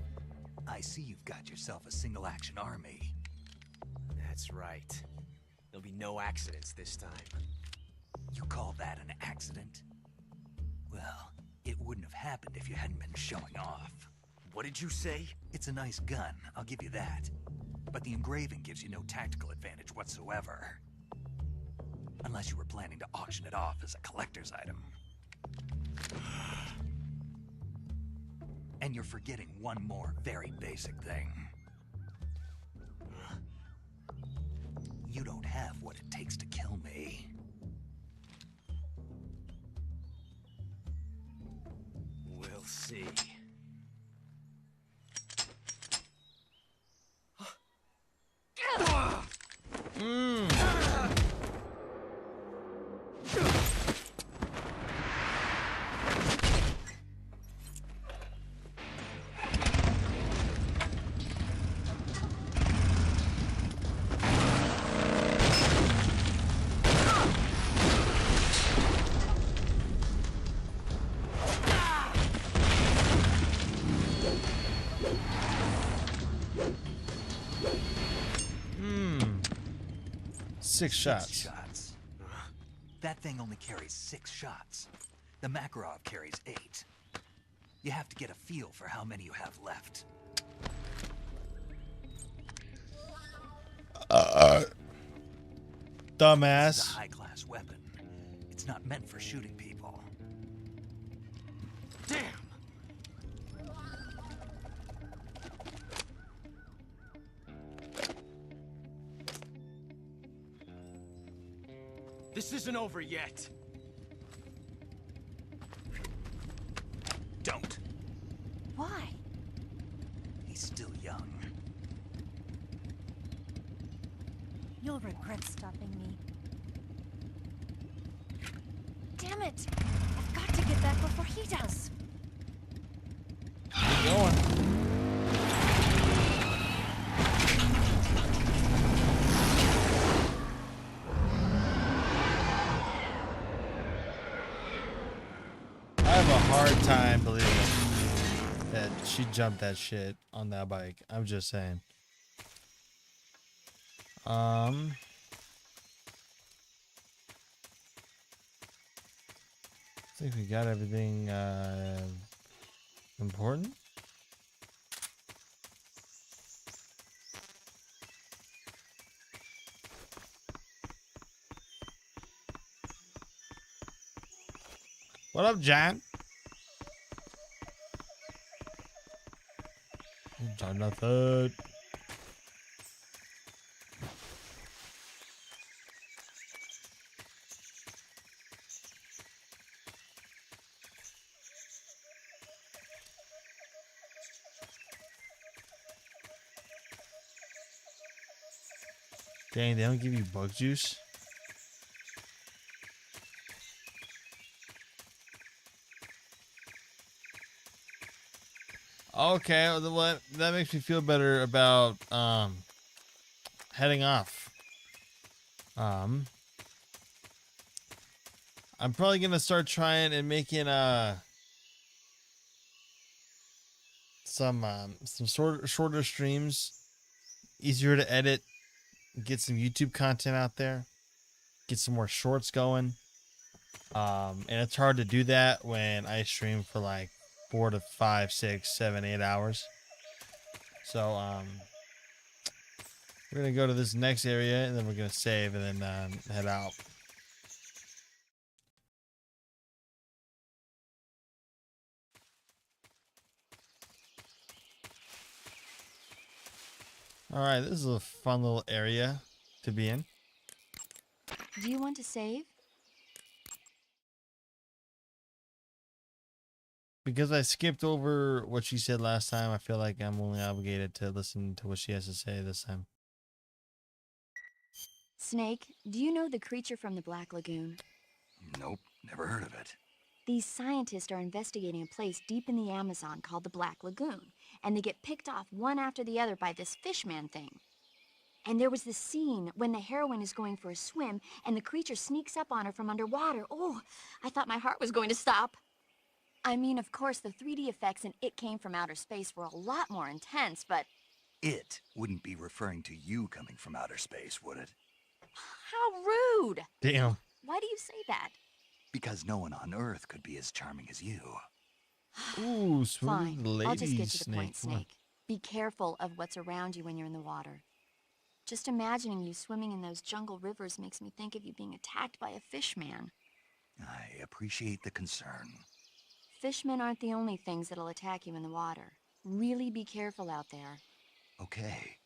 I see you've got yourself a single-action army. That's right. There'll be no accidents this time. You call that an accident? Well, it wouldn't have happened if you hadn't been showing off. What did you say? It's a nice gun, I'll give you that. But the engraving gives you no tactical advantage whatsoever. Unless you were planning to auction it off as a collector's item. And you're forgetting one more very basic thing. You don't have what it takes to kill me. We'll see. Six shots. That thing only carries 6 shots. The Makarov carries 8. You have to get a feel for how many you have left. Dumbass. It's a high-class weapon. It's not meant for shooting people. Damn! This isn't over yet. Don't. Why? He's still young. You'll regret stopping me. Damn it! I've got to get back before he does. Keep going. I have a hard time believing that she jumped that shit on that bike. I'm just saying. I think we got everything important. What up, John? Jonathan. Dang, they don't give you bug juice? Okay, well, that makes me feel better about heading off. I'm probably gonna start trying and making some shorter streams, easier to edit, get some YouTube content out there, get some more shorts going. And it's hard to do that when I stream for like 4 to 5, 6, 7, 8 hours. So we're gonna go to this next area and then we're gonna save and then head out. All right, this is a fun little area to be in. Do you want to save? Because I skipped over what she said last time, I feel like I'm only obligated to listen to what she has to say this time. Snake, do you know the creature from the Black Lagoon? Nope, never heard of it. These scientists are investigating a place deep in the Amazon called the Black Lagoon, and they get picked off one after the other by this fishman thing. And there was this scene when the heroine is going for a swim, and the creature sneaks up on her from underwater. Oh, I thought my heart was going to stop. I mean, of course, the 3D effects in It Came from Outer Space were a lot more intense, but... It wouldn't be referring to you coming from outer space, would it? How rude! Damn. Why do you say that? Because no one on Earth could be as charming as you. Ooh, smooth Fine, lady I'll just get to the Snake. point, Snake. Be careful of what's around you when you're in the water. Just imagining you swimming in those jungle rivers makes me think of you being attacked by a fishman. I appreciate the concern. Fishmen aren't the only things that'll attack you in the water. Really be careful out there. Okay.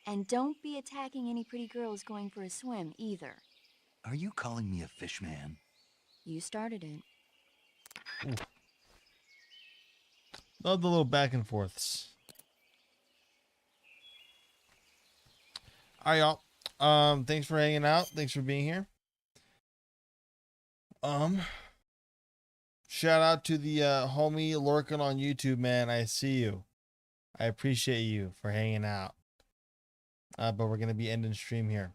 And don't be attacking any pretty girls going for a swim, either. Are you calling me a fishman? You started it. Ooh. Love the little back and forths. All right, y'all. Thanks for hanging out. Thanks for being here. Shout out to the homie lurking on YouTube, man. I see you. I appreciate you for hanging out. But we're gonna be ending stream here.